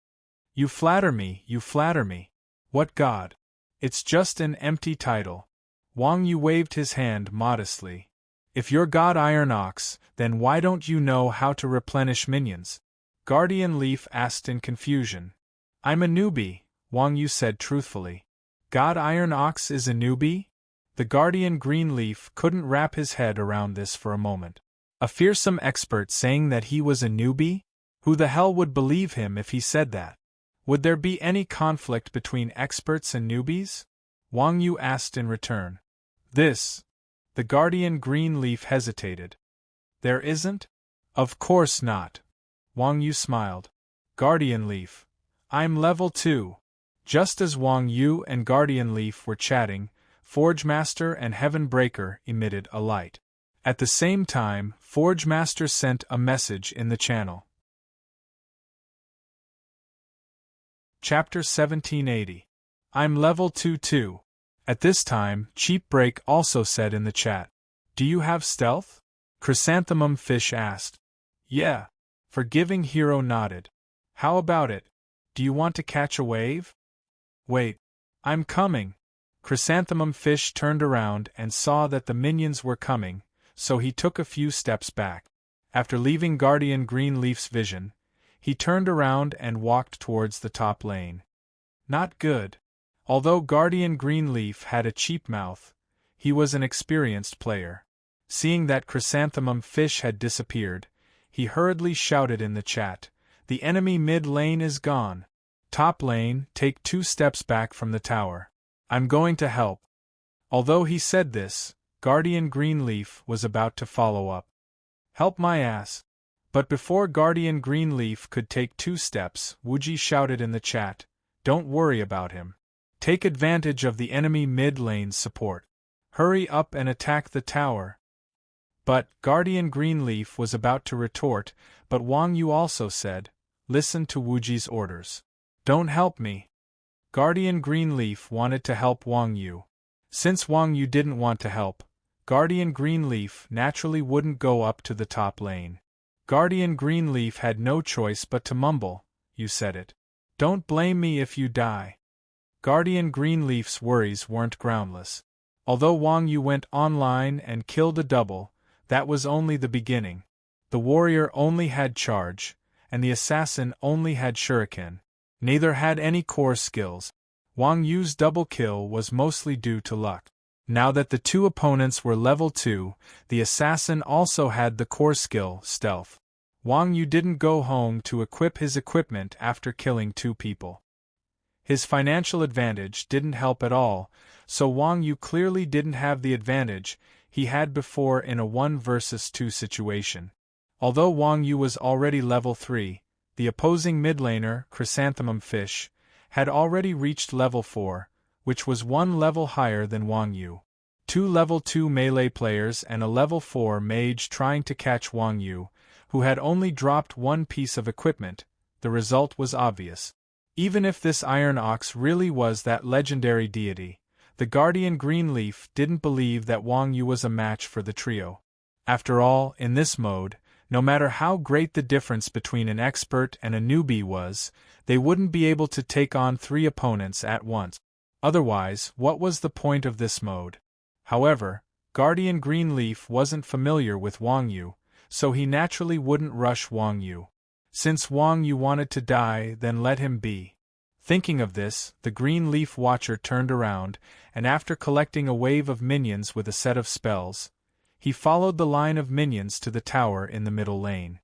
"You flatter me, you flatter me. What god? It's just an empty title." Wang Yu waved his hand modestly. "If you're God Iron Ox, then why don't you know how to replenish minions?" Guardian Leaf asked in confusion. "I'm a newbie," Wang Yu said truthfully. "God Iron Ox is a newbie?" The guardian Greenleaf couldn't wrap his head around this for a moment. A fearsome expert saying that he was a newbie? Who the hell would believe him if he said that? Would there be any conflict between experts and newbies? Wang Yu asked in return. The guardian Greenleaf hesitated. There isn't? Of course not. Wang Yu smiled. Guardian Leaf, I'm level 2. Just as Wang Yu and Guardian Leaf were chatting, Forge Master and Heaven Breaker emitted a light. At the same time, Forge Master sent a message in the channel. Chapter 1780. I'm level 2 too. At this time, Cheap Break also said in the chat. Do you have stealth? Chrysanthemum Fish asked. Yeah. Forgiving Hero nodded. How about it? Do you want to catch a wave? Wait. I'm coming. Chrysanthemum Fish turned around and saw that the minions were coming, so he took a few steps back. After leaving Guardian Greenleaf's vision, he turned around and walked towards the top lane. Not good. Although Guardian Greenleaf had a cheap mouth, he was an experienced player. Seeing that Chrysanthemum Fish had disappeared, he hurriedly shouted in the chat, The enemy mid lane is gone. Top lane, take 2 steps back from the tower. I'm going to help. Although he said this, Guardian Greenleaf was about to follow up. Help my ass. But before Guardian Greenleaf could take 2 steps, Wuji shouted in the chat, Don't worry about him. Take advantage of the enemy mid lane's support. Hurry up and attack the tower. But Guardian Greenleaf was about to retort, but Wang Yu also said, Listen to Wuji's orders. Don't help me. Guardian Greenleaf wanted to help Wang Yu. Since Wang Yu didn't want to help, Guardian Greenleaf naturally wouldn't go up to the top lane. Guardian Greenleaf had no choice but to mumble, You said it. Don't blame me if you die. Guardian Greenleaf's worries weren't groundless. Although Wang Yu went online and killed a double, that was only the beginning. The warrior only had charge, and the assassin only had shuriken. Neither had any core skills. Wang Yu's double kill was mostly due to luck. Now that the 2 opponents were level 2, the assassin also had the core skill, stealth. Wang Yu didn't go home to equip his equipment after killing 2 people. His financial advantage didn't help at all, so Wang Yu clearly didn't have the advantage he had before in a 1 versus 2 situation. Although Wang Yu was already level 3, the opposing mid-laner, Chrysanthemum Fish, had already reached level 4, which was 1 level higher than Wang Yu. 2 level 2 melee players and a level 4 mage trying to catch Wang Yu, who had only dropped 1 piece of equipment. The result was obvious. Even if this Iron Ox really was that legendary deity, the Guardian Greenleaf didn't believe that Wang Yu was a match for the trio. After all, in this mode, no matter how great the difference between an expert and a newbie was, they wouldn't be able to take on 3 opponents at once. Otherwise, what was the point of this mode? However, Guardian Greenleaf wasn't familiar with Wang Yu, so he naturally wouldn't rush Wang Yu. Since Wang Yu wanted to die, then let him be. Thinking of this, the Greenleaf Watcher turned around, and after collecting a wave of minions with a set of spells, he followed the line of minions to the tower in the middle lane.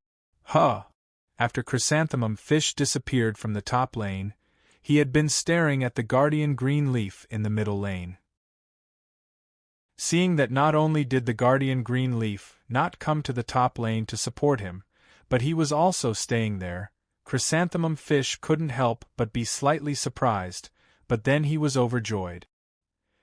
After Chrysanthemum Fish disappeared from the top lane, he had been staring at the Guardian Greenleaf in the middle lane. Seeing that not only did the Guardian Greenleaf not come to the top lane to support him, but he was also staying there, Chrysanthemum Fish couldn't help but be slightly surprised, but then he was overjoyed.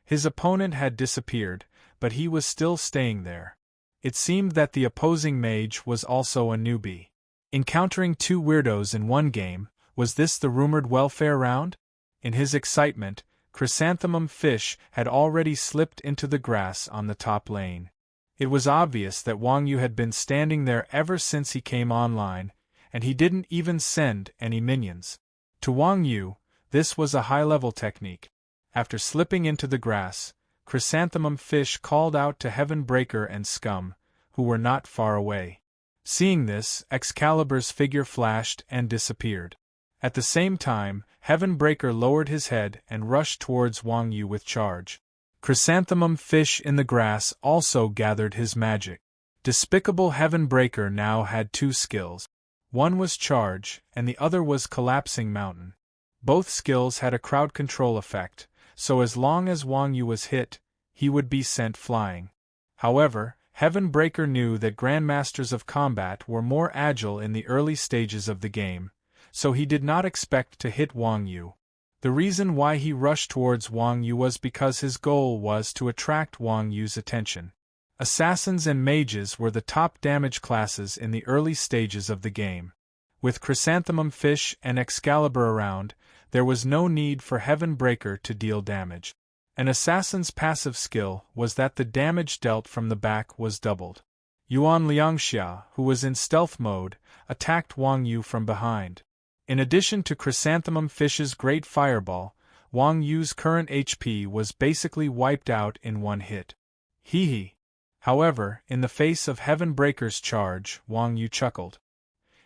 His opponent had disappeared, but he was still staying there. It seemed that the opposing mage was also a newbie. Encountering 2 weirdos in 1 game, was this the rumored welfare round? In his excitement, Chrysanthemum Fish had already slipped into the grass on the top lane. It was obvious that Wang Yu had been standing there ever since he came online, and he didn't even send any minions. To Wang Yu, this was a high-level technique. After slipping into the grass, Chrysanthemum Fish called out to Heaven Breaker and Scum, who were not far away. Seeing this, Excalibur's figure flashed and disappeared. At the same time, Heaven Breaker lowered his head and rushed towards Wang Yu with charge. Chrysanthemum Fish in the grass also gathered his magic. Despicable Heaven Breaker now had two skills. One was Charge, and the other was Collapsing Mountain. Both skills had a crowd control effect, so as long as Wang Yu was hit, he would be sent flying. However, Heaven Breaker knew that Grandmasters of Combat were more agile in the early stages of the game, so he did not expect to hit Wang Yu. The reason why he rushed towards Wang Yu was because his goal was to attract Wang Yu's attention. Assassins and mages were the top damage classes in the early stages of the game. With Chrysanthemum Fish and Excalibur around, there was no need for Heaven Breaker to deal damage. An assassin's passive skill was that the damage dealt from the back was doubled. Yuan Liangxia, who was in stealth mode, attacked Wang Yu from behind. In addition to Chrysanthemum Fish's great fireball, Wang Yu's current HP was basically wiped out in one hit. Hee hee. However, in the face of Heaven Breaker's charge, Wang Yu chuckled.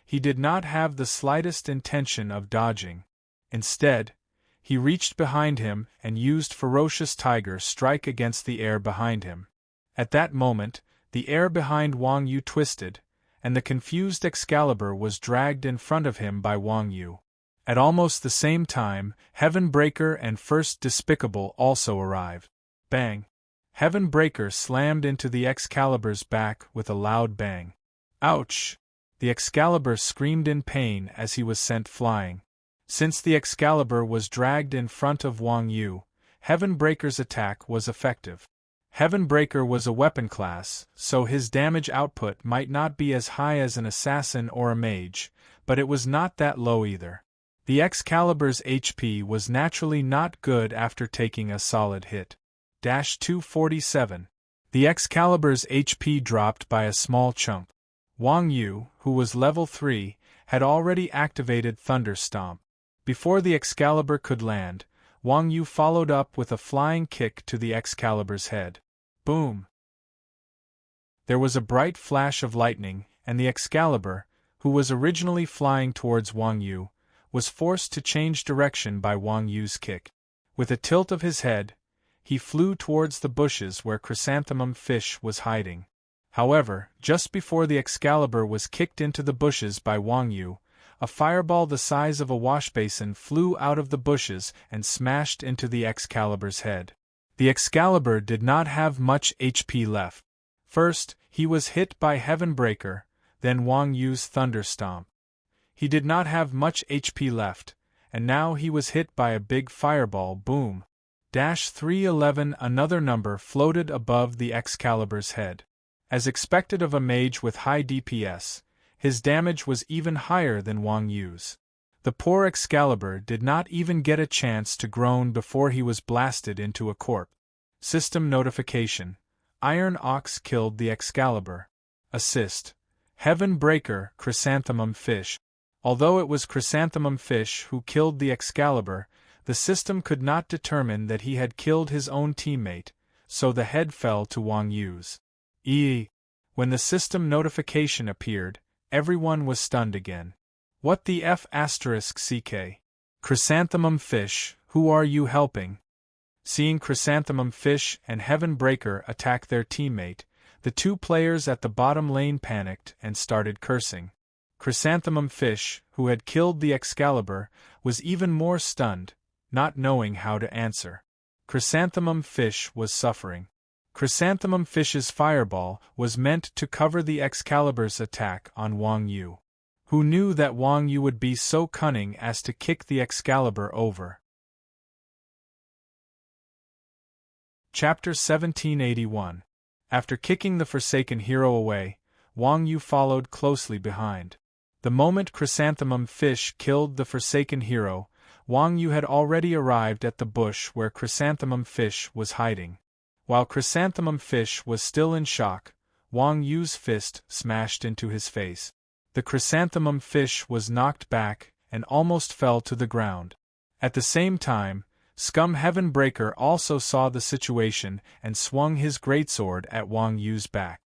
He did not have the slightest intention of dodging. Instead, he reached behind him and used Ferocious Tiger Strike against the air behind him. At that moment, the air behind Wang Yu twisted, and the confused Excalibur was dragged in front of him by Wang Yu. At almost the same time, Heaven Breaker and First Despicable also arrived. Bang! Heaven Breaker slammed into the Excalibur's back with a loud bang. Ouch! The Excalibur screamed in pain as he was sent flying. Since the Excalibur was dragged in front of Wang Yu, Heaven Breaker's attack was effective. Heaven Breaker was a weapon class, so his damage output might not be as high as an assassin or a mage, but it was not that low either. The Excalibur's HP was naturally not good after taking a solid hit. 247. The Excalibur's HP dropped by a small chunk. Wang Yu, who was level 3, had already activated Thunder Stomp. Before the Excalibur could land, Wang Yu followed up with a flying kick to the Excalibur's head. Boom! There was a bright flash of lightning, and the Excalibur, who was originally flying towards Wang Yu, was forced to change direction by Wang Yu's kick. With a tilt of his head, he flew towards the bushes where Chrysanthemum Fish was hiding. However, just before the Excalibur was kicked into the bushes by Wang Yu, a fireball the size of a washbasin flew out of the bushes and smashed into the Excalibur's head. The Excalibur did not have much HP left. First, he was hit by Heaven Breaker, then Wang Yu's Thunder Stomp. He did not have much HP left, and now he was hit by a big fireball. Boom! 311. Another number floated above the Excalibur's head. As expected of a mage with high DPS, his damage was even higher than Wang Yu's. The poor Excalibur did not even get a chance to groan before he was blasted into a corpse. System notification: Iron Ox killed the Excalibur. Assist: Heaven Breaker Chrysanthemum Fish. Although it was Chrysanthemum Fish who killed the Excalibur, the system could not determine that he had killed his own teammate, so the head fell to Wang Yu's. When the system notification appeared, everyone was stunned again. What the F***? Chrysanthemum Fish, who are you helping? Seeing Chrysanthemum Fish and Heaven Breaker attack their teammate, the two players at the bottom lane panicked and started cursing. Chrysanthemum Fish, who had killed the Excalibur, was even more stunned, not knowing how to answer. Chrysanthemum Fish was suffering. Chrysanthemum Fish's fireball was meant to cover the Excalibur's attack on Wang Yu. Who knew that Wang Yu would be so cunning as to kick the Excalibur over? Chapter 1781. After kicking the Forsaken Hero away, Wang Yu followed closely behind. The moment Chrysanthemum Fish killed the Forsaken Hero, Wang Yu had already arrived at the bush where Chrysanthemum Fish was hiding. While Chrysanthemum Fish was still in shock, Wang Yu's fist smashed into his face. The Chrysanthemum Fish was knocked back and almost fell to the ground. At the same time, Scum Heaven Breaker also saw the situation and swung his greatsword at Wang Yu's back.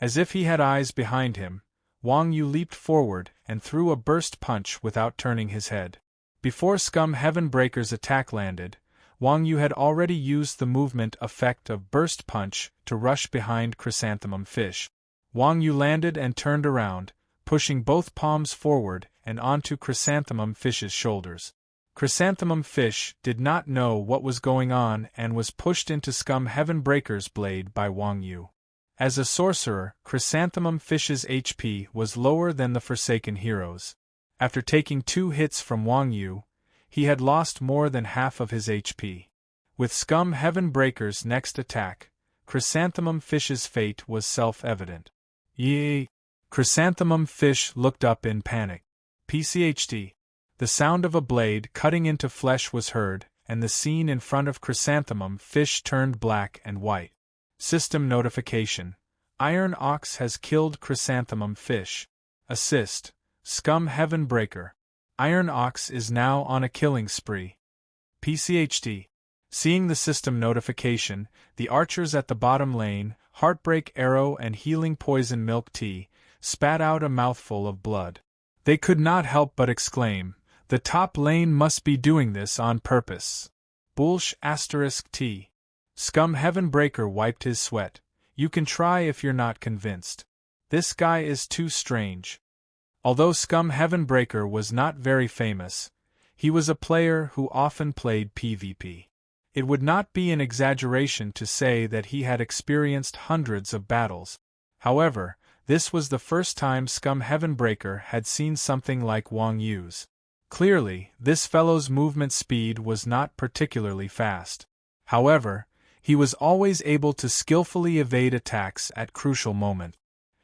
As if he had eyes behind him, Wang Yu leaped forward and threw a burst punch without turning his head. Before Scum Heaven Breaker's attack landed, Wang Yu had already used the movement effect of Burst Punch to rush behind Chrysanthemum Fish. Wang Yu landed and turned around, pushing both palms forward and onto Chrysanthemum Fish's shoulders. Chrysanthemum Fish did not know what was going on and was pushed into Scum Heaven Breaker's blade by Wang Yu. As a sorcerer, Chrysanthemum Fish's HP was lower than the Forsaken Hero's. After taking 2 hits from Wang Yu, he had lost more than half of his HP. With Scum Heaven Breaker's next attack, Chrysanthemum Fish's fate was self-evident. Yee! Chrysanthemum Fish looked up in panic. PCHD. The sound of a blade cutting into flesh was heard, and the scene in front of Chrysanthemum Fish turned black and white. System notification. Iron Ox has killed Chrysanthemum Fish. Assist. Scum Heaven Breaker. Iron Ox is now on a killing spree. PCHD. Seeing the system notification, the archers at the bottom lane, Heartbreak Arrow and Healing Poison Milk Tea, spat out a mouthful of blood. They could not help but exclaim, "The top lane must be doing this on purpose." Bullsh *T. Scum Heaven Breaker wiped his sweat. You can try if you're not convinced. This guy is too strange. Although Scum Heaven Breaker was not very famous, he was a player who often played PvP. It would not be an exaggeration to say that he had experienced hundreds of battles. However, this was the first time Scum Heaven Breaker had seen something like Wang Yu's. Clearly, this fellow's movement speed was not particularly fast. However, he was always able to skillfully evade attacks at crucial moments.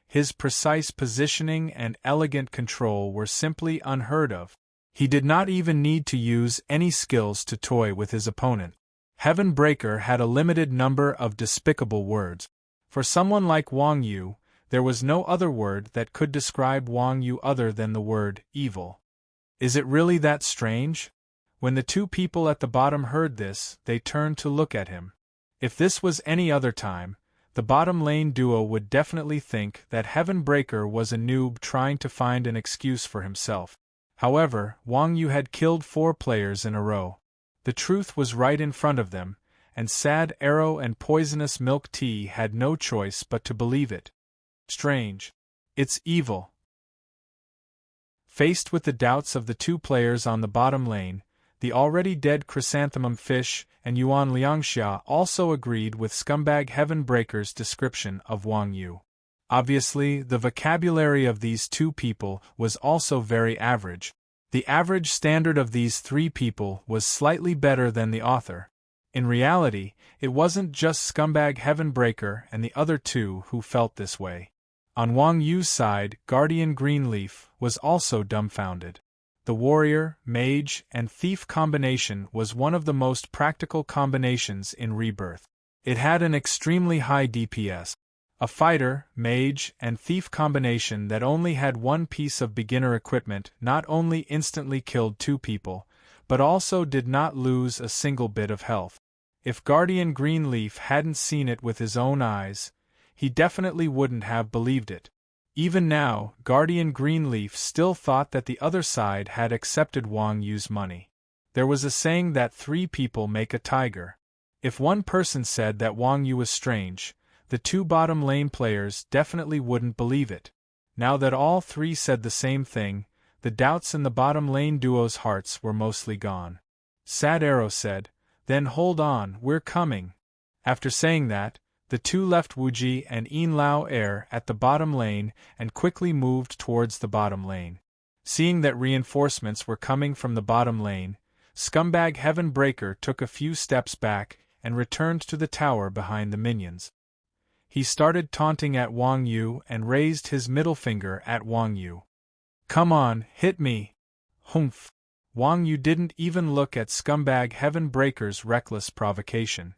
His precise positioning and elegant control were simply unheard of. He did not even need to use any skills to toy with his opponent. Heaven Breaker had a limited number of despicable words. For someone like Wang Yu, there was no other word that could describe Wang Yu other than the word evil. Is it really that strange? When the 2 people at the bottom heard this, they turned to look at him. If this was any other time, the bottom lane duo would definitely think that Heaven Breaker was a noob trying to find an excuse for himself. However, Wang Yu had killed 4 players in a row. The truth was right in front of them, and Sad Arrow and Poisonous Milk Tea had no choice but to believe it. Strange. It's evil. Faced with the doubts of the 2 players on the bottom lane, the already dead Chrysanthemum Fish and Yuan Liangxia also agreed with Scumbag Heaven Breaker's description of Wang Yu. Obviously, the vocabulary of these 2 people was also very average. The average standard of these 3 people was slightly better than the author. In reality, it wasn't just Scumbag Heaven Breaker and the other 2 who felt this way. On Wang Yu's side, Guardian Greenleaf was also dumbfounded. The warrior, mage, and thief combination was one of the most practical combinations in Rebirth. It had an extremely high DPS. A fighter, mage, and thief combination that only had 1 piece of beginner equipment not only instantly killed 2 people, but also did not lose a single bit of health. If Guardian Greenleaf hadn't seen it with his own eyes, he definitely wouldn't have believed it. Even now, Guardian Greenleaf still thought that the other side had accepted Wang Yu's money. There was a saying that 3 people make a tiger. If one person said that Wang Yu was strange, the 2 bottom lane players definitely wouldn't believe it. Now that all 3 said the same thing, the doubts in the bottom lane duo's hearts were mostly gone. Sad Arrow said, "Then hold on, we're coming." After saying that, the 2 left Wuji and Yin Lao Air at the bottom lane and quickly moved towards the bottom lane. Seeing that reinforcements were coming from the bottom lane, Scumbag Heaven Breaker took a few steps back and returned to the tower behind the minions. He started taunting at Wang Yu and raised his middle finger at Wang Yu. "Come on, hit me!" Humph! Wang Yu didn't even look at Scumbag Heaven Breaker's reckless provocation.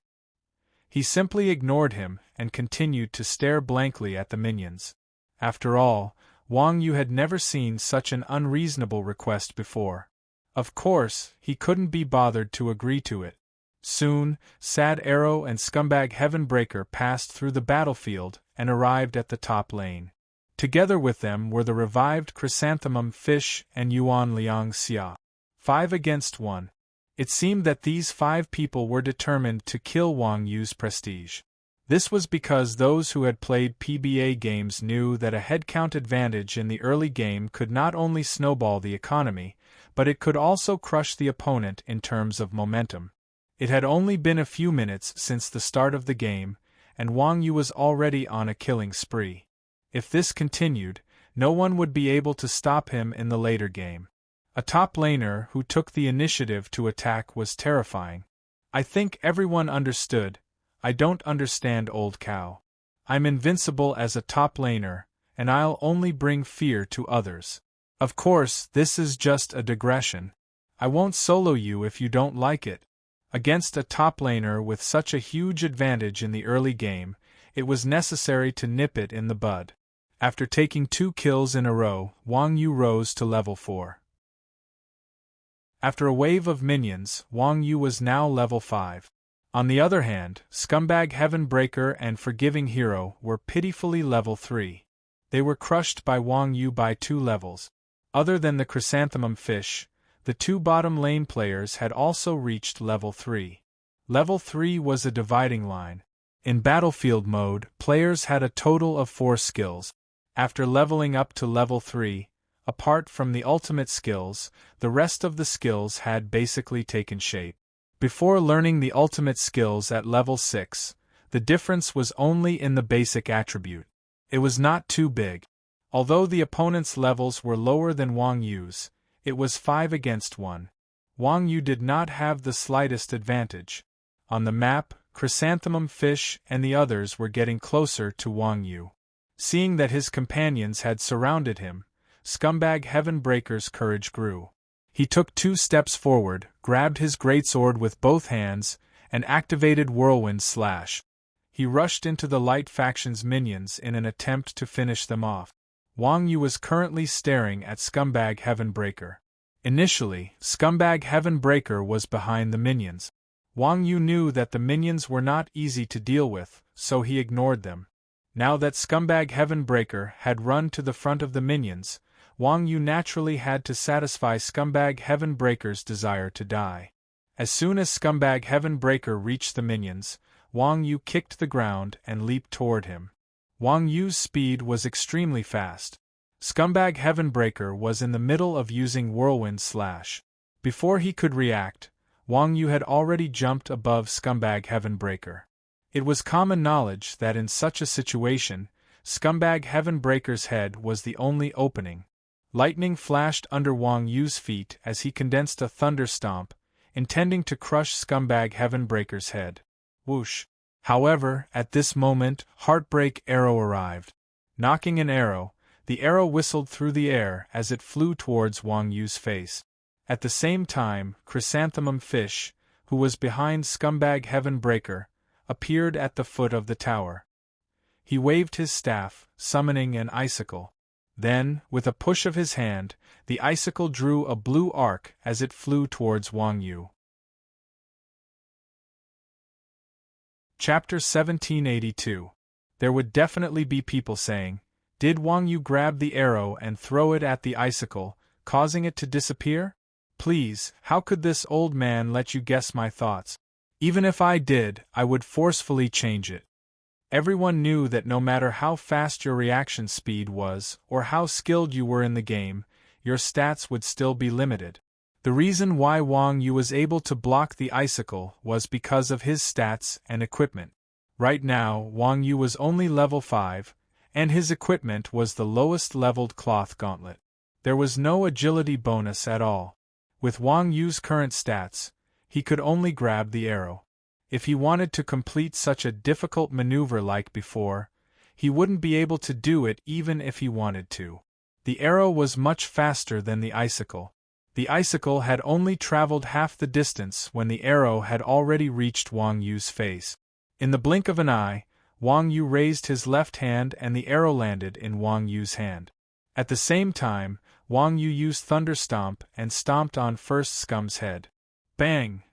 He simply ignored him and continued to stare blankly at the minions. After all, Wang Yu had never seen such an unreasonable request before. Of course, he couldn't be bothered to agree to it. Soon, Sad Arrow and Scumbag Heaven Breaker passed through the battlefield and arrived at the top lane. Together with them were the revived Chrysanthemum Fish and Yuan Liangxia. 5 against 1. It seemed that these 5 people were determined to kill Wang Yu's prestige. This was because those who had played PBA games knew that a headcount advantage in the early game could not only snowball the economy, but it could also crush the opponent in terms of momentum. It had only been a few minutes since the start of the game, and Wang Yu was already on a killing spree. If this continued, no one would be able to stop him in the later game. A top laner who took the initiative to attack was terrifying. I think everyone understood. I don't understand, old cow. I'm invincible as a top laner, and I'll only bring fear to others. Of course, this is just a digression. I won't solo you if you don't like it. Against a top laner with such a huge advantage in the early game, it was necessary to nip it in the bud. After taking 2 kills in a row, Wang Yu rose to level 4. After a wave of minions, Wang Yu was now level 5. On the other hand, Scumbag Heavenbreaker and Forgiving Hero were pitifully level 3. They were crushed by Wang Yu by 2 levels. Other than the Chrysanthemum Fish, the 2 bottom lane players had also reached level 3. Level 3 was a dividing line. In battlefield mode, players had a total of 4 skills. After leveling up to level 3, apart from the ultimate skills, the rest of the skills had basically taken shape. Before learning the ultimate skills at level 6, the difference was only in the basic attribute. It was not too big. Although the opponent's levels were lower than Wang Yu's, it was 5 against 1. Wang Yu did not have the slightest advantage. On the map, Chrysanthemum Fish and the others were getting closer to Wang Yu. Seeing that his companions had surrounded him, Scumbag Heavenbreaker's courage grew. He took 2 steps forward, grabbed his greatsword with both hands, and activated Whirlwind Slash. He rushed into the Light Faction's minions in an attempt to finish them off. Wang Yu was currently staring at Scumbag Heavenbreaker. Initially, Scumbag Heavenbreaker was behind the minions. Wang Yu knew that the minions were not easy to deal with, so he ignored them. Now that Scumbag Heavenbreaker had run to the front of the minions, Wang Yu naturally had to satisfy Scumbag Heavenbreaker's desire to die. As soon as Scumbag Heavenbreaker reached the minions, Wang Yu kicked the ground and leaped toward him. Wang Yu's speed was extremely fast. Scumbag Heavenbreaker was in the middle of using Whirlwind Slash. Before he could react, Wang Yu had already jumped above Scumbag Heavenbreaker. It was common knowledge that in such a situation, Scumbag Heavenbreaker's head was the only opening. Lightning flashed under Wang Yu's feet as he condensed a thunder stomp, intending to crush Scumbag Heavenbreaker's head. Whoosh! However, at this moment, Heartbreak Arrow arrived. Knocking an arrow, the arrow whistled through the air as it flew towards Wang Yu's face. At the same time, Chrysanthemum Fish, who was behind Scumbag Heavenbreaker, appeared at the foot of the tower. He waved his staff, summoning an icicle. Then, with a push of his hand, the icicle drew a blue arc as it flew towards Wang Yu. Chapter 1782. There would definitely be people saying, "Did Wang Yu grab the arrow and throw it at the icicle, causing it to disappear? Please, how could this old man let you guess my thoughts? Even if I did, I would forcefully change it." Everyone knew that no matter how fast your reaction speed was, or how skilled you were in the game, your stats would still be limited. The reason why Wang Yu was able to block the icicle was because of his stats and equipment. Right now, Wang Yu was only level 5, and his equipment was the lowest leveled cloth gauntlet. There was no agility bonus at all. With Wang Yu's current stats, he could only grab the arrow. If he wanted to complete such a difficult maneuver like before, he wouldn't be able to do it even if he wanted to. The arrow was much faster than the icicle. The icicle had only traveled half the distance when the arrow had already reached Wang Yu's face. In the blink of an eye, Wang Yu raised his left hand and the arrow landed in Wang Yu's hand. At the same time, Wang Yu used Thunder Stomp and stomped on First Scum's head. Bang!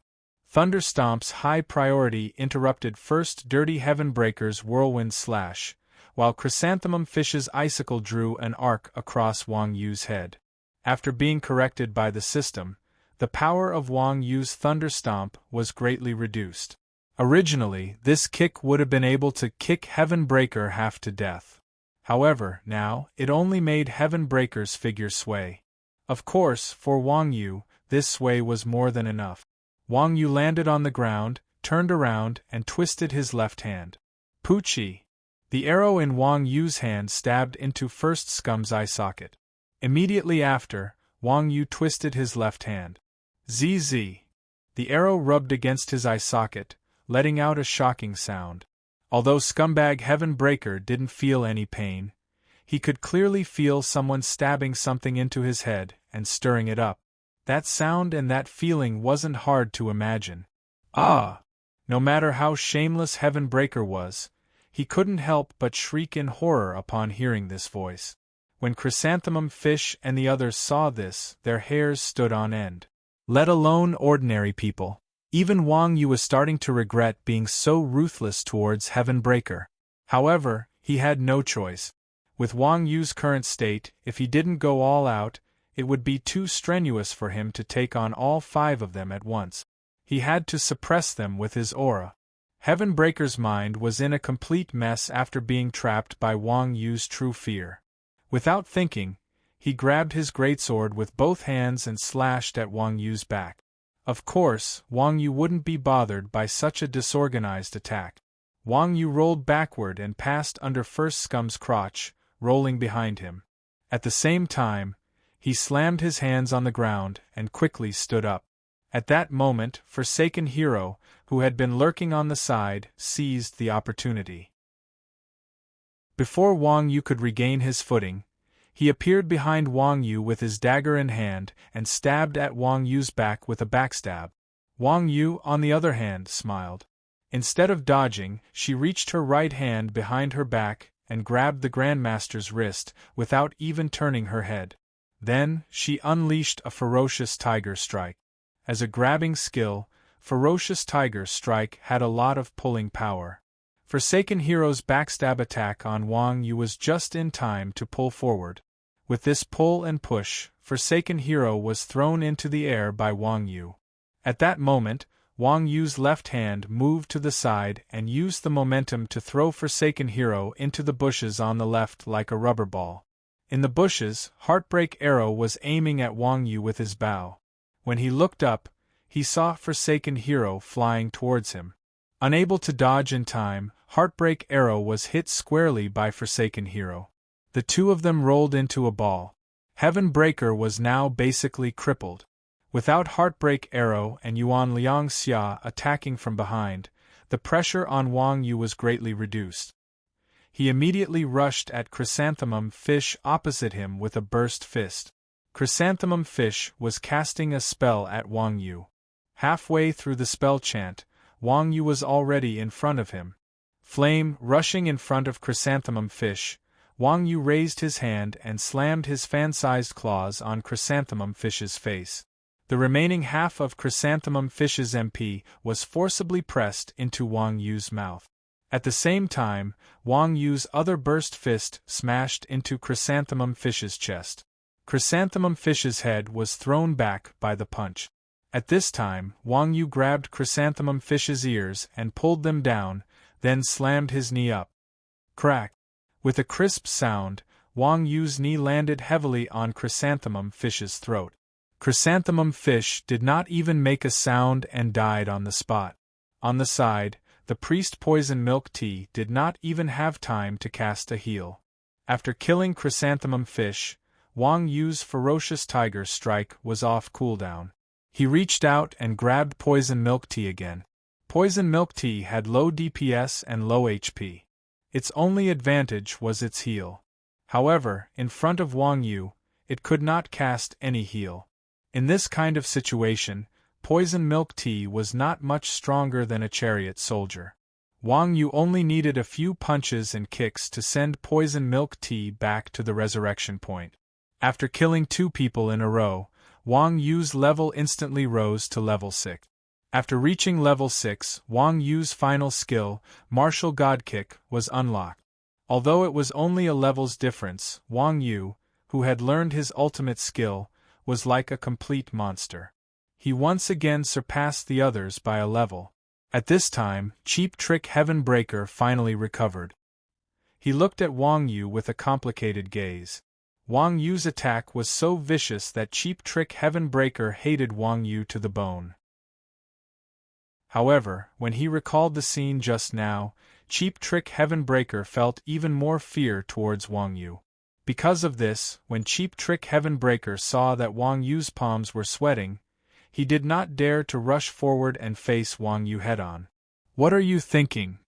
Thunder Stomp's high priority interrupted First Dirty Heavenbreaker's Whirlwind Slash, while Chrysanthemum Fish's icicle drew an arc across Wang Yu's head. After being corrected by the system, the power of Wang Yu's thunder stomp was greatly reduced. Originally, this kick would have been able to kick Heaven Breaker half to death. However, now, it only made Heaven Breaker's figure sway. Of course, for Wang Yu, this sway was more than enough. Wang Yu landed on the ground, turned around, and twisted his left hand. Poochie! The arrow in Wang Yu's hand stabbed into First Scum's eye socket. Immediately after, Wang Yu twisted his left hand. ZZ! The arrow rubbed against his eye socket, letting out a shocking sound. Although scumbag Heaven Breaker didn't feel any pain, he could clearly feel someone stabbing something into his head and stirring it up. That sound and that feeling wasn't hard to imagine. Ah! No matter how shameless Heaven Breaker was, he couldn't help but shriek in horror upon hearing this voice. When Chrysanthemum Fish and the others saw this, their hairs stood on end. Let alone ordinary people. Even Wang Yu was starting to regret being so ruthless towards Heaven Breaker. However, he had no choice. With Wang Yu's current state, if he didn't go all out, it would be too strenuous for him to take on all 5 of them at once. He had to suppress them with his aura. Heaven Breaker's mind was in a complete mess after being trapped by Wang Yu's true fear. Without thinking, he grabbed his greatsword with both hands and slashed at Wang Yu's back. Of course, Wang Yu wouldn't be bothered by such a disorganized attack. Wang Yu rolled backward and passed under First Scum's crotch, rolling behind him. At the same time, he slammed his hands on the ground and quickly stood up. At that moment, Forsaken Hero, who had been lurking on the side, seized the opportunity. Before Wang Yu could regain his footing, he appeared behind Wang Yu with his dagger in hand and stabbed at Wang Yu's back with a backstab. Wang Yu, on the other hand, smiled. Instead of dodging, she reached her right hand behind her back and grabbed the Grandmaster's wrist without even turning her head. Then, she unleashed a ferocious tiger strike. As a grabbing skill, ferocious tiger strike had a lot of pulling power. Forsaken Hero's backstab attack on Wang Yu was just in time to pull forward. With this pull and push, Forsaken Hero was thrown into the air by Wang Yu. At that moment, Wang Yu's left hand moved to the side and used the momentum to throw Forsaken Hero into the bushes on the left like a rubber ball. In the bushes, Heartbreak Arrow was aiming at Wang Yu with his bow. When he looked up, he saw Forsaken Hero flying towards him. Unable to dodge in time, Heartbreak Arrow was hit squarely by Forsaken Hero. The two of them rolled into a ball. Heaven Breaker was now basically crippled. Without Heartbreak Arrow and Yuan Liang Xia attacking from behind, the pressure on Wang Yu was greatly reduced. He immediately rushed at Chrysanthemum Fish opposite him with a burst fist. Chrysanthemum Fish was casting a spell at Wang Yu. Halfway through the spell chant, Wang Yu was already in front of him. Flame rushing in front of Chrysanthemum Fish, Wang Yu raised his hand and slammed his fan-sized claws on Chrysanthemum Fish's face. The remaining half of Chrysanthemum Fish's MP was forcibly pressed into Wang Yu's mouth. At the same time, Wang Yu's other burst fist smashed into Chrysanthemum Fish's chest. Chrysanthemum Fish's head was thrown back by the punch. At this time, Wang Yu grabbed Chrysanthemum Fish's ears and pulled them down, then slammed his knee up. Crack! With a crisp sound, Wang Yu's knee landed heavily on Chrysanthemum Fish's throat. Chrysanthemum Fish did not even make a sound and died on the spot. On the side, the priest Poison Milk Tea did not even have time to cast a heal. After killing Chrysanthemum Fish, Wang Yu's ferocious tiger strike was off cooldown. He reached out and grabbed Poison Milk Tea again. Poison Milk Tea had low DPS and low HP. Its only advantage was its heal. However, in front of Wang Yu, it could not cast any heal. In this kind of situation, Poison Milk Tea was not much stronger than a chariot soldier. Wang Yu only needed a few punches and kicks to send Poison Milk Tea back to the resurrection point. After killing 2 people in a row, Wang Yu's level instantly rose to level 6. After reaching level 6, Wang Yu's final skill, Martial God Kick, was unlocked. Although it was only a level's difference, Wang Yu, who had learned his ultimate skill, was like a complete monster. he once again surpassed the others by a level. At this time, Cheap Trick Heaven Breaker finally recovered. He looked at Wang Yu with a complicated gaze. Wang Yu's attack was so vicious that Cheap Trick Heaven Breaker hated Wang Yu to the bone. However, when he recalled the scene just now, Cheap Trick Heaven Breaker felt even more fear towards Wang Yu. Because of this, when Cheap Trick Heaven Breaker saw that Wang Yu's palms were sweating, he did not dare to rush forward and face Wang Yu head-on. "What are you thinking?"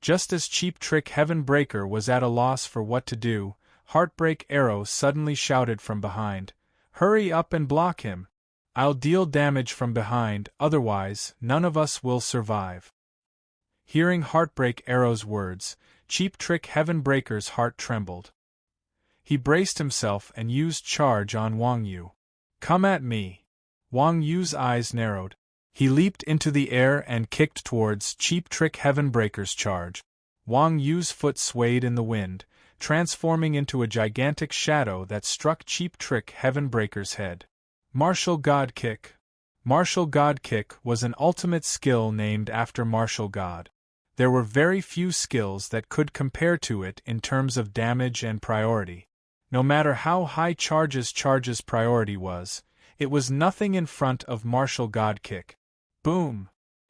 Just as Cheap Trick Heaven Breaker was at a loss for what to do, Heartbreak Arrow suddenly shouted from behind, "Hurry up and block him! I'll deal damage from behind, otherwise, none of us will survive." Hearing Heartbreak Arrow's words, Cheap Trick Heaven Breaker's heart trembled. He braced himself and used charge on Wang Yu. "Come at me!" Wang Yu's eyes narrowed. He leaped into the air and kicked towards Cheap Trick Heaven Breaker's charge. Wang Yu's foot swayed in the wind, transforming into a gigantic shadow that struck Cheap Trick Heaven Breaker's head. Martial God Kick. Martial God Kick was an ultimate skill named after Martial God. There were very few skills that could compare to it in terms of damage and priority. No matter how high Charge's priority was, it was nothing in front of Martial God Kick. Boom!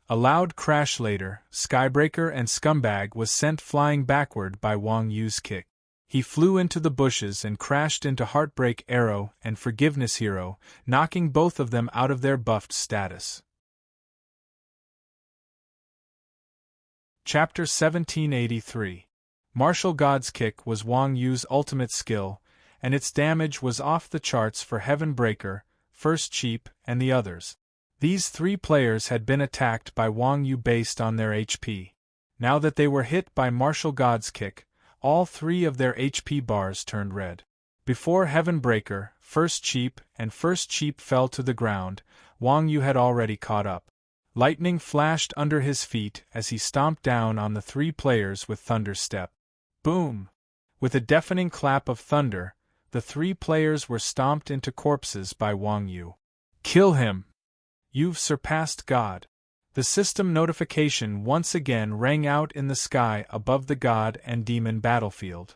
A loud crash later, Skybreaker and Scumbag was sent flying backward by Wang Yu's kick. He flew into the bushes and crashed into Heartbreak Arrow and Forgiveness Hero, knocking both of them out of their buffed status. Chapter 1783. Martial God's Kick was Wang Yu's ultimate skill, and its damage was off the charts for Heaven Breaker, First Cheap, and the others. These three players had been attacked by Wang Yu based on their HP. Now that they were hit by Martial God's Kick, all three of their HP bars turned red. Before Heaven Breaker, First Cheap, and First Cheap fell to the ground, Wang Yu had already caught up. Lightning flashed under his feet as he stomped down on the three players with Thunder Step. Boom! With a deafening clap of thunder, the three players were stomped into corpses by Wang Yu. "Kill him! You've surpassed God!" The system notification once again rang out in the sky above the God and Demon battlefield.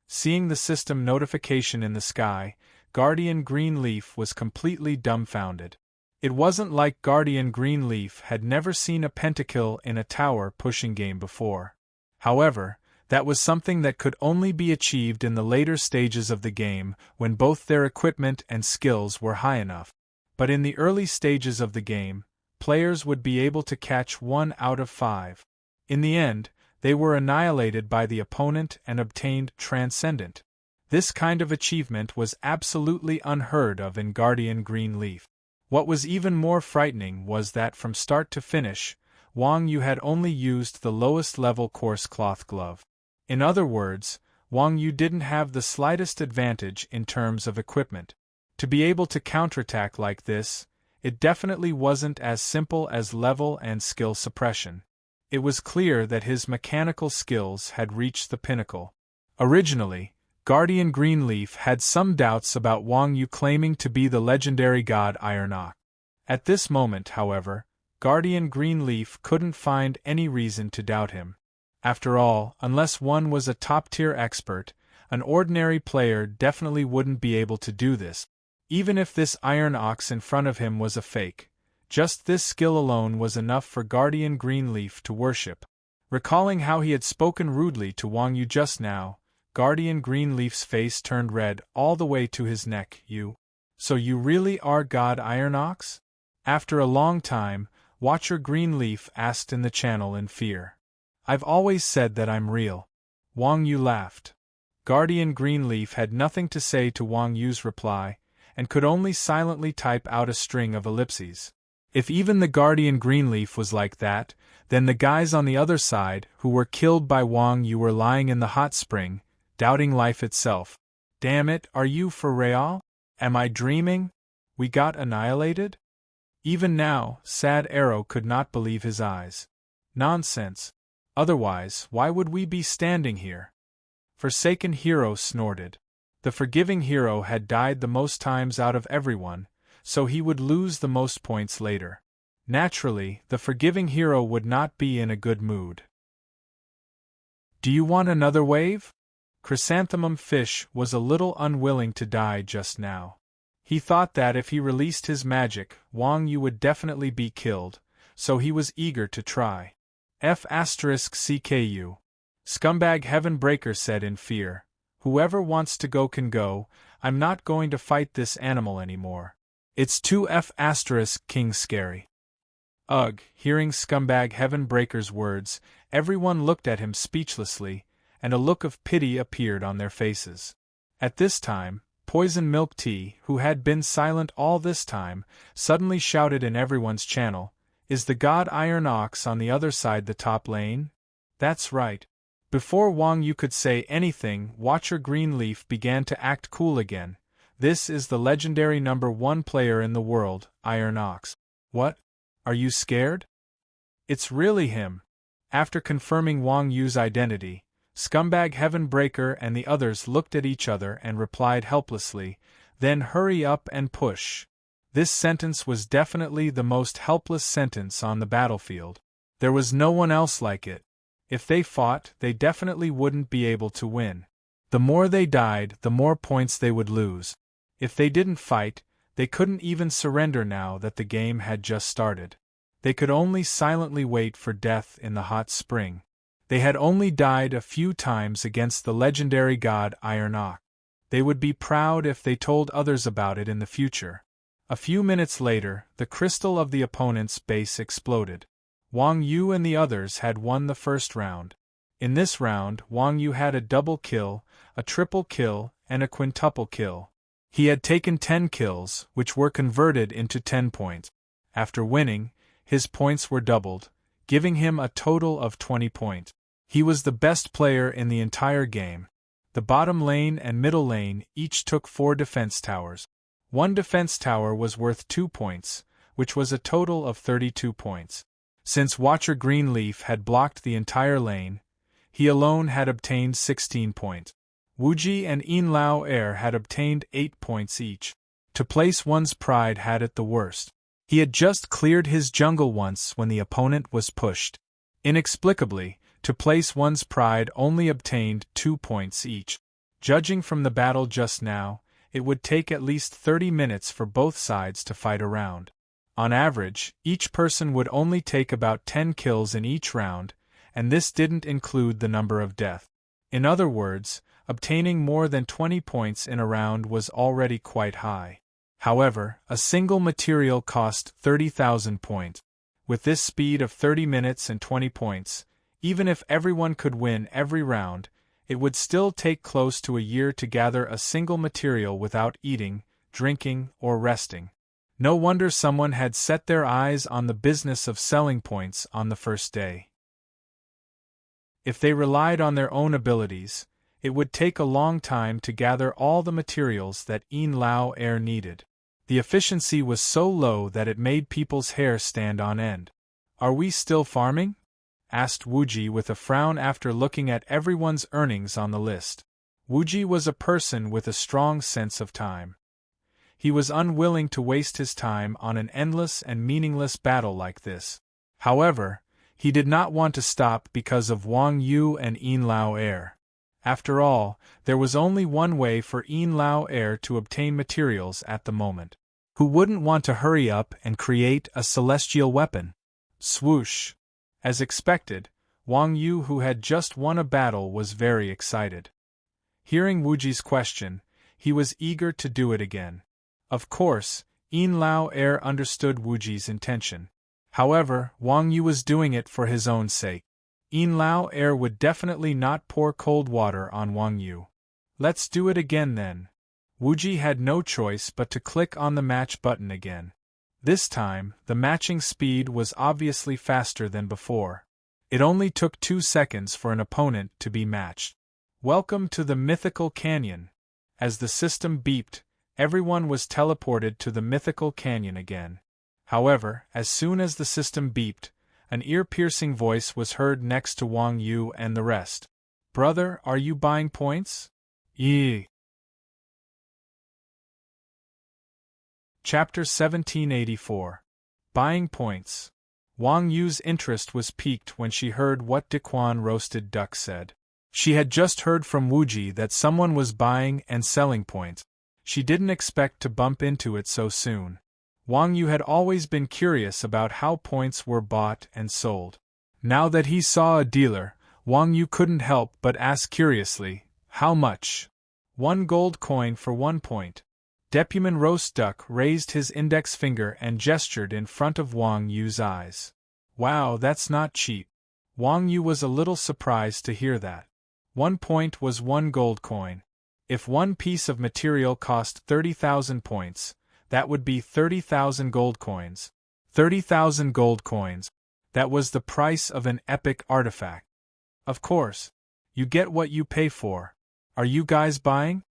Seeing the system notification in the sky, Guardian Greenleaf was completely dumbfounded. It wasn't like Guardian Greenleaf had never seen a pentakill in a tower pushing game before. However, that was something that could only be achieved in the later stages of the game when both their equipment and skills were high enough. But in the early stages of the game, players would be able to catch 1 out of 5. In the end, they were annihilated by the opponent and obtained Transcendent. This kind of achievement was absolutely unheard of in Guardian Greenleaf. What was even more frightening was that from start to finish, Wang Yu had only used the lowest level coarse cloth glove. In other words, Wang Yu didn't have the slightest advantage in terms of equipment. To be able to counterattack like this, it definitely wasn't as simple as level and skill suppression. It was clear that his mechanical skills had reached the pinnacle. Originally, Guardian Greenleaf had some doubts about Wang Yu claiming to be the legendary god Ironok. At this moment, however, Guardian Greenleaf couldn't find any reason to doubt him. After all, unless one was a top-tier expert, an ordinary player definitely wouldn't be able to do this. Even if this iron ox in front of him was a fake, just this skill alone was enough for Guardian Greenleaf to worship. Recalling how he had spoken rudely to Wang Yu just now, Guardian Greenleaf's face turned red all the way to his neck. So you really are God Ironox? After a long time, Watcher Greenleaf asked in the channel in fear. I've always said that I'm real. Wang Yu laughed. Guardian Greenleaf had nothing to say to Wang Yu's reply, and could only silently type out a string of ellipses. If even the Guardian Greenleaf was like that, then the guys on the other side, who were killed by Wang Yu, were lying in the hot spring, doubting life itself. Damn it, are you for real? Am I dreaming? We got annihilated? Even now, Sad Arrow could not believe his eyes. Nonsense. Otherwise, why would we be standing here? Forsaken Hero snorted. The Forgiving Hero had died the most times out of everyone, so he would lose the most points later. Naturally, the forgiving hero would not be in a good mood. Do you want another wave? Chrysanthemum Fish was a little unwilling to die just now. He thought that if he released his magic, Wang Yu would definitely be killed, so he was eager to try. F***CKU. Scumbag Heaven Breaker said in fear. Whoever wants to go can go, I'm not going to fight this animal anymore. It's too F***King scary. Ugh, hearing Scumbag Heaven Breaker's words, everyone looked at him speechlessly, and a look of pity appeared on their faces. At this time, Poison Milk Tea, who had been silent all this time, suddenly shouted in everyone's channel, "Is the god Iron Ox on the other side the top lane?" That's right. Before Wang Yu could say anything, Watcher Greenleaf began to act cool again. This is the legendary number 1 player in the world, Iron Ox. What? Are you scared? It's really him. After confirming Wang Yu's identity, Scumbag Heaven Breaker and the others looked at each other and replied helplessly, "Then hurry up and push." This sentence was definitely the most helpless sentence on the battlefield. There was no one else like it. If they fought, they definitely wouldn't be able to win. The more they died, the more points they would lose. If they didn't fight, they couldn't even surrender now that the game had just started. They could only silently wait for death in the hot spring. They had only died a few times against the legendary god Iron Ox. They would be proud if they told others about it in the future. A few minutes later, the crystal of the opponent's base exploded. Wang Yu and the others had won the first round. In this round, Wang Yu had a double kill, a triple kill, and a quintuple kill. He had taken 10 kills, which were converted into 10 points. After winning, his points were doubled, giving him a total of 20 points. He was the best player in the entire game. The bottom lane and middle lane each took 4 defense towers. One defense tower was worth 2 points, which was a total of 32 points. Since Watcher Greenleaf had blocked the entire lane, he alone had obtained 16 points. Wuji and Yin Lao Air had obtained 8 points each. To place one's pride had it the worst. He had just cleared his jungle once when the opponent was pushed. Inexplicably, To place one's pride only obtained 2 points each. Judging from the battle just now, it would take at least 30 minutes for both sides to fight a round. On average, each person would only take about 10 kills in each round, and this didn't include the number of deaths. In other words, obtaining more than 20 points in a round was already quite high. However, a single material cost 30,000 points. With this speed of 30 minutes and 20 points, even if everyone could win every round, it would still take close to a year to gather a single material without eating, drinking, or resting. No wonder someone had set their eyes on the business of selling points on the first day. If they relied on their own abilities, it would take a long time to gather all the materials that Yin Lao Air needed. The efficiency was so low that it made people's hair stand on end. "Are we still farming?" asked Wuji with a frown after looking at everyone's earnings on the list. Wuji was a person with a strong sense of time. He was unwilling to waste his time on an endless and meaningless battle like this. However, he did not want to stop because of Wang Yu and Yin Lao Air. After all, there was only one way for Yin Lao Air to obtain materials at the moment. Who wouldn't want to hurry up and create a celestial weapon? Swoosh! As expected, Wang Yu, who had just won a battle, was very excited. Hearing Wuji's question, he was eager to do it again. Of course, Yin Lao Air understood Wuji's intention. However, Wang Yu was doing it for his own sake. Yin Lao Air would definitely not pour cold water on Wang Yu. Let's do it again then. Wuji had no choice but to click on the match button again. This time, the matching speed was obviously faster than before. It only took 2 seconds for an opponent to be matched. Welcome to the mythical canyon. As the system beeped, everyone was teleported to the mythical canyon again. However, as soon as the system beeped, an ear-piercing voice was heard next to Wang Yu and the rest. "Brother, are you buying points?" "Yee." Chapter 1784. Buying Points. Wang Yu's interest was piqued when she heard what Dequan roasted duck said. She had just heard from Wuji that someone was buying and selling points. She didn't expect to bump into it so soon. Wang Yu had always been curious about how points were bought and sold. Now that he saw a dealer, Wang Yu couldn't help but ask curiously, "How much?" 1 gold coin for 1 point. Depuman Roast Duck raised his index finger and gestured in front of Wang Yu's eyes. "Wow, that's not cheap." Wang Yu was a little surprised to hear that. 1 point was 1 gold coin. If one piece of material cost 30,000 points, that would be 30,000 gold coins. 30,000 gold coins. That was the price of an epic artifact. Of course. You get what you pay for. Are you guys buying?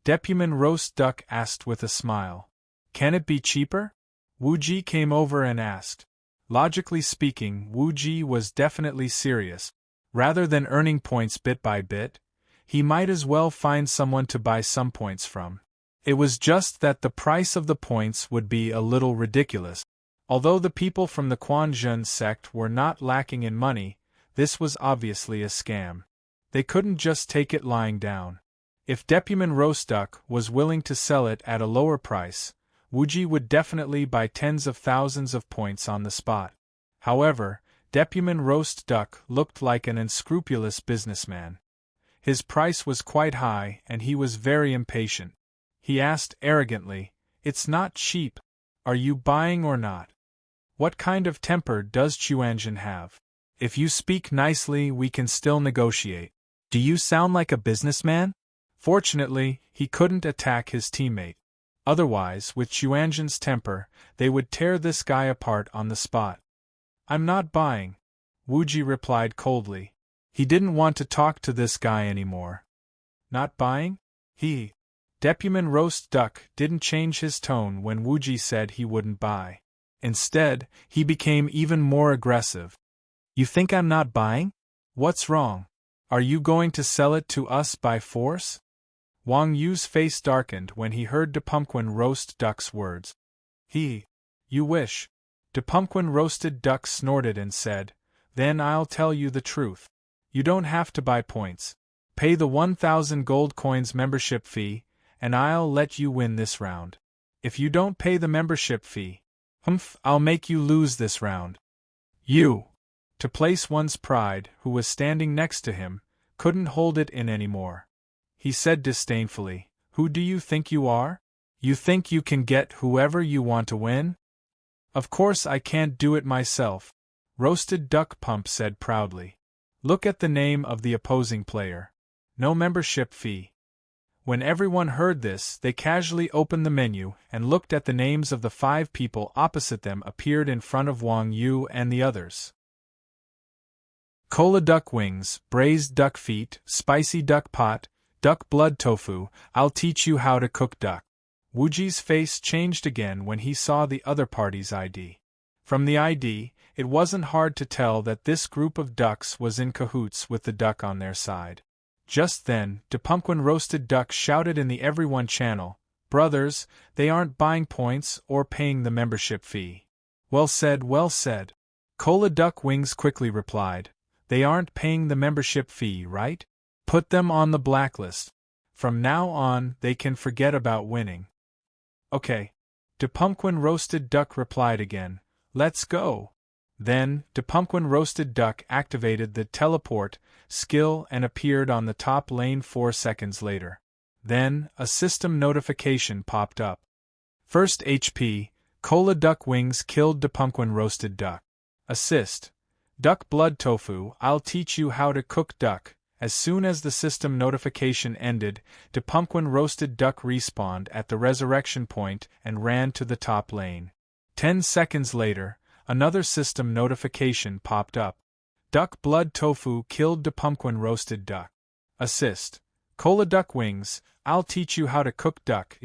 Depuman Roast Duck asked with a smile. Can it be cheaper? Wuji came over and asked. Logically speaking, Wuji was definitely serious. Rather than earning points bit by bit, he might as well find someone to buy some points from. It was just that the price of the points would be a little ridiculous. Although the people from the Quanzhen sect were not lacking in money, this was obviously a scam. They couldn't just take it lying down. If Depuman Roast Duck was willing to sell it at a lower price, Wuji would definitely buy tens of thousands of points on the spot. However, Depuman Roast Duck looked like an unscrupulous businessman. His price was quite high and he was very impatient. He asked arrogantly, "It's not cheap. Are you buying or not? What kind of temper does Chuanzhen have? If you speak nicely, we can still negotiate. Do you sound like a businessman?" Fortunately, he couldn't attack his teammate. Otherwise, with Chuanzhen's temper, they would tear this guy apart on the spot. "I'm not buying," Wuji replied coldly. He didn't want to talk to this guy anymore. "Not buying?" Depuman Roast Duck didn't change his tone when Wuji said he wouldn't buy. Instead, he became even more aggressive. "You think I'm not buying? What's wrong? Are you going to sell it to us by force?" Wang Yu's face darkened when he heard Depumquin Roast Duck's words. You wish." Depumquin Roasted Duck snorted and said, "Then I'll tell you the truth. You don't have to buy points. Pay the 1,000 gold coins membership fee, and I'll let you win this round. If you don't pay the membership fee, I'll make you lose this round." To place one's pride, who was standing next to him, couldn't hold it in anymore. He said disdainfully, "Who do you think you are? You think you can get whoever you want to win?" "Of course I can't do it myself," Roasted Duck Pump said proudly. "Look at the name of the opposing player. No membership fee." When everyone heard this, they casually opened the menu and looked at the names of the 5 people opposite them appeared in front of Wang Yu and the others. Cola duck wings, braised duck feet, spicy duck pot, duck blood tofu, I'll teach you how to cook duck. Wuji's face changed again when he saw the other party's ID. From the ID, it wasn't hard to tell that this group of ducks was in cahoots with the duck on their side. Just then, Depumquin Roasted Duck shouted in the Everyone channel, "Brothers, they aren't buying points or paying the membership fee." Well said, well said. Cola Duck Wings quickly replied, "They aren't paying the membership fee, right? Put them on the blacklist. From now on, they can forget about winning." "Okay." Depumquin Roasted Duck replied again, "Let's go." Then, Depumquin Roasted Duck activated the teleport skill and appeared on the top lane 4 seconds later. Then, a system notification popped up. First HP, Cola Duck Wings killed Depumquin Roasted Duck. Assist. Duck Blood Tofu, I'll teach you how to cook duck. As soon as the system notification ended, Depumquin Roasted Duck respawned at the resurrection point and ran to the top lane. 10 seconds later, another system notification popped up. Duck Blood Tofu killed Depumquin Roasted Duck. Assist. Cola Duck Wings, I'll teach you how to cook duck.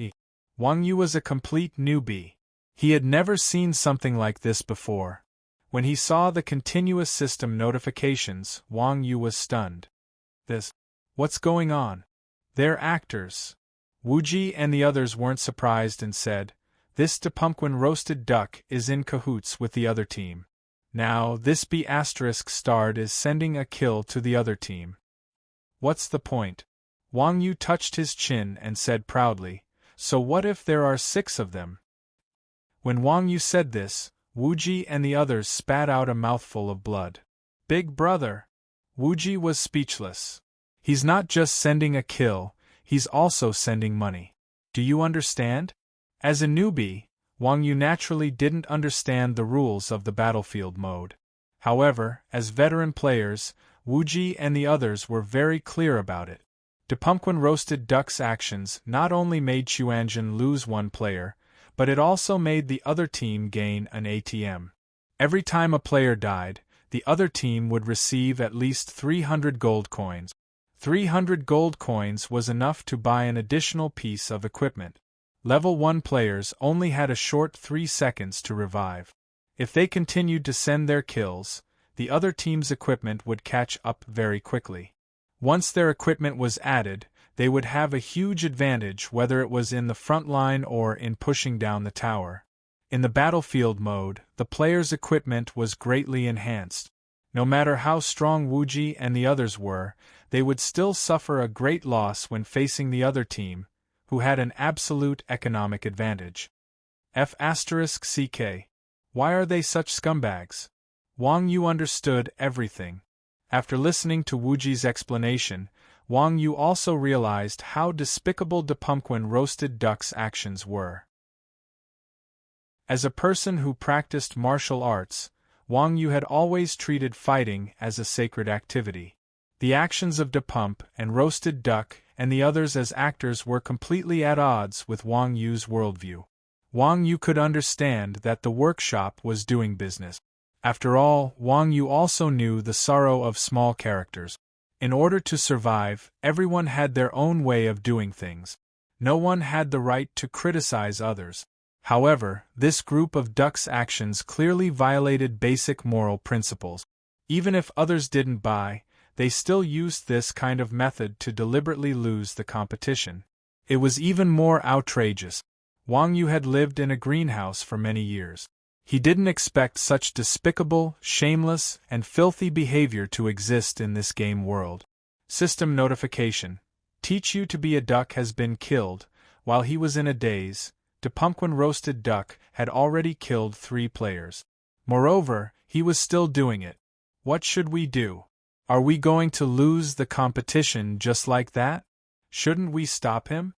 Wang Yu was a complete newbie. He had never seen something like this before. When he saw the continuous system notifications, Wang Yu was stunned. What's going on? They're actors. Wuji and the others weren't surprised and said, This Pumpkin roasted duck is in cahoots with the other team. Now, this B** starred is sending a kill to the other team. What's the point? Wang Yu touched his chin and said proudly, so what if there are 6 of them? When Wang Yu said this, Wuji and the others spat out a mouthful of blood. Big brother! Wuji was speechless. He's not just sending a kill, he's also sending money. Do you understand? As a newbie, Wang Yu naturally didn't understand the rules of the battlefield mode. However, as veteran players, Wuji and the others were very clear about it. Pumpkin roasted duck's actions not only made Xuanzhen lose 1 player, but it also made the other team gain an ATM. Every time a player died, the other team would receive at least 300 gold coins. 300 gold coins was enough to buy an additional piece of equipment. Level 1 players only had a short 3 seconds to revive. If they continued to send their kills, the other team's equipment would catch up very quickly. Once their equipment was added, they would have a huge advantage whether it was in the front line or in pushing down the tower. In the battlefield mode, the player's equipment was greatly enhanced. No matter how strong Wuji and the others were, they would still suffer a great loss when facing the other team, who had an absolute economic advantage. F***ck. Why are they such scumbags? Wang Yu understood everything. After listening to Wuji's explanation, Wang Yu also realized how despicable Pumpkin roasted duck's actions were. As a person who practiced martial arts, Wang Yu had always treated fighting as a sacred activity. The actions of Pump and roasted duck and the others as actors were completely at odds with Wang Yu's worldview. Wang Yu could understand that the workshop was doing business. After all, Wang Yu also knew the sorrow of small characters. In order to survive, everyone had their own way of doing things. No one had the right to criticize others. However, this group of ducks' actions clearly violated basic moral principles. Even if others didn't buy, they still used this kind of method to deliberately lose the competition. It was even more outrageous. Wang Yu had lived in a greenhouse for many years. He didn't expect such despicable, shameless, and filthy behavior to exist in this game world. System notification. Teach you to be a duck has been killed. While he was in a daze, Pumpkin roasted duck had already killed 3 players. Moreover, he was still doing it. What should we do? Are we going to lose the competition just like that? Shouldn't we stop him?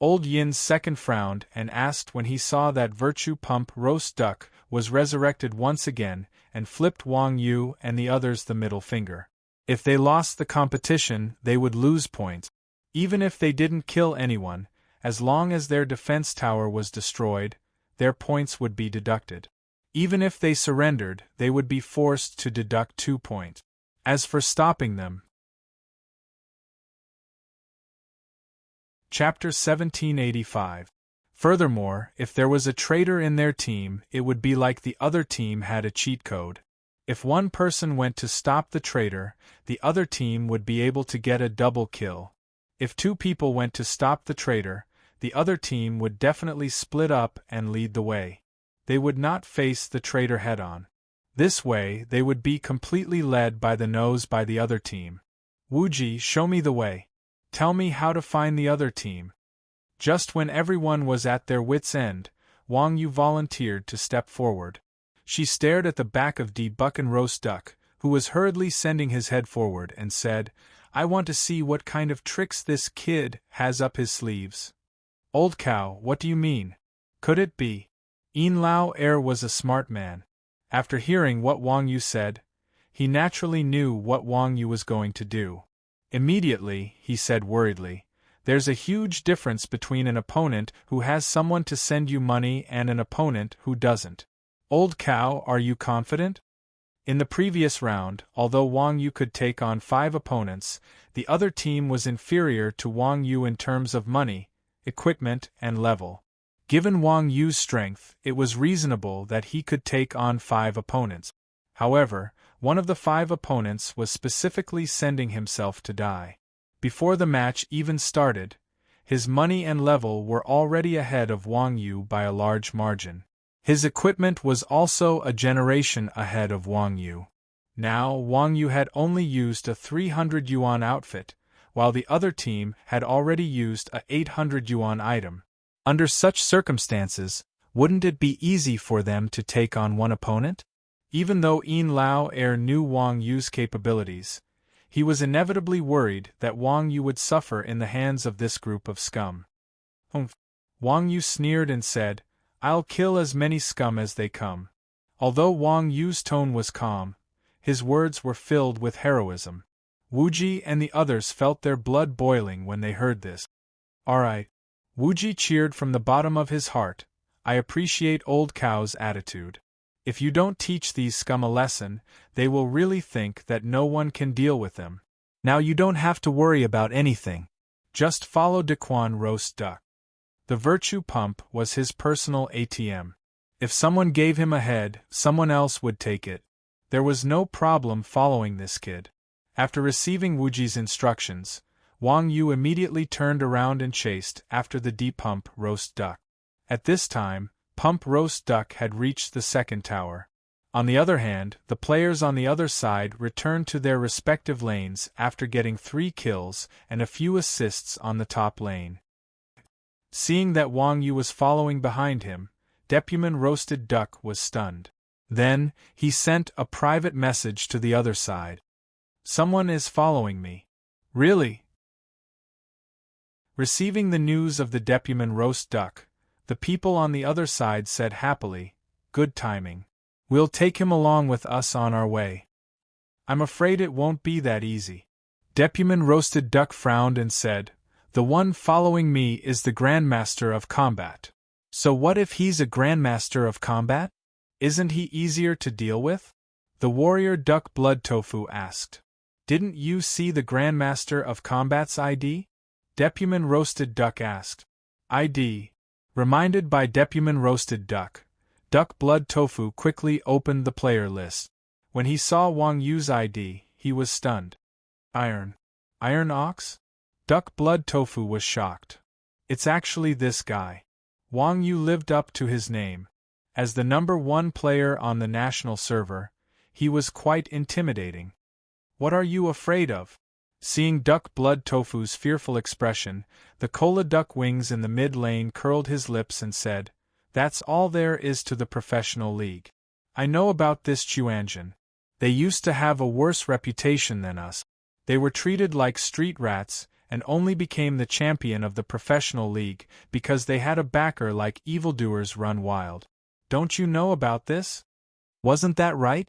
Old Yin's second frowned and asked when he saw that Virtue Pump roast duck was resurrected once again and flipped Wang Yu and the others the middle finger. If they lost the competition, they would lose points. Even if they didn't kill anyone, as long as their defense tower was destroyed, their points would be deducted. Even if they surrendered, they would be forced to deduct 2 points. As for stopping them, Chapter 1785. Furthermore, if there was a traitor in their team, it would be like the other team had a cheat code. If one person went to stop the traitor, the other team would be able to get a double kill. If 2 people went to stop the traitor, the other team would definitely split up and lead the way. They would not face the traitor head-on. This way, they would be completely led by the nose by the other team. Wuji, show me the way. Tell me how to find the other team. Just when everyone was at their wits' end, Wang Yu volunteered to step forward. She stared at the back of Pumpkin roast duck, who was hurriedly sending his head forward, and said, I want to see what kind of tricks this kid has up his sleeves. Old cow, what do you mean? Could it be? Yin Lao was a smart man. After hearing what Wang Yu said, he naturally knew what Wang Yu was going to do. Immediately, he said worriedly, there's a huge difference between an opponent who has someone to send you money and an opponent who doesn't. Old cow, are you confident? In the previous round, although Wang Yu could take on 5 opponents, the other team was inferior to Wang Yu in terms of money, equipment, and level. Given Wang Yu's strength, it was reasonable that he could take on 5 opponents. However, one of the 5 opponents was specifically sending himself to die. Before the match even started, His money and level were already ahead of Wang Yu by a large margin. His equipment was also a generation ahead of Wang Yu. Now Wang Yu had only used a 300 yuan outfit, while the other team had already used a 800 yuan item. Under such circumstances, wouldn't it be easy for them to take on one opponent? Even though Yin Lao knew Wang Yu's capabilities, he was inevitably worried that Wang Yu would suffer in the hands of this group of scum. Humph! Wang Yu sneered and said, "I'll kill as many scum as they come." Although Wang Yu's tone was calm, his words were filled with heroism. Wuji and the others felt their blood boiling when they heard this. "Alright." Wuji cheered from the bottom of his heart. "I appreciate Old Cow's attitude. If you don't teach these scum a lesson, they will really think that no one can deal with them. Now you don't have to worry about anything. Just follow Daquan roast duck." The virtue pump was his personal ATM. If someone gave him a head, someone else would take it. There was no problem following this kid. After receiving Wuji's instructions, Wang Yu immediately turned around and chased after the D-pump roast duck. At this time, Pump Roast Duck had reached the second tower. On the other hand, the players on the other side returned to their respective lanes after getting 3 kills and a few assists on the top lane. Seeing that Wang Yu was following behind him, Depuman Roasted Duck was stunned. Then, he sent a private message to the other side. "Someone is following me." "Really?" Receiving the news of the Depuman Roast Duck, the people on the other side said happily, "Good timing. We'll take him along with us on our way." "I'm afraid it won't be that easy." Depuman Roasted Duck frowned and said, "The one following me is the Grandmaster of Combat." "So what if he's a Grandmaster of Combat? Isn't he easier to deal with?" The warrior Duck Blood Tofu asked. "Didn't you see the Grandmaster of Combat's ID?" Depuman Roasted Duck asked. "ID?" Reminded by Depuman Roasted Duck, Duck Blood Tofu quickly opened the player list. When he saw Wang Yu's ID, he was stunned. "Iron Ox?" Duck Blood Tofu was shocked. "It's actually this guy." Wang Yu lived up to his name. As the #1 player on the national server, he was quite intimidating. "What are you afraid of?" Seeing Duck Blood Tofu's fearful expression, the Cola Duck Wings in the mid lane curled his lips and said, "That's all there is to the professional league. I know about this Chuanjin. They used to have a worse reputation than us. They were treated like street rats and only became the champion of the professional league because they had a backer like evildoers run wild. Don't you know about this? Wasn't that right?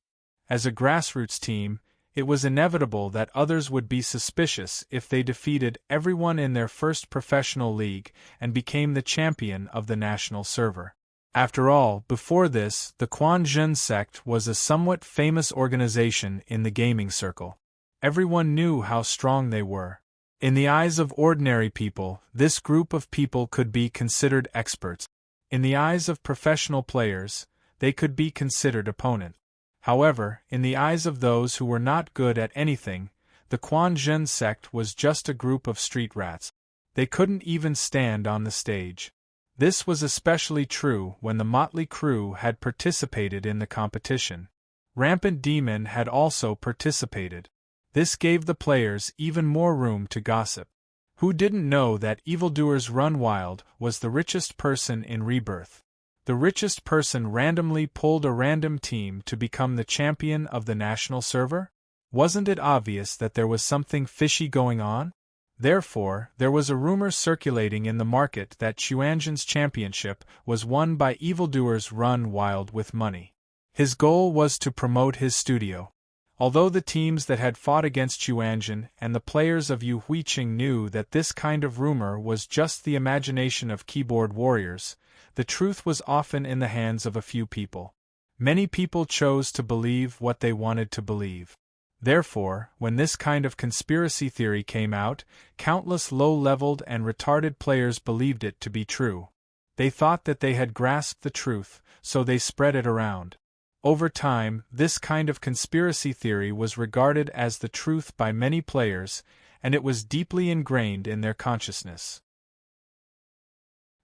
As a grassroots team, it was inevitable that others would be suspicious if they defeated everyone in their first professional league and became the champion of the national server. After all, before this, the Quan Zhen sect was a somewhat famous organization in the gaming circle. Everyone knew how strong they were. In the eyes of ordinary people, this group of people could be considered experts. In the eyes of professional players, they could be considered opponents. However, in the eyes of those who were not good at anything, the Quan Zhen sect was just a group of street rats. They couldn't even stand on the stage. This was especially true when the motley crew had participated in the competition. Rampant Demon had also participated. This gave the players even more room to gossip. Who didn't know that Evildoers Run Wild was the richest person in Rebirth? The richest person randomly pulled a random team to become the champion of the national server? Wasn't it obvious that there was something fishy going on? Therefore, there was a rumor circulating in the market that Chuanjin's championship was won by Evildoers Run Wild with money. His goal was to promote his studio. Although the teams that had fought against Chuanjin and the players of Yu Huiqing knew that this kind of rumor was just the imagination of keyboard warriors, the truth was often in the hands of a few people. Many people chose to believe what they wanted to believe. Therefore, when this kind of conspiracy theory came out, countless low-leveled and retarded players believed it to be true. They thought that they had grasped the truth, so they spread it around. Over time, this kind of conspiracy theory was regarded as the truth by many players, and it was deeply ingrained in their consciousness.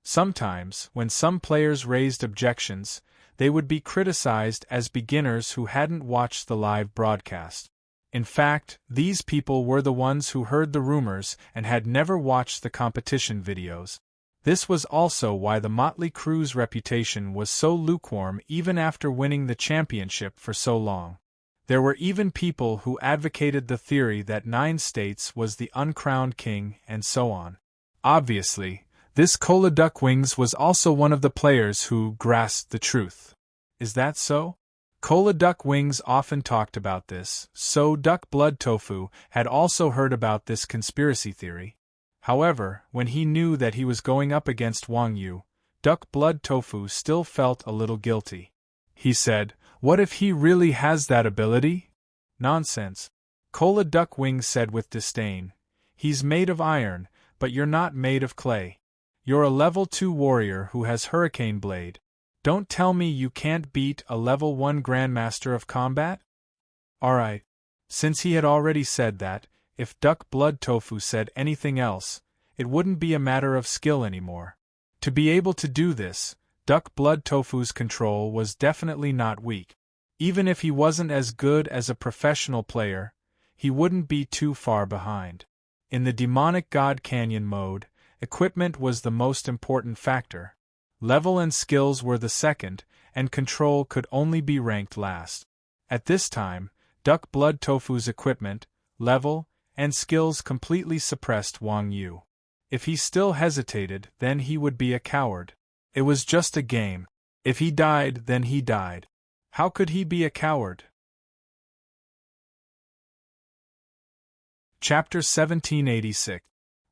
Sometimes, when some players raised objections, they would be criticized as beginners who hadn't watched the live broadcast. In fact, these people were the ones who heard the rumors and had never watched the competition videos. This was also why the Motley Crue's reputation was so lukewarm even after winning the championship for so long. There were even people who advocated the theory that 9 states was the uncrowned king and so on. Obviously, this Cola Duckwings was also one of the players who grasped the truth. Is that so? Cola Duckwings often talked about this, so Duck Blood Tofu had also heard about this conspiracy theory. However, when he knew that he was going up against Wang Yu, Duck Blood Tofu still felt a little guilty. He said, "What if he really has that ability?" "Nonsense," Cola Duckwings said with disdain. "He's made of iron, but you're not made of clay. You're a level 2 warrior who has Hurricane Blade. Don't tell me you can't beat a level 1 Grandmaster of Combat?" Alright. Since he had already said that, if Duck Blood Tofu said anything else, it wouldn't be a matter of skill anymore. To be able to do this, Duck Blood Tofu's control was definitely not weak. Even if he wasn't as good as a professional player, he wouldn't be too far behind. In the Demonic God Canyon mode, equipment was the most important factor. Level and skills were the second, and control could only be ranked last. At this time, Duck Blood Tofu's equipment, level, and skills completely suppressed Wang Yu. If he still hesitated, then he would be a coward. It was just a game. If he died, then he died. How could he be a coward? Chapter 1786.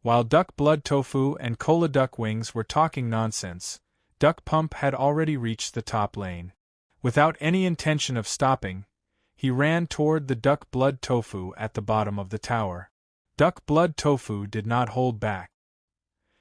While Duck Blood Tofu and Cola Duckwings were talking nonsense, Duck Pump had already reached the top lane. Without any intention of stopping, he ran toward the Duck Blood Tofu at the bottom of the tower. Duck Blood Tofu did not hold back.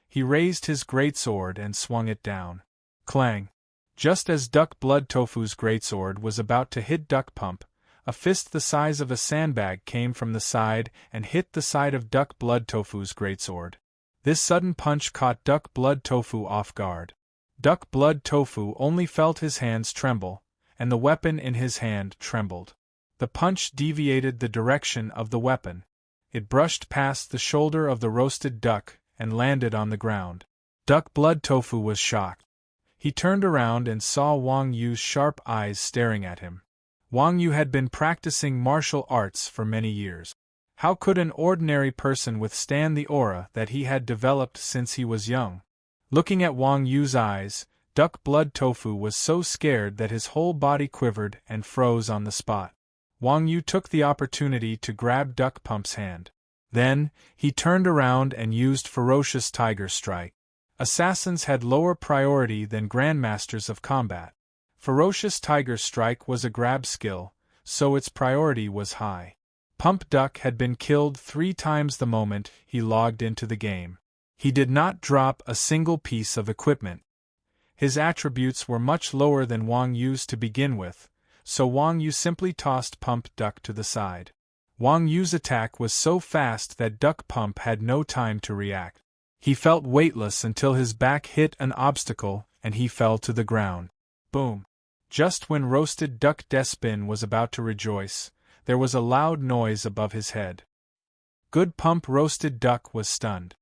He raised his greatsword and swung it down. Clang! Just as Duck Blood Tofu's greatsword was about to hit Duck Pump, a fist the size of a sandbag came from the side and hit the side of Duck Blood Tofu's greatsword. This sudden punch caught Duck Blood Tofu off guard. Duck Blood Tofu only felt his hands tremble, and the weapon in his hand trembled. The punch deviated the direction of the weapon. It brushed past the shoulder of the roasted duck and landed on the ground. Duck Blood Tofu was shocked. He turned around and saw Wang Yu's sharp eyes staring at him. Wang Yu had been practicing martial arts for many years. How could an ordinary person withstand the aura that he had developed since he was young? Looking at Wang Yu's eyes, Duck Blood Tofu was so scared that his whole body quivered and froze on the spot. Wang Yu took the opportunity to grab Duck Pump's hand. Then, he turned around and used Ferocious Tiger Strike. Assassins had lower priority than Grandmasters of Combat. Ferocious Tiger Strike was a grab skill, so its priority was high. Pump Duck had been killed 3 times the moment he logged into the game. He did not drop a single piece of equipment. His attributes were much lower than Wang Yu's to begin with, so Wang Yu simply tossed Pump Duck to the side. Wang Yu's attack was so fast that Duck Pump had no time to react. He felt weightless until his back hit an obstacle and he fell to the ground. Boom! Just when Roasted Duck Despin was about to rejoice, there was a loud noise above his head. Good Pump Roasted Duck was stunned.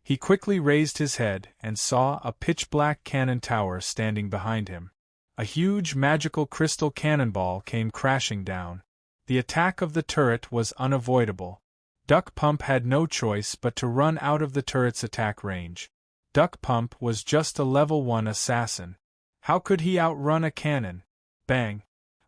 He quickly raised his head and saw a pitch-black cannon tower standing behind him. A huge magical crystal cannonball came crashing down. The attack of the turret was unavoidable. Duck Pump had no choice but to run out of the turret's attack range. Duck Pump was just a level 1 assassin. How could he outrun a cannon? Bang!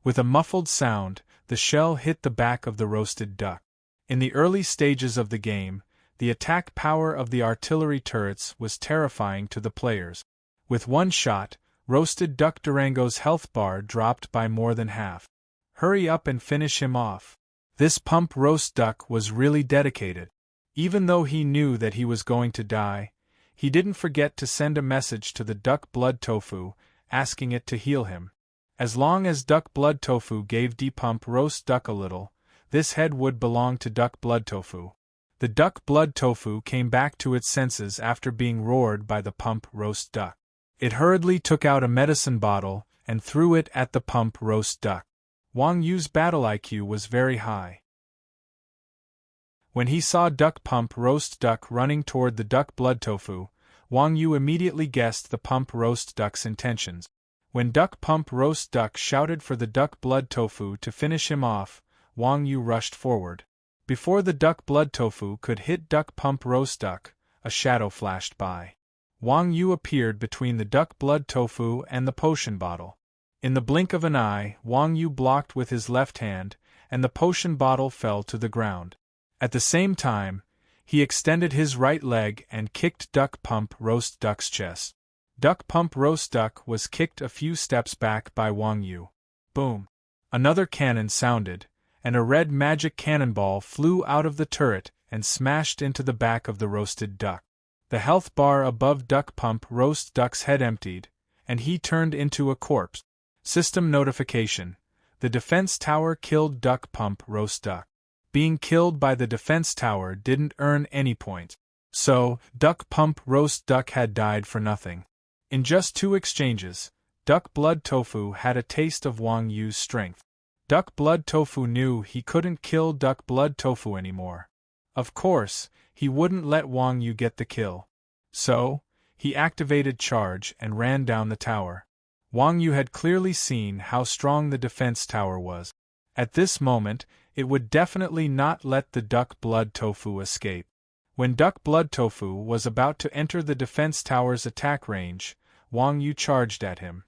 With a muffled sound, the shell hit the back of the roasted duck. In the early stages of the game, the attack power of the artillery turrets was terrifying to the players. With one shot, Roasted Duck Durango's health bar dropped by more than half. Hurry up and finish him off. This Pump Roast Duck was really dedicated. Even though he knew that he was going to die, he didn't forget to send a message to the Duck Blood Tofu, asking it to heal him. As long as Duck Blood Tofu gave D Pump Roast Duck a little, this head would belong to Duck Blood Tofu. The duck blood tofu came back to its senses after being roared by the pump roast duck. It hurriedly took out a medicine bottle and threw it at the pump roast duck. Wang Yu's battle IQ was very high. When he saw duck pump roast duck running toward the duck blood tofu, Wang Yu immediately guessed the pump roast duck's intentions. When duck pump roast duck shouted for the duck blood tofu to finish him off, Wang Yu rushed forward. Before the duck blood tofu could hit duck pump roast duck, a shadow flashed by. Wang Yu appeared between the duck blood tofu and the potion bottle. In the blink of an eye, Wang Yu blocked with his left hand, and the potion bottle fell to the ground. At the same time, he extended his right leg and kicked duck pump roast duck's chest. Duck pump roast duck was kicked a few steps back by Wang Yu. Boom! Another cannon sounded, and a red magic cannonball flew out of the turret and smashed into the back of the roasted duck. The health bar above duck pump roast duck's head emptied, and he turned into a corpse. System notification: the defense tower killed duck pump roast duck. Being killed by the defense tower didn't earn any points, so duck pump roast duck had died for nothing. In just 2 exchanges, duck blood tofu had a taste of Wang Yu's strength. Duck blood tofu knew he couldn't kill duck blood tofu anymore. Of course, he wouldn't let Wang Yu get the kill. So, he activated charge and ran down the tower. Wang Yu had clearly seen how strong the defense tower was. At this moment, it would definitely not let the duck blood tofu escape. When duck blood tofu was about to enter the defense tower's attack range, Wang Yu charged at him.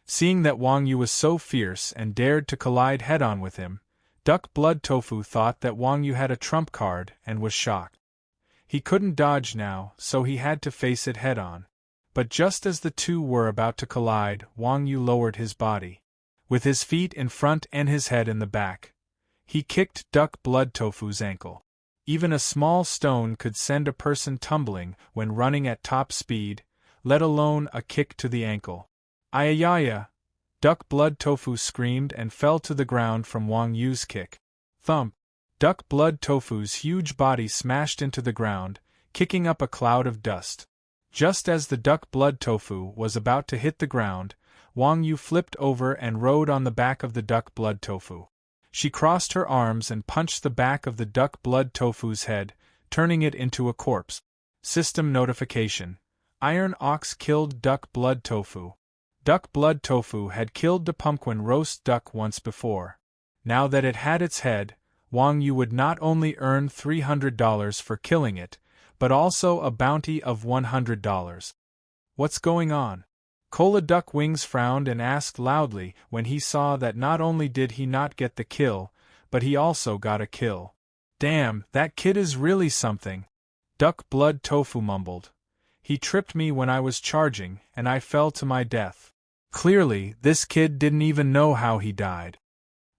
Seeing that Wang Yu was so fierce and dared to collide head-on with him, duck blood tofu thought that Wang Yu had a trump card and was shocked. He couldn't dodge now, so he had to face it head-on. But just as the two were about to collide, Wang Yu lowered his body. With his feet in front and his head in the back, he kicked duck blood tofu's ankle. Even a small stone could send a person tumbling when running at top speed, let alone a kick to the ankle. Ayayaya! Duck blood tofu screamed and fell to the ground from Wang Yu's kick. Thump! Duck blood tofu's huge body smashed into the ground, kicking up a cloud of dust. Just as the duck blood tofu was about to hit the ground, Wang Yu flipped over and rode on the back of the duck blood tofu. She crossed her arms and punched the back of the duck blood tofu's head, turning it into a corpse. System notification: Iron Ox killed duck blood tofu. Duck blood tofu had killed the pumpkin roast duck once before. Now that it had its head, Wang Yu would not only earn $300 for killing it, but also a bounty of $100. What's going on? Cola Duck Wings frowned and asked loudly when he saw that not only did he not get the kill, but he also got a kill. Damn, that kid is really something. Duck Blood Tofu mumbled. He tripped me when I was charging, and I fell to my death. Clearly, this kid didn't even know how he died.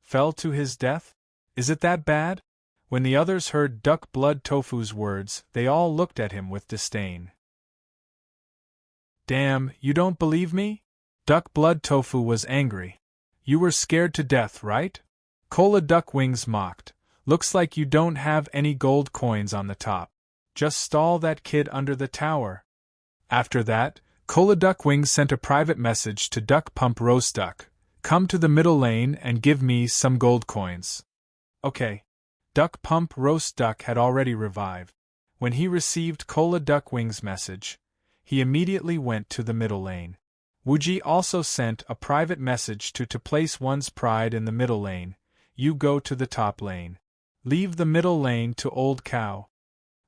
Fell to his death? Is it that bad? When the others heard Duck Blood Tofu's words, they all looked at him with disdain. Damn, you don't believe me? Duck Blood Tofu was angry. You were scared to death, right? Cola Duck Wings mocked. Looks like you don't have any gold coins on the top. Just stall that kid under the tower. After that, Cola Duck Wings sent a private message to Duck Pump Roast Duck. Come to the middle lane and give me some gold coins. Okay. Duck Pump Roast Duck had already revived. When he received Cola Duck Wings' message, he immediately went to the middle lane. Wuji also sent a private message to place one's pride in the middle lane. You go to the top lane. Leave the middle lane to Old Cow.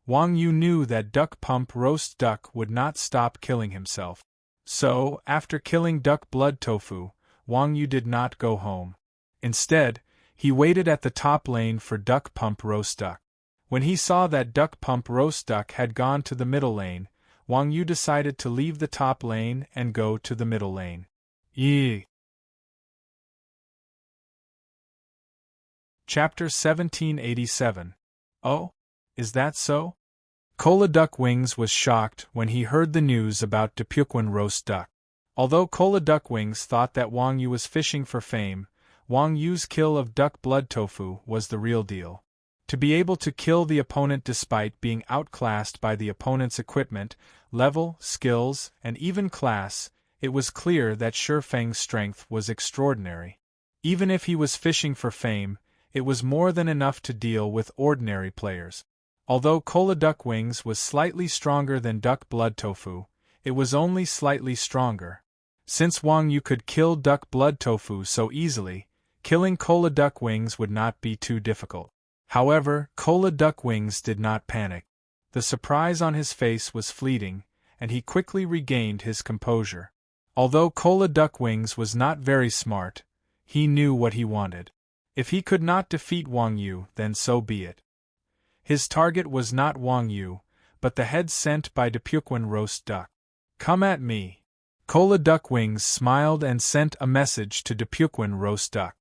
Wang Yu knew that Duck Pump Roast Duck would not stop killing himself. So, after killing Duck Blood Tofu, Wang Yu did not go home. Instead, he waited at the top lane for Duck Pump Roast Duck. When he saw that Duck Pump Roast Duck had gone to the middle lane, Wang Yu decided to leave the top lane and go to the middle lane. Yee. Chapter 1787. Oh? Is that so? Cola Duck Wings was shocked when he heard the news about Depuquan Roast Duck. Although Cola Duck Wings thought that Wang Yu was fishing for fame, Wang Yu's kill of Duck Blood Tofu was the real deal. To be able to kill the opponent despite being outclassed by the opponent's equipment, level, skills, and even class, it was clear that Shifeng's strength was extraordinary. Even if he was fishing for fame, it was more than enough to deal with ordinary players. Although Cola Duck Wings was slightly stronger than Duck Blood Tofu, it was only slightly stronger. Since Wang Yu could kill Duck Blood Tofu so easily, killing Cola Duck Wings would not be too difficult. However, Cola Duck Wings did not panic. The surprise on his face was fleeting, and he quickly regained his composure. Although Cola Duck Wings was not very smart, he knew what he wanted. If he could not defeat Wang Yu, then so be it. His target was not Wang Yu, but the head sent by Depuquan Roast Duck. "Come at me." Cola Duck Wings smiled and sent a message to Depuquan Roast Duck.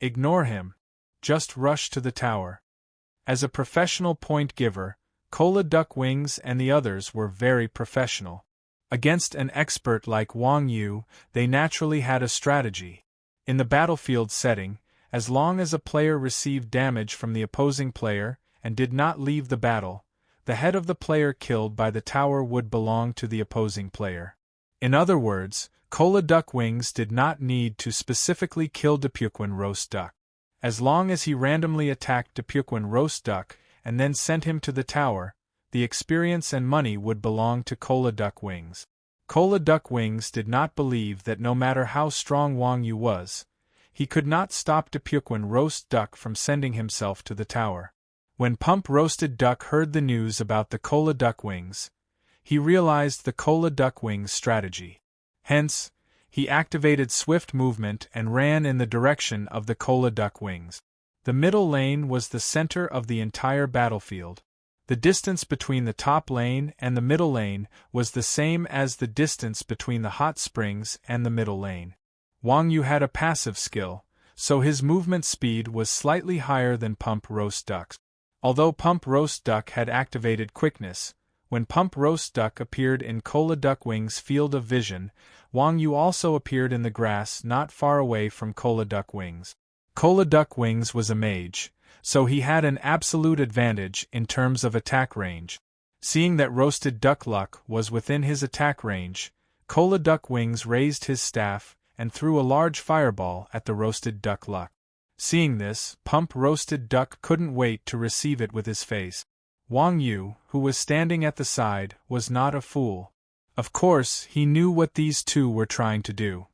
"Ignore him. Just rush to the tower." As a professional point giver, Cola Duck Wings and the others were very professional. Against an expert like Wang Yu, they naturally had a strategy. In the battlefield setting, as long as a player received damage from the opposing player and did not leave the battle, the head of the player killed by the tower would belong to the opposing player. In other words, Cola Duck Wings did not need to specifically kill Depuquan Roast Duck. As long as he randomly attacked Depuquan Roast Duck and then sent him to the tower, the experience and money would belong to Cola Duck Wings. Cola Duck Wings did not believe that no matter how strong Wang Yu was, he could not stop Depuquan Roast Duck from sending himself to the tower. When Pump Roasted Duck heard the news about the Cola Duck Wings, he realized the Cola Duck Wings strategy. Hence, he activated swift movement and ran in the direction of the Cola Duck Wings. The middle lane was the center of the entire battlefield. The distance between the top lane and the middle lane was the same as the distance between the hot springs and the middle lane. Wang Yu had a passive skill, so his movement speed was slightly higher than Pump Roast Duck's. Although Pump Roast Duck had activated quickness, when Pump Roast Duck appeared in Cola Duck Wings' field of vision, Wang Yu also appeared in the grass not far away from Cola Duck Wings. Cola Duck Wings was a mage, so he had an absolute advantage in terms of attack range. Seeing that Roasted Duck Luck was within his attack range, Cola Duck Wings raised his staff and threw a large fireball at the Roasted Duck Luck. Seeing this, Pump Roasted Duck couldn't wait to receive it with his face. Wang Yu, who was standing at the side, was not a fool. Of course, he knew what these two were trying to do.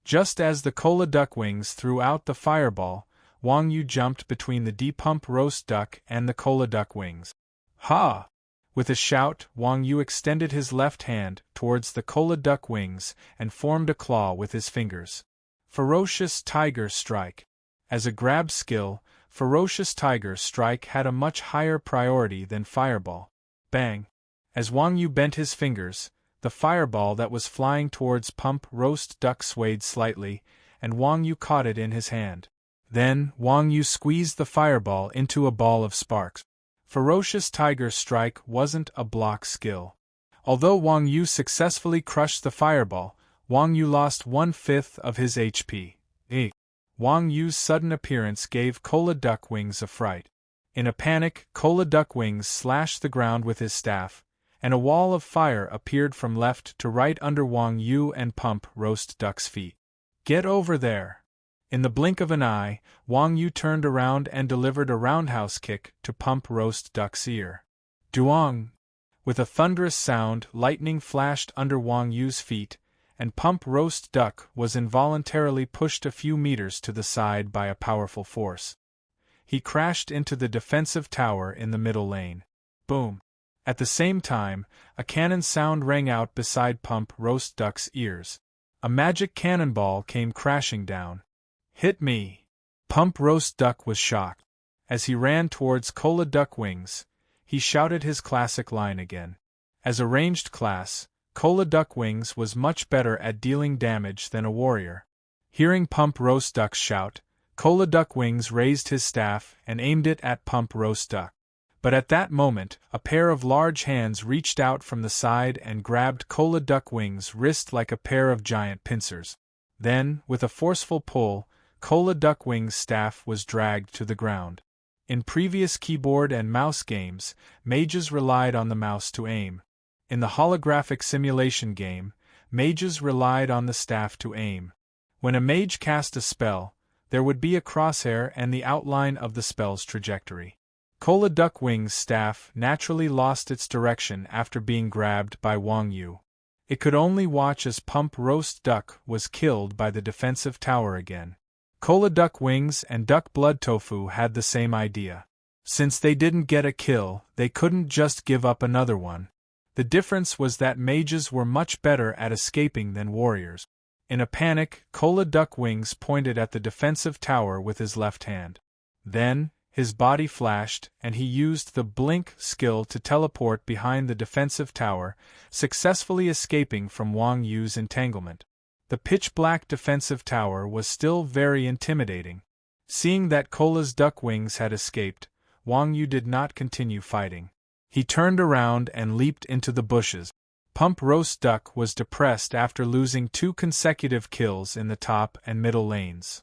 Just as the Cola Duck Wings threw out the fireball, Wang Yu jumped between the Depump Roast Duck and the Cola Duck Wings. "Ha!" With a shout, Wang Yu extended his left hand towards the Cola Duck Wings and formed a claw with his fingers. Ferocious Tiger Strike. As a grab skill, Ferocious Tiger Strike had a much higher priority than Fireball. Bang! As Wang Yu bent his fingers, the fireball that was flying towards Pump Roast Duck swayed slightly, and Wang Yu caught it in his hand. Then, Wang Yu squeezed the fireball into a ball of sparks. Ferocious Tiger Strike wasn't a block skill. Although Wang Yu successfully crushed the fireball, Wang Yu lost 1/5 of his HP. Wang Yu's sudden appearance gave Cola Duck Wings a fright. In a panic, Cola Duck Wings slashed the ground with his staff, and a wall of fire appeared from left to right under Wang Yu and Pump Roast Duck's feet. "Get over there!" In the blink of an eye, Wang Yu turned around and delivered a roundhouse kick to Pump Roast Duck's ear. Duong! With a thunderous sound, lightning flashed under Wang Yu's feet, and Pump Roast Duck was involuntarily pushed a few meters to the side by a powerful force. He crashed into the defensive tower in the middle lane. Boom! At the same time, a cannon sound rang out beside Pump Roast Duck's ears. A magic cannonball came crashing down. "Hit me!" Pump Roast Duck was shocked. As he ran towards Cola Duck Wings, he shouted his classic line again. As a ranged class, Cola Duck Wings was much better at dealing damage than a warrior. Hearing Pump Roast Duck's shout, Cola Duck Wings raised his staff and aimed it at Pump Roast Duck. But at that moment, a pair of large hands reached out from the side and grabbed Cola Duck Wings' wrist like a pair of giant pincers. Then, with a forceful pull, Cola Duck Wings' staff was dragged to the ground. In previous keyboard and mouse games, mages relied on the mouse to aim. In the holographic simulation game, mages relied on the staff to aim. When a mage cast a spell, there would be a crosshair and the outline of the spell's trajectory. Cola Duckwing's staff naturally lost its direction after being grabbed by Wang Yu. It could only watch as Pump Roast Duck was killed by the defensive tower again. Cola Duck Wings and Duck Blood Tofu had the same idea. Since they didn't get a kill, they couldn't just give up another one. The difference was that mages were much better at escaping than warriors. In a panic, Cola Duck Wings pointed at the defensive tower with his left hand. Then, his body flashed, and he used the blink skill to teleport behind the defensive tower, successfully escaping from Wang Yu's entanglement. The pitch-black defensive tower was still very intimidating. Seeing that Cola's duck wings had escaped, Wang Yu did not continue fighting. He turned around and leaped into the bushes. Pump Roast Duck was depressed after losing 2 consecutive kills in the top and middle lanes.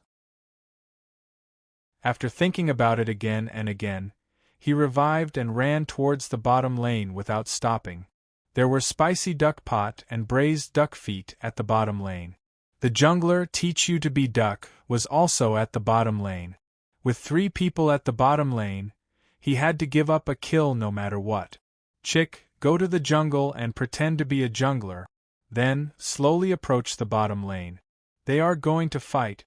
After thinking about it again and again, he revived and ran towards the bottom lane without stopping. There were spicy duck pot and braised duck feet at the bottom lane. The jungler Teach You to Be Duck was also at the bottom lane. With 3 people at the bottom lane, he had to give up a kill no matter what. Chick, go to the jungle and pretend to be a jungler, then slowly approach the bottom lane. They are going to fight.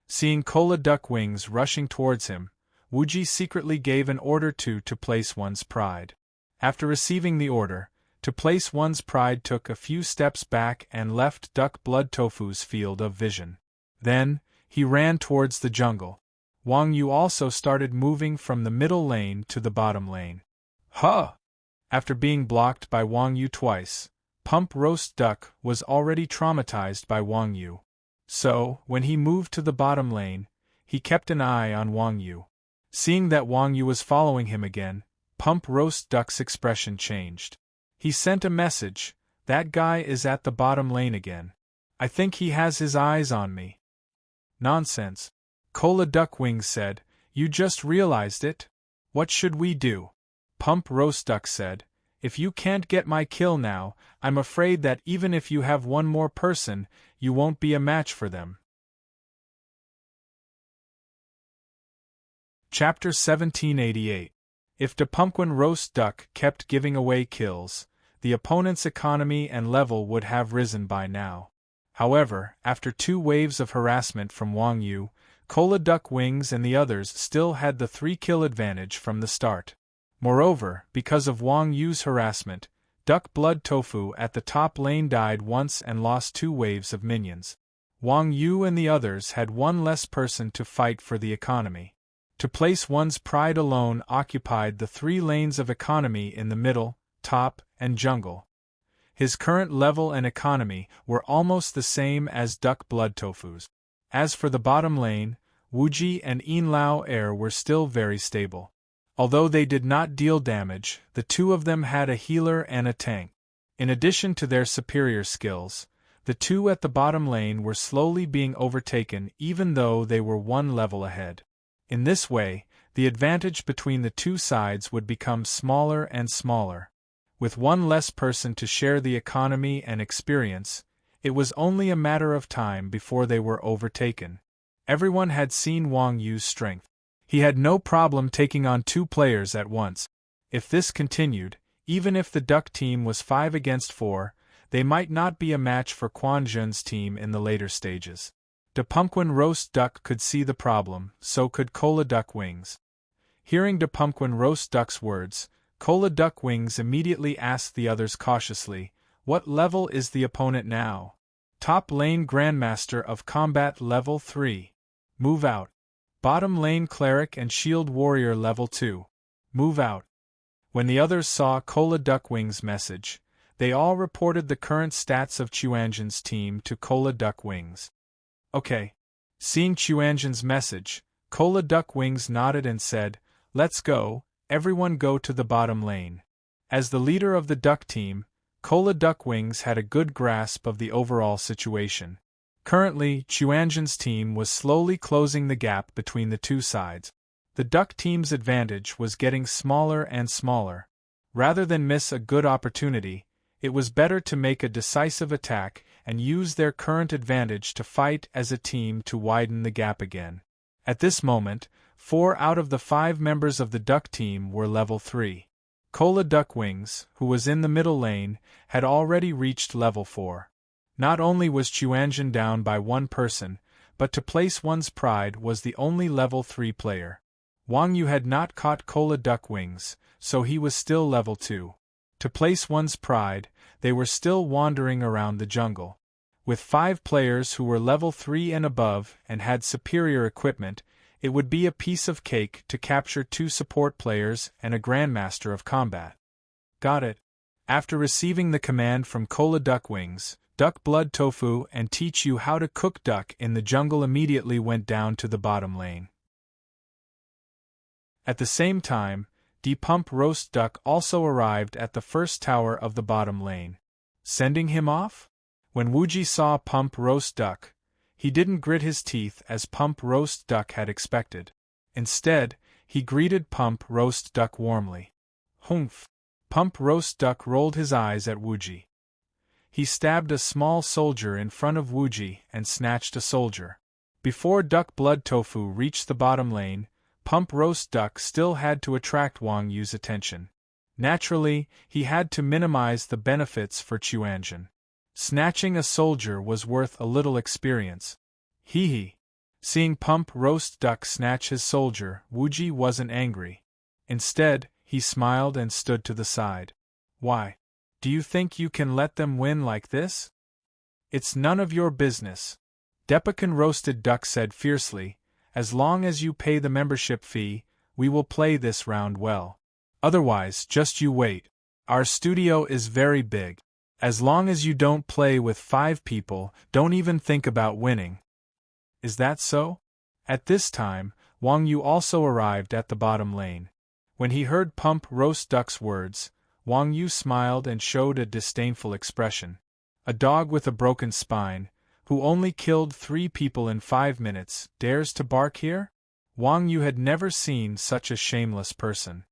Seeing Cola Duck Wings rushing towards him, Wuji secretly gave an order to place one's pride. After receiving the order, to place one's pride took a few steps back and left Duck Blood Tofu's field of vision. Then, he ran towards the jungle. Wang Yu also started moving from the middle lane to the bottom lane. Huh! After being blocked by Wang Yu twice, Pump Roast Duck was already traumatized by Wang Yu. So, when he moved to the bottom lane, he kept an eye on Wang Yu. Seeing that Wang Yu was following him again, Pump Roast Duck's expression changed. He sent a message, "That guy is at the bottom lane again. I think he has his eyes on me." Nonsense. Cola Duck Wings said, "You just realized it? What should we do?" Pump Roast Duck said, "If you can't get my kill now, I'm afraid that even if you have one more person, you won't be a match for them." Chapter 1788. If the Pumpkin Roast Duck kept giving away kills, the opponent's economy and level would have risen by now. However, after 2 waves of harassment from Wang Yu, Cola Duck Wings and the others still had the 3-kill advantage from the start. Moreover, because of Wang Yu's harassment, Duck Blood Tofu at the top lane died once and lost 2 waves of minions. Wang Yu and the others had 1 less person to fight for the economy. To place one's pride alone occupied the 3 lanes of economy in the middle, top, and jungle. His current level and economy were almost the same as Duck Blood Tofu's. As for the bottom lane, Wuji and Yin Lao Air were still very stable. Although they did not deal damage, the 2 of them had a healer and a tank. In addition to their superior skills, the 2 at the bottom lane were slowly being overtaken even though they were 1 level ahead. In this way, the advantage between the 2 sides would become smaller and smaller. With 1 less person to share the economy and experience, it was only a matter of time before they were overtaken. Everyone had seen Wang Yu's strength. He had no problem taking on 2 players at once. If this continued, even if the Duck team was 5 against 4, they might not be a match for Quan Zhen's team in the later stages. The Pumpkin Roast Duck could see the problem, so could Cola Duck Wings. Hearing the Pumpkin Roast Duck's words, Cola Duck Wings immediately asked the others cautiously, "What level is the opponent now?" "Top lane Grandmaster of Combat level 3. Move out." "Bottom lane Cleric and Shield Warrior level 2. Move out." When the others saw Cola Duck Wings' message, they all reported the current stats of Chuanjin's team to Cola Duck Wings. "Okay." Seeing Chuanjin's message, Cola Duck Wings nodded and said, "Let's go, everyone go to the bottom lane." As the leader of the Duck team, Cola Duck Wings had a good grasp of the overall situation. Currently, Chuanjin's team was slowly closing the gap between the 2 sides. The duck team's advantage was getting smaller and smaller. Rather than miss a good opportunity, it was better to make a decisive attack and use their current advantage to fight as a team to widen the gap again. At this moment, 4 out of the 5 members of the duck team were level 3. Cola Duckwings, who was in the middle lane, had already reached level 4. Not only was Chuanjin down by 1 person, but to place one's pride was the only level 3 player. Wang Yu had not caught Cola Duckwings, so he was still level 2. To place one's pride, they were still wandering around the jungle. With 5 players who were level 3 and above and had superior equipment, it would be a piece of cake to capture 2 support players and a Grandmaster of Combat. Got it. After receiving the command from Cola Duckwings, Duck Blood Tofu and teach you how to cook duck in the jungle immediately went down to the bottom lane. At the same time, Pump Roast Duck also arrived at the first tower of the bottom lane. Sending him off? When Wuji saw Pump Roast Duck, he didn't grit his teeth as Pump Roast Duck had expected. Instead, he greeted Pump Roast Duck warmly. Humph! Pump Roast Duck rolled his eyes at Wuji. He stabbed a small soldier in front of Wuji and snatched a soldier. Before Duck Blood Tofu reached the bottom lane, Pump Roast Duck still had to attract Wang Yu's attention. Naturally, he had to minimize the benefits for Chuanjin. Snatching a soldier was worth a little experience. Hee hee. Seeing Pump Roast Duck snatch his soldier, Wuji wasn't angry. Instead, he smiled and stood to the side. Why? Do you think you can let them win like this? It's none of your business. Depakan Roasted Duck said fiercely, as long as you pay the membership fee, we will play this round well. Otherwise, just you wait. Our studio is very big. As long as you don't play with 5 people, don't even think about winning. Is that so? At this time, Wang Yu also arrived at the bottom lane. When he heard Pump Roast Duck's words, Wang Yu smiled and showed a disdainful expression. A dog with a broken spine, who only killed 3 people in 5 minutes, dares to bark here? Wang Yu had never seen such a shameless person.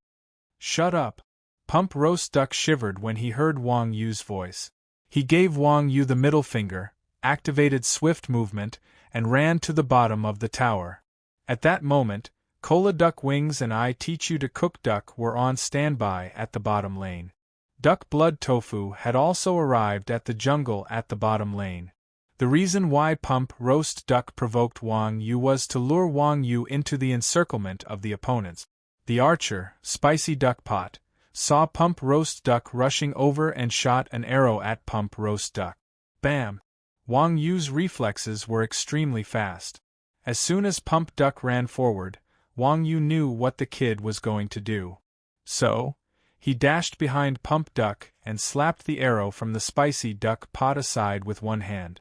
Shut up! Pump Roast Duck shivered when he heard Wang Yu's voice. He gave Wang Yu the middle finger, activated swift movement, and ran to the bottom of the tower. At that moment, Cola Duckwings and I Teach You to Cook Duck were on standby at the bottom lane. Duck Blood Tofu had also arrived at the jungle at the bottom lane. The reason why Pump Roast Duck provoked Wang Yu was to lure Wang Yu into the encirclement of the opponents. The archer, Spicy Duck Pot, saw Pump Roast Duck rushing over and shot an arrow at Pump Roast Duck. Bam! Wang Yu's reflexes were extremely fast. As soon as Pump Duck ran forward, Wang Yu knew what the kid was going to do. So, he dashed behind Pump Duck and slapped the arrow from the Spicy Duck Pot aside with one hand.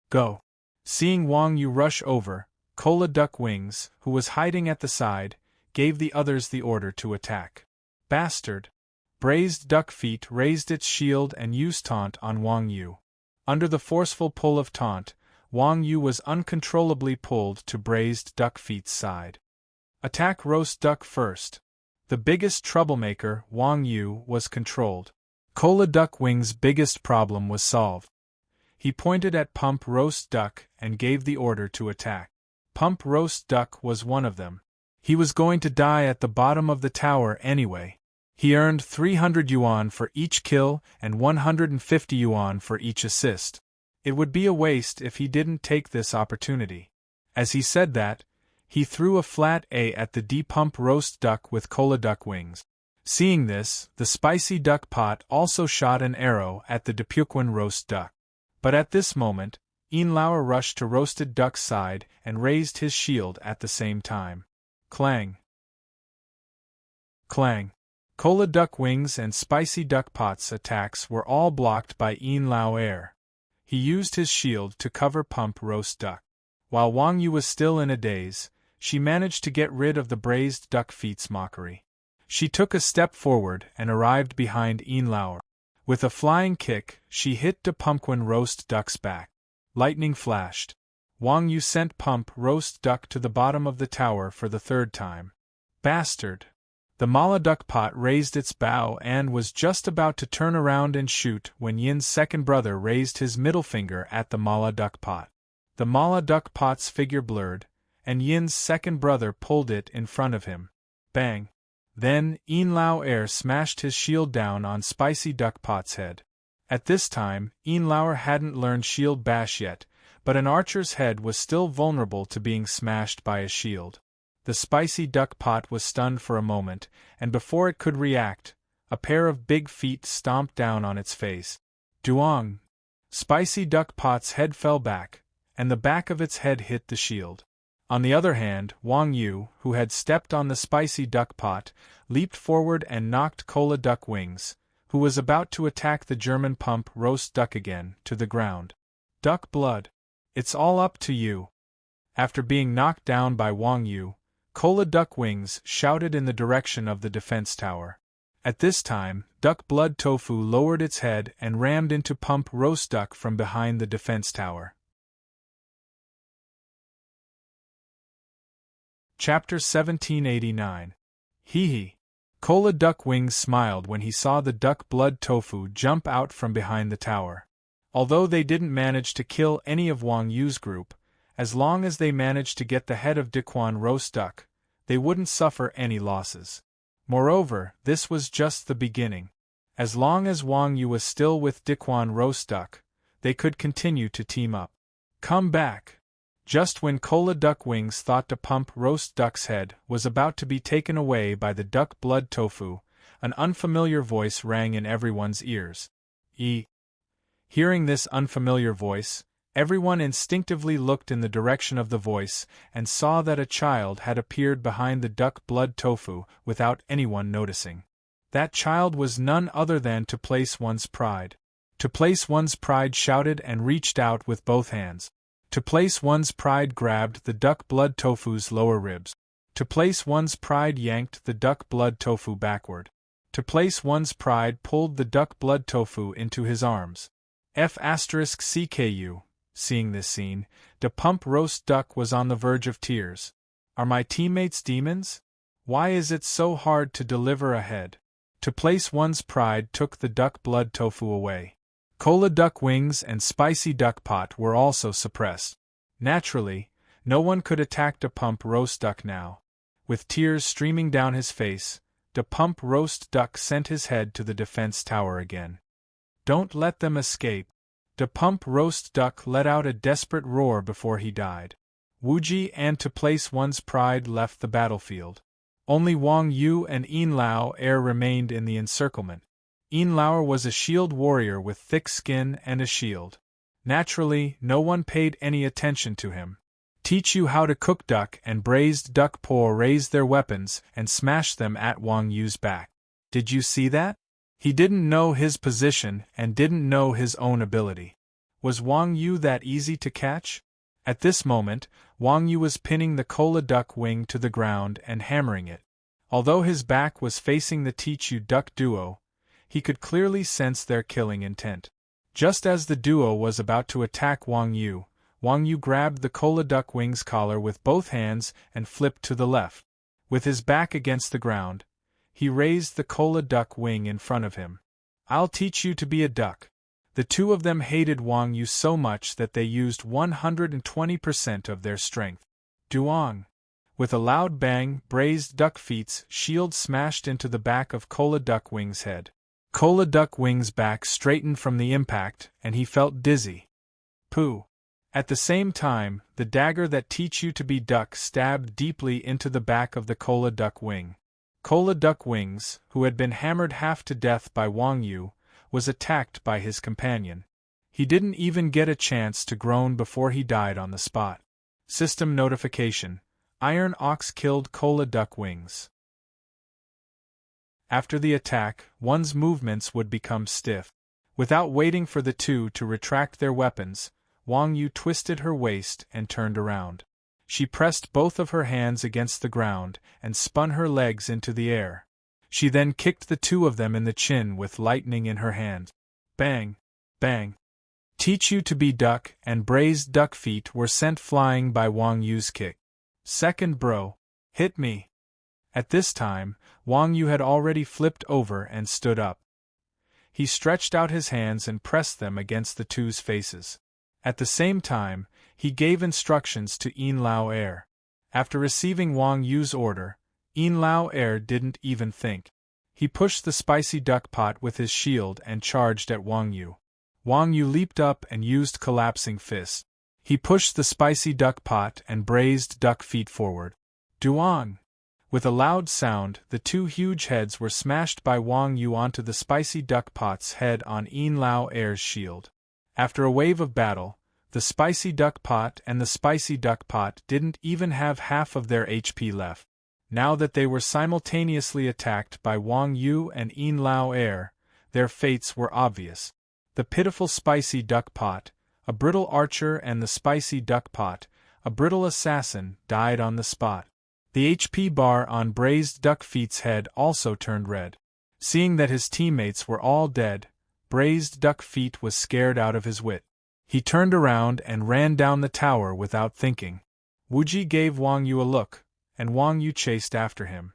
Go! Seeing Wang Yu rush over, Cola Duckwings, who was hiding at the side, gave the others the order to attack. Bastard! Braised Duck Feet raised its shield and used taunt on Wang Yu. Under the forceful pull of taunt, Wang Yu was uncontrollably pulled to Braised Duck Feet's side. Attack Roast Duck first. The biggest troublemaker, Wang Yu, was controlled. Cola Duckwing's biggest problem was solved. He pointed at Pump Roast Duck and gave the order to attack. Pump Roast Duck was one of them. He was going to die at the bottom of the tower anyway. He earned 300 yuan for each kill and 150 yuan for each assist. It would be a waste if he didn't take this opportunity. As he said that, he threw a flat A at the Pump Roast Duck with Cola Duckwings. Seeing this, the Spicy Duck Pot also shot an arrow at the Depuquan Roast Duck. But at this moment, Inlauer rushed to Roasted Duck's side and raised his shield at the same time. Clang! Clang! Cola Duckwings and Spicy Duck Pot's attacks were all blocked by Inlauer. He used his shield to cover Pump Roast Duck. While Wang Yu was still in a daze, she managed to get rid of the Braised Duck Feet's mockery. She took a step forward and arrived behind Inlauer. With a flying kick, she hit the Pumpkin Roast Duck's back. Lightning flashed. Wang Yu sent Pump Roast Duck to the bottom of the tower for the 3rd time. Bastard! The mala duck pot raised its bow and was just about to turn around and shoot when Yin's second brother raised his middle finger at the mala duck pot. The mala duck pot's figure blurred, and Yin's second brother pulled it in front of him. Bang! Then, Lao Air smashed his shield down on Spicy Duck Pot's head. At this time, Lao hadn't learned shield bash yet, but an archer's head was still vulnerable to being smashed by a shield. The Spicy Duck Pot was stunned for a moment, and before it could react, a pair of big feet stomped down on its face. Duong! Spicy Duck Pot's head fell back, and the back of its head hit the shield. On the other hand, Wang Yu, who had stepped on the Spicy Duck Pot, leaped forward and knocked Cola Duck Wings, who was about to attack the German pump roast duck again, to the ground. Duck blood! It's all up to you! After being knocked down by Wang Yu, Cola Duck Wings shouted in the direction of the defense tower. At this time, Duck Blood Tofu lowered its head and rammed into pump roast duck from behind the defense tower. Chapter 1789. Hee. Cola Duck Wings smiled when he saw the Duck Blood Tofu jump out from behind the tower. Although they didn't manage to kill any of Wang Yu's group, as long as they managed to get the head of Diquan roast duck, they wouldn't suffer any losses. Moreover, this was just the beginning. As long as Wang Yu was still with Diquan roast duck, they could continue to team up. Come back! Just when Cola Duck Wings thought to pump roast duck's head was about to be taken away by the Duck Blood Tofu, an unfamiliar voice rang in everyone's ears. Hearing this unfamiliar voice, everyone instinctively looked in the direction of the voice and saw that a child had appeared behind the Duck Blood Tofu without anyone noticing. That child was none other than To Place One's Pride. To Place One's Pride shouted and reached out with both hands. To Place One's Pride grabbed the Duck Blood Tofu's lower ribs. To Place One's Pride yanked the Duck Blood Tofu backward. To Place One's Pride pulled the Duck Blood Tofu into his arms. F***CKU. Seeing this scene, the pump roast duck was on the verge of tears. Are my teammates demons? Why is it so hard to deliver a head? To Place One's Pride took the Duck Blood Tofu away. Cola Duck Wings and Spicy Duck Pot were also suppressed. Naturally, no one could attack the pump roast duck now. With tears streaming down his face, the pump roast duck sent his head to the defense tower again. Don't let them escape. The pump roast duck let out a desperate roar before he died. Wuji and To Place One's Pride left the battlefield. Only Wang Yu and Lao Air remained in the encirclement. Lao was a shield warrior with thick skin and a shield. Naturally, no one paid any attention to him. Teach you how to cook duck and braised duck po raised their weapons and smashed them at Wang Yu's back. Did you see that? He didn't know his position and didn't know his own ability. Was Wang Yu that easy to catch? At this moment, Wang Yu was pinning the Cola Duck Wing to the ground and hammering it. Although his back was facing the Teach You Duck duo, he could clearly sense their killing intent. Just as the duo was about to attack Wang Yu grabbed the Cola Duck Wing's collar with both hands and flipped to the left. With his back against the ground, he raised the Cola Duck Wing in front of him. I'll teach you to be a duck. The two of them hated Wang Yu so much that they used 120% of their strength. Duong! With a loud bang, braised duck feet's shield smashed into the back of Cola Duck Wing's head. Cola Duck Wing's back straightened from the impact, and he felt dizzy. Pooh! At the same time, the dagger that Teach You to be Duck stabbed deeply into the back of the Cola Duck Wing. Cola Duck Wings, who had been hammered half to death by Wang Yu, was attacked by his companion. He didn't even get a chance to groan before he died on the spot. System notification: Iron Ox killed Cola Duck Wings. After the attack, one's movements would become stiff. Without waiting for the two to retract their weapons, Wang Yu twisted her waist and turned around. She pressed both of her hands against the ground and spun her legs into the air. She then kicked the two of them in the chin with lightning in her hand. Bang! Bang! Teach You to be Duck and braised duck feet were sent flying by Wang Yu's kick. Second bro. Hit me. At this time, Wang Yu had already flipped over and stood up. He stretched out his hands and pressed them against the two's faces. At the same time, he gave instructions to Yin Lao Er. After receiving Wang Yu's order, Yin Lao Er didn't even think. He pushed the spicy duck pot with his shield and charged at Wang Yu. Wang Yu leaped up and used collapsing fist. He pushed the spicy duck pot and braised duck feet forward. Duan! With a loud sound, the two huge heads were smashed by Wang Yu onto the spicy duck pot's head on Yin Lao Er's shield. After a wave of battle, the spicy duck pot and the spicy duck pot didn't even have half of their HP left. Now that they were simultaneously attacked by Wang Yu and Yin Lao Er, their fates were obvious. The pitiful spicy duck pot, a brittle archer, and the spicy duck pot, a brittle assassin, died on the spot. The HP bar on Braised Duck Feet's head also turned red. Seeing that his teammates were all dead, Braised Duck Feet was scared out of his wit. He turned around and ran down the tower without thinking. Wuji gave Wang Yu a look, and Wang Yu chased after him.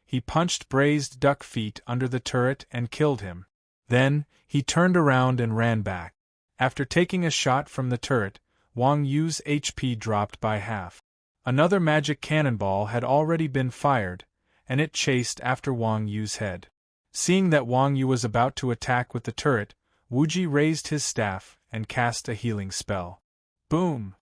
He punched Braised Duck Feet under the turret and killed him. Then, he turned around and ran back. After taking a shot from the turret, Wang Yu's HP dropped by half. Another magic cannonball had already been fired, and it chased after Wang Yu's head. Seeing that Wang Yu was about to attack with the turret, Wuji raised his staff and cast a healing spell. Boom!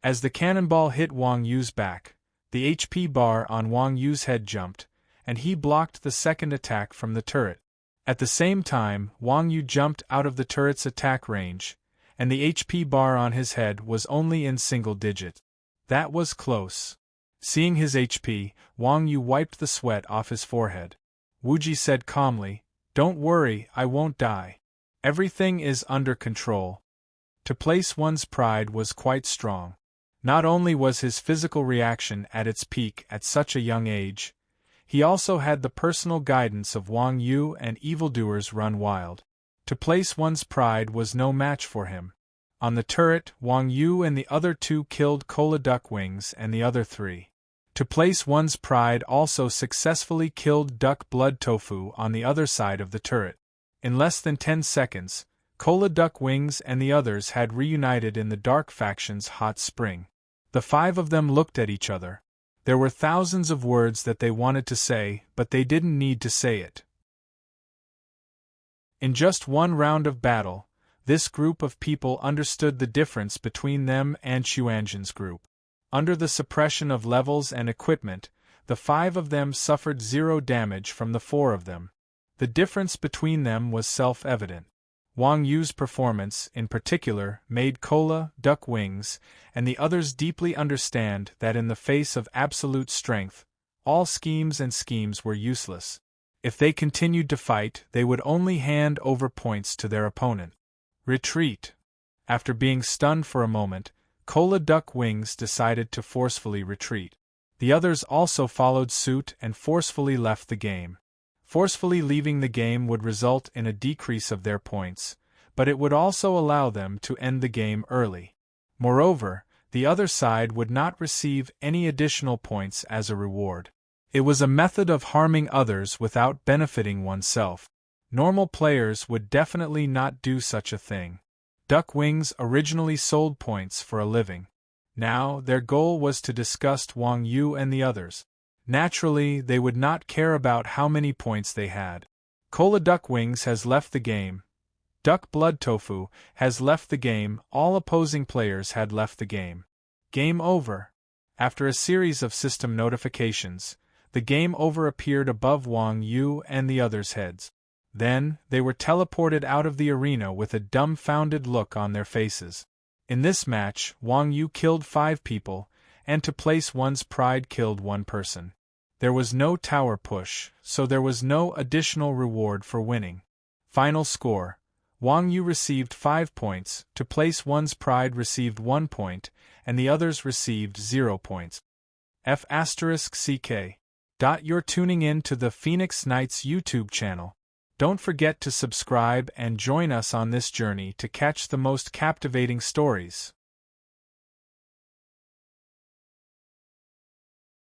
As the cannonball hit Wang Yu's back, the HP bar on Wang Yu's head jumped, and he blocked the second attack from the turret. At the same time, Wang Yu jumped out of the turret's attack range, and the HP bar on his head was only in single digits. That was close. Seeing his HP, Wang Yu wiped the sweat off his forehead. Wuji said calmly, "Don't worry, I won't die. Everything is under control." To place one's pride was quite strong. Not only was his physical reaction at its peak at such a young age, he also had the personal guidance of Wang Yu and evildoers run wild. To place one's pride was no match for him. On the turret, Wang Yu and the other two killed Cola Duck Wings and the other three. To place one's pride also successfully killed Duck Blood Tofu on the other side of the turret. In less than 10 seconds, Cola Duck Wings and the others had reunited in the Dark Faction's hot spring. The five of them looked at each other. There were thousands of words that they wanted to say, but they didn't need to say it. In just one round of battle, this group of people understood the difference between them and Xuanzhen's group. Under the suppression of levels and equipment, the five of them suffered 0 damage from the 4 of them. The difference between them was self-evident. Wang Yu's performance, in particular, made Cola Duck Wings and the others deeply understand that in the face of absolute strength, all schemes were useless. If they continued to fight, they would only hand over points to their opponent. Retreat. After being stunned for a moment, Cola Duck Wings decided to forcefully retreat. The others also followed suit and forcefully left the game. Forcefully leaving the game would result in a decrease of their points, but it would also allow them to end the game early. Moreover, the other side would not receive any additional points as a reward. It was a method of harming others without benefiting oneself. Normal players would definitely not do such a thing. Duck Wings originally sold points for a living. Now, their goal was to disgust Wang Yu and the others. Naturally, they would not care about how many points they had. Cola Duck Wings has left the game. Duck Blood Tofu has left the game. All opposing players had left the game. Game over. After a series of system notifications, the game over appeared above Wang Yu and the others' heads. Then, they were teleported out of the arena with a dumbfounded look on their faces. In this match, Wang Yu killed 5 people, and to place one's pride killed 1 person. There was no tower push, so there was no additional reward for winning. Final score: Wang Yu received 5 points, to place one's pride received 1 point, and the others received 0 points. F***CK. You're tuning in to the Phoenix Knights YouTube channel. Don't forget to subscribe and join us on this journey to catch the most captivating stories.